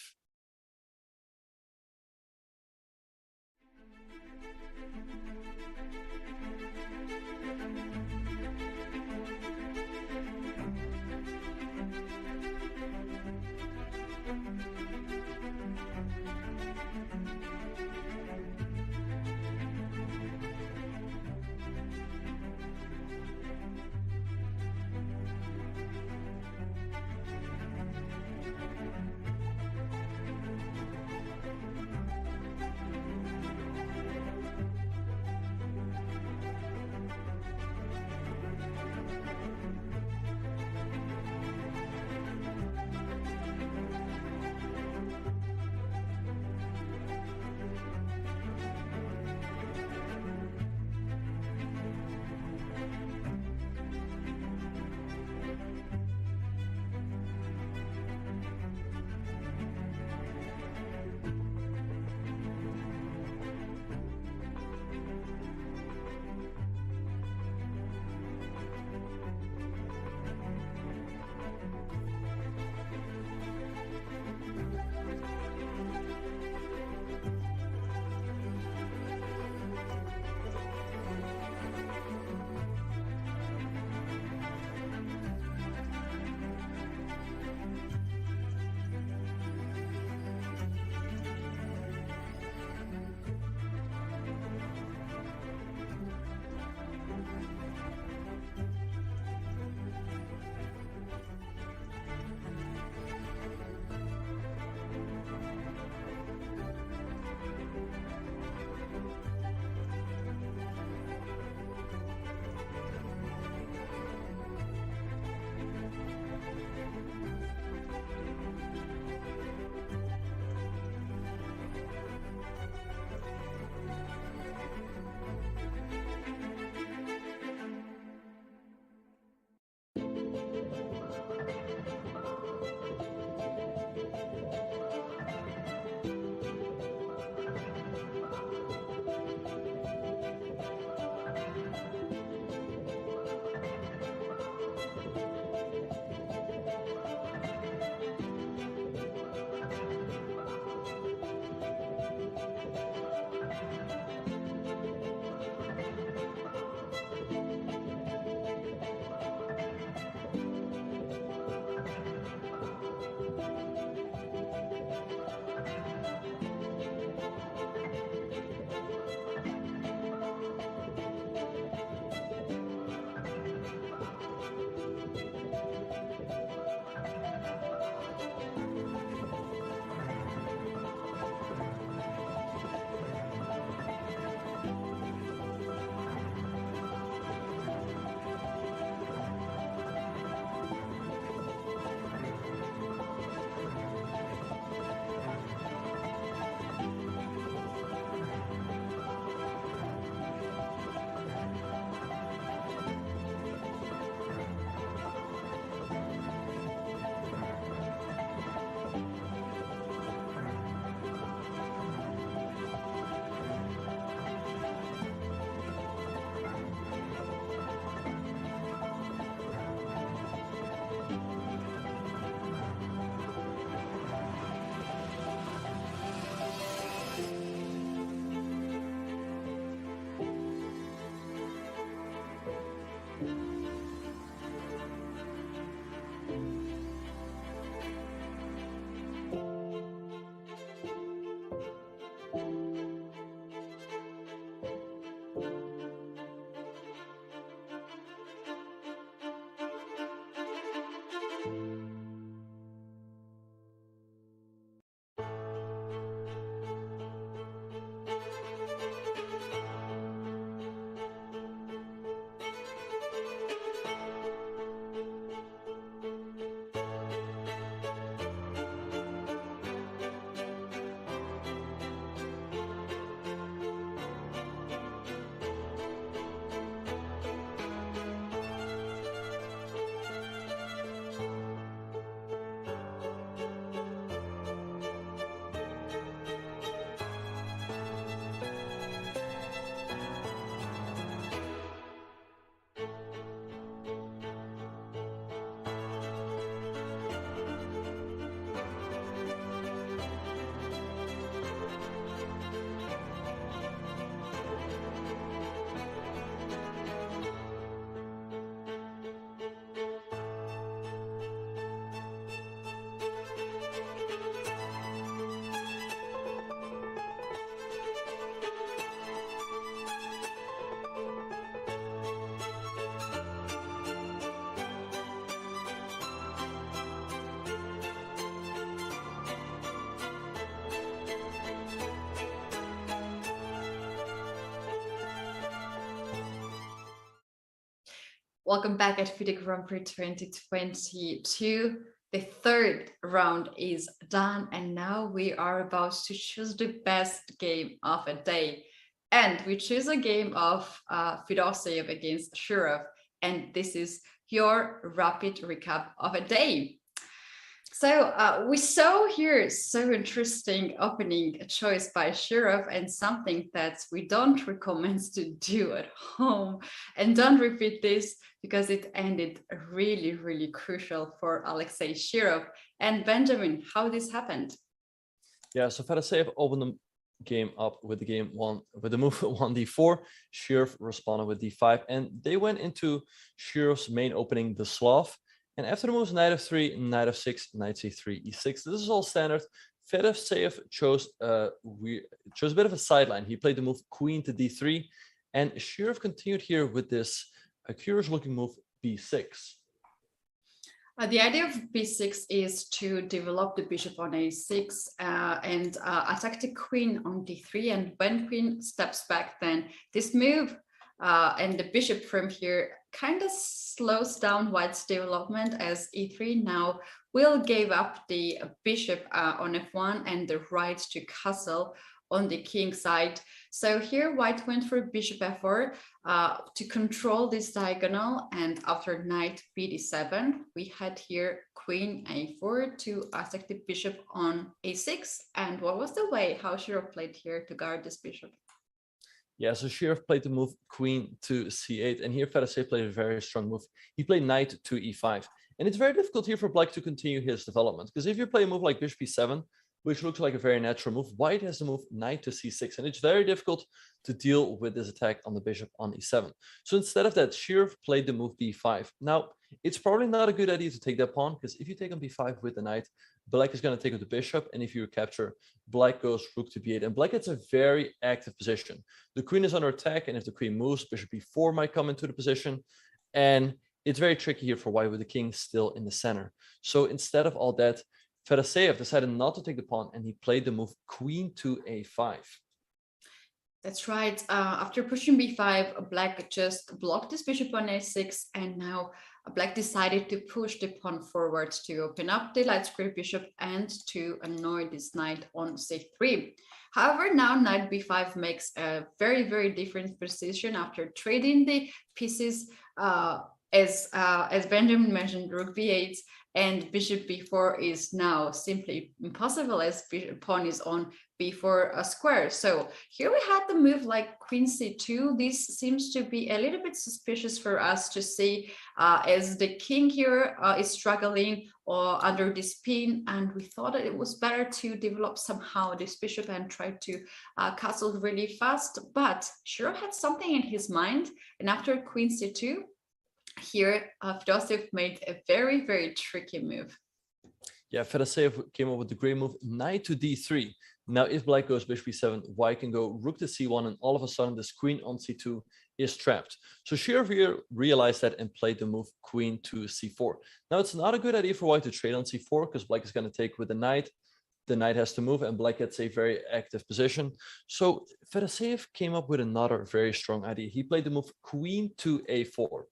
Welcome back at FIDE Grand Prix 2022. The third round is done, and now we are about to choose the best game of a day. And we choose a game of Fedoseev against Shirov, and this is your rapid recap of a day. So we saw here so interesting opening choice by Shirov, and something that we don't recommend to do at home, and don't repeat this because it ended really, really crucial for Alexei Shirov. And Benjamin, how this happened? Yeah, so Fedoseev opened the game up with the move 1d4. Shirov responded with d5, and they went into Shirov's main opening, the Slav. And after the moves knight f3, knight f6, knight c3, e6, this is all standard. Fedoseev chose a bit of a sideline. He played the move queen to d3, and Shirov continued here with this curious-looking move b6. The idea of b6 is to develop the bishop on a6 and attack the queen on d3. And when queen steps back, then this move and the bishop from here kind of slows down white's development, as e3 now will give up the bishop on f1 and the right to castle on the king side. So here white went for bishop f4 to control this diagonal, and after knight bd7 we had here queen a4 to attack the bishop on a6. And what was the way how Shirov played here to guard this bishop? Yeah, so Shirov played the move queen to c8, and here Fedoseev played a very strong move. He played knight to e5, and it's very difficult here for black to continue his development, because if you play a move like bishop e7, which looks like a very natural move, white has to move knight to c6, and it's very difficult to deal with this attack on the bishop on e7. So instead of that, Shirov played the move b5. Now, it's probably not a good idea to take that pawn, because if you take on b5 with the knight, black is going to take with the bishop, and if you capture, black goes rook to b8, and black gets a very active position. The queen is under attack, and if the queen moves, bishop b4 might come into the position, and it's very tricky here for white with the king still in the center. So instead of all that, Fedoseev decided not to take the pawn, and he played the move queen to a5. That's right. After pushing b5, black just blocked this bishop on a6, and now black decided to push the pawn forward to open up the light square bishop and to annoy this knight on c3. However, now knight b5 makes a very, very different position after trading the pieces, as Benjamin mentioned, rook b8, and bishop b4 is now simply impossible, as pawn is on b4 square. So here we had the move like queen c2. This seems to be a little bit suspicious for us to see, as the king here is struggling or under this pin, and we thought that it was better to develop somehow this bishop and try to castle really fast. But Shirov had something in his mind, and after queen c2, here Fedoseev made a very, very tricky move. Yeah, Fedoseev came up with the great move knight to d3. Now, if black goes bishop b7, white can go rook to c1, and all of a sudden this queen on c2 is trapped. So Shirov here realized that and played the move queen to c4. Now, it's not a good idea for white to trade on c4, because black is going to take with the knight. The knight has to move, and black gets a very active position. So Fedoseev came up with another very strong idea. He played the move queen to a4.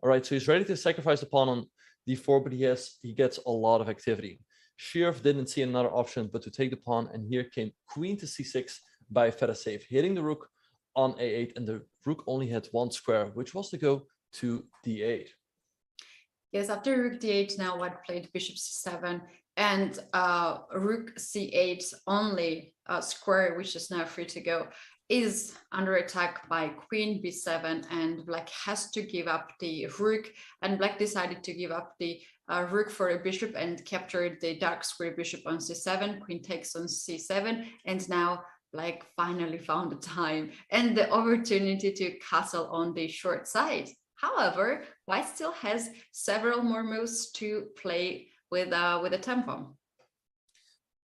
All right, so he's ready to sacrifice the pawn on d4, but he gets a lot of activity. Shirov didn't see another option but to take the pawn, and here came queen to c6 by Fedoseev, hitting the rook on a8, and the rook only had one square, which was to go to d8. Yes, after rook d8, now white played bishop c7, and rook c8 only square, which is now free to go, is under attack by queen b7, and black has to give up the rook, and black decided to give up the rook for a bishop and captured the dark square bishop on c7. Queen takes on c7, and now black finally found the time and the opportunity to castle on the short side. However, white still has several more moves to play with a tempo.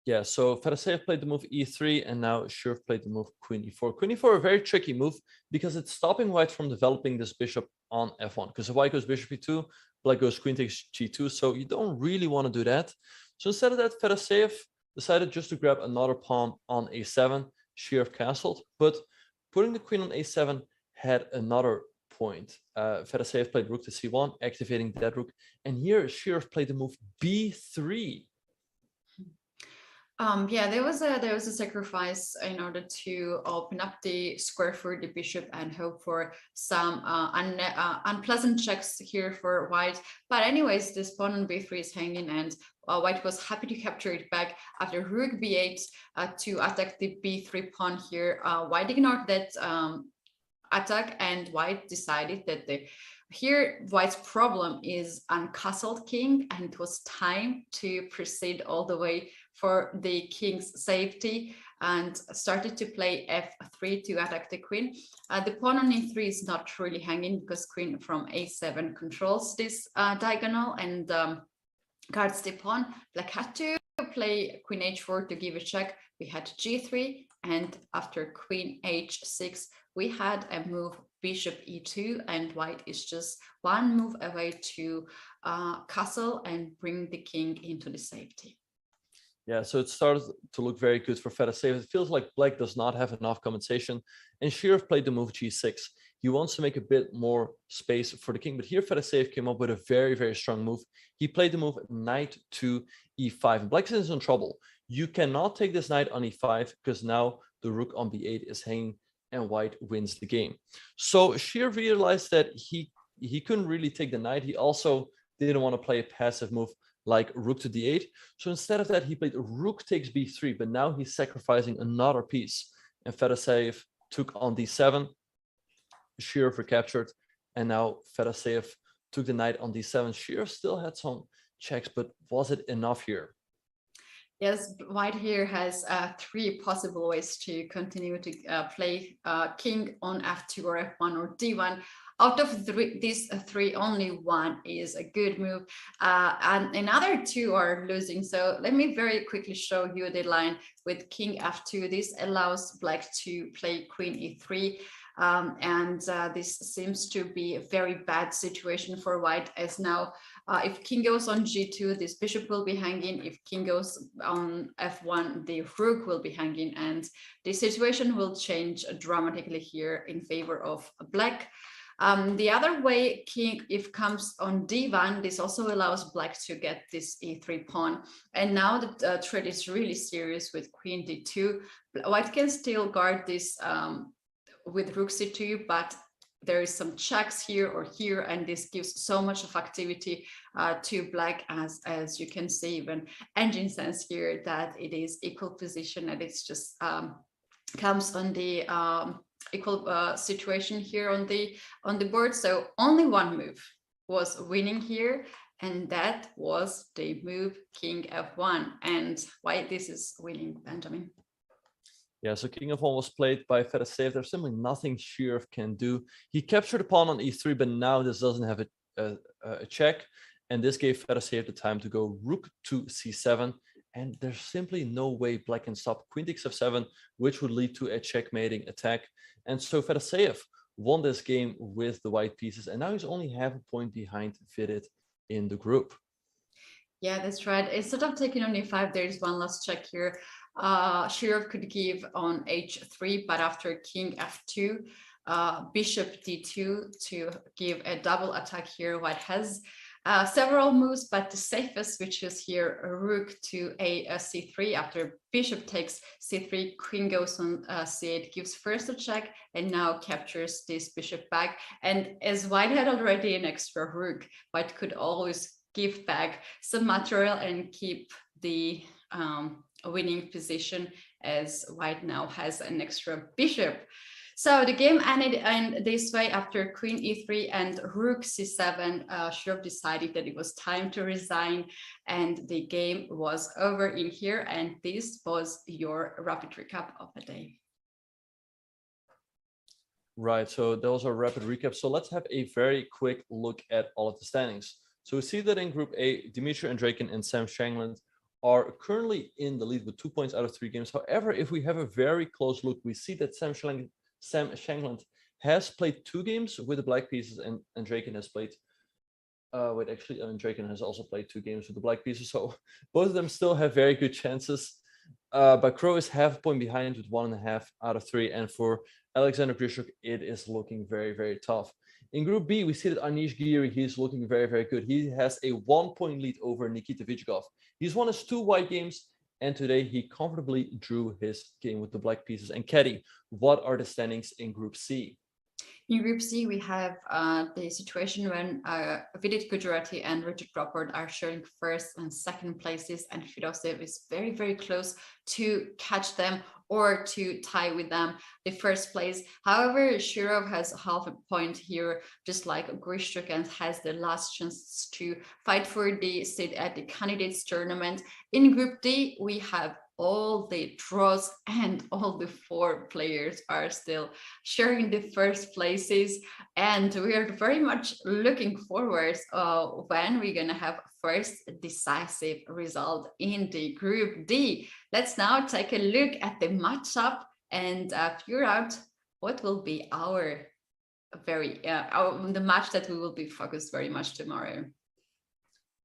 Yeah, so Fedoseev played the move e3, and now Shirov played the move queen e4. Queen e4, a very tricky move, because it's stopping white from developing this bishop on f1. Because if white goes bishop e2, black goes queen takes g2, so you don't really want to do that. So instead of that, Fedoseev decided just to grab another pawn on a7. Shirov castled, but putting the queen on a7 had another point. Fedoseev played rook to c1, activating that rook. And here Shirov played the move b3. Yeah, there was a sacrifice in order to open up the square for the bishop and hope for some unpleasant checks here for white. But anyways, this pawn on b3 is hanging, and white was happy to capture it back after rook b8 to attack the b3 pawn here. White ignored that attack, and white decided that here white's problem is uncastled king, and it was time to proceed all the way for the king's safety, and started to play f3 to attack the queen. The pawn on e3 is not really hanging because queen from a7 controls this diagonal and guards the pawn. Black had to play queen h4 to give a check. We had g3, and after queen h6 we had a move bishop e2, and white is just one move away to castle and bring the king into the safety. Yeah, so it started to look very good for Fedoseev. It feels like black does not have enough compensation, and Shirov played the move g6. He wants to make a bit more space for the king, but here Fedoseev came up with a very, very strong move. He played the move knight to e5, and black is in trouble. You cannot take this knight on e5 because now the rook on b8 is hanging, and white wins the game. So Shirov realized that he couldn't really take the knight. He also didn't want to play a passive move like rook to d8. So instead of that, he played rook takes b3, but now he's sacrificing another piece. And Fedoseev took on d7, Shirov recaptured, and now Fedoseev took the knight on d7. Shirov still had some checks, but was it enough here? Yes, white here has three possible ways to continue to play king on f2 or f1 or d1. Out of these three, only one is a good move, and another two are losing. So let me very quickly show you the line with king f2. This allows black to play queen e3. And this seems to be a very bad situation for white, as now if king goes on g2, this bishop will be hanging. If king goes on f1, the rook will be hanging, and the situation will change dramatically here in favor of black. The other way, king if comes on d1, this also allows black to get this e3 pawn, and now the threat is really serious with queen d2. White can still guard this with rook c2, but there is some checks here or here, and this gives so much of activity to black, as you can see even engine sense here that it is equal position, and it's just comes on the equal situation here on the board. So only one move was winning here, and that was the move king f1. And why this is winning, Benjamin? Yeah, so king f1 was played by Fedoseev. There's simply nothing Shirov can do. He captured the pawn on e3, but now this doesn't have a check, and this gave Fedoseev the time to go rook to c7, and there's simply no way black can stop queen takes f7, which would lead to a checkmating attack. And so Fedoseev won this game with the white pieces, and now he's only half a point behind Vidit in the group. Yeah, that's right. Instead of taking on e5, there's one last check here. Shirov could give on h3, but after king f2, bishop d2 to give a double attack here. White has several moves, but the safest, which is here, rook to a c3. After bishop takes c3, queen goes on c8, gives first a check, and now captures this bishop back. And as white had already an extra rook, white could always give back some material and keep the winning position, as white now has an extra bishop. So the game ended in this way. After queen e3 and rook c7, Shirov decided that it was time to resign, and the game was over in here. And this was your rapid recap of the day. Right, so that was our rapid recap. So let's have a very quick look at all of the standings. So we see that in Group A, Dmitry Andreikin and Sam Shankland are currently in the lead with 2 points out of 3 games. However, if we have a very close look, we see that Sam Shankland has played 2 games with the black pieces, and Andreikin has played, Andreikin has also played 2 games with the black pieces. So both of them still have very good chances. But Crow is half a point behind with 1.5 out of 3. And for Alexander Grishuk, it is looking very, very tough. In Group B, we see that Anish Giri, he's looking very, very good. He has a 1-point lead over Nikita Vichkov. He's won his 2 white games, and today he comfortably drew his game with the black pieces. And Caddy, what are the standings in Group C? In Group C, we have the situation when Vidit Gujarati and Richard Crawford are sharing first and second places, and Fedoseev is very, very close to catch them or to tie with them the first place. However, Shirov has half a point here, just like Grishchuk, and has the last chance to fight for the seat at the candidates tournament. In Group D, we have all the draws and all the 4 players are still sharing the first places, and we are very much looking forward when we're gonna have first decisive result in the Group D. Let's now take a look at the matchup and figure out what will be our the match that we will be focused very much tomorrow.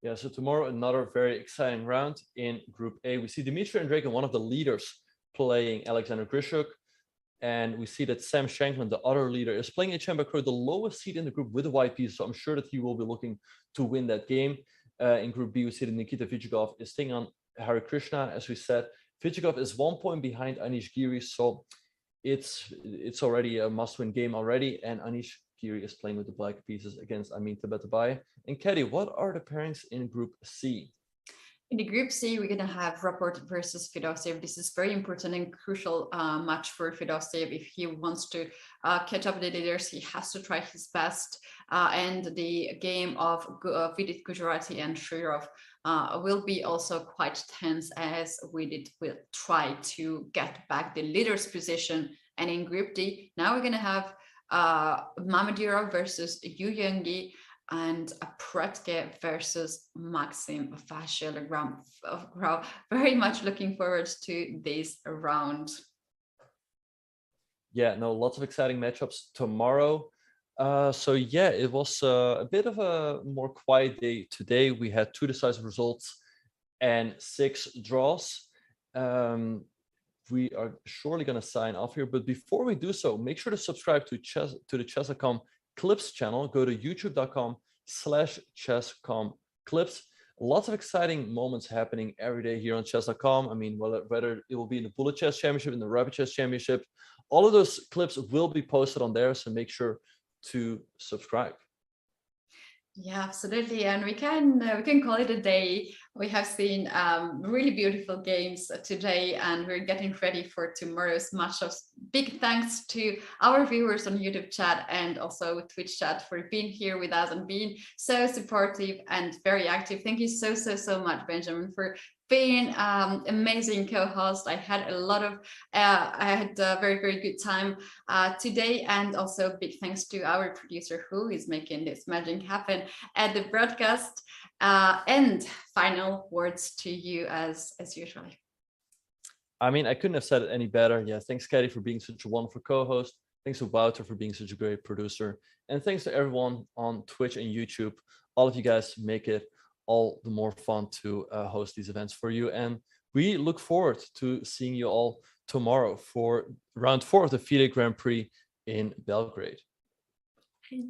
Yeah, so tomorrow, another very exciting round in Group A. We see Dmitry Andreevkin, one of the leaders, playing Alexander Grishuk. And we see that Sam Shankman, the other leader, is playing Etienne Bacreux, the lowest seed in the group with a white piece. So I'm sure that he will be looking to win that game. In Group B, we see that Nikita Vichkov is taking on Harikrishna. As we said, Vichkov is 1 point behind Anish Giri. So it's already a must-win game already. And Anish Giri is playing with the black pieces against Amin Tabatabai. And Caddy, what are the pairings in Group C? In the Group C, we're going to have Rapport versus Fedoseev. This is very important and crucial match for Fedoseev. If he wants to catch up with the leaders, he has to try his best. And the game of Vidit Gujarati and Shirov will be also quite tense, as Vidit will try to get back the leader's position. And in Group D, now we're going to have Mamadira versus Yu Youngi, and Pretke versus Maxim Vashel. Very much looking forward to this round. Yeah, no, lots of exciting matchups tomorrow. So yeah, it was a bit of a more quiet day today. We had 2 decisive results and 6 draws. We are surely going to sign off here, but before we do so, make sure to subscribe to the Chess.com Clips channel. Go to youtube.com/chess.com Clips. Lots of exciting moments happening every day here on Chess.com. I mean, whether it will be in the Bullet Chess Championship, in the Rapid Chess Championship, all of those clips will be posted on there. So make sure to subscribe. Yeah, absolutely, and we can call it a day. We have seen really beautiful games today, and we're getting ready for tomorrow's matchups. Big thanks to our viewers on YouTube chat and also Twitch chat for being here with us and being so supportive and very active. Thank you so much, Benjamin, for being amazing co-host. I had a very, very good time today, and also big thanks to our producer who is making this magic happen at the broadcast. And final words to you as usual. I mean, I couldn't have said it any better. Yeah, thanks, Caddy, for being such a wonderful co-host. Thanks to Wouter for being such a great producer. And thanks to everyone on Twitch and YouTube. All of you guys make it all the more fun to host these events for you. And we look forward to seeing you all tomorrow for round 4 of the FIDE Grand Prix in Belgrade. Okay.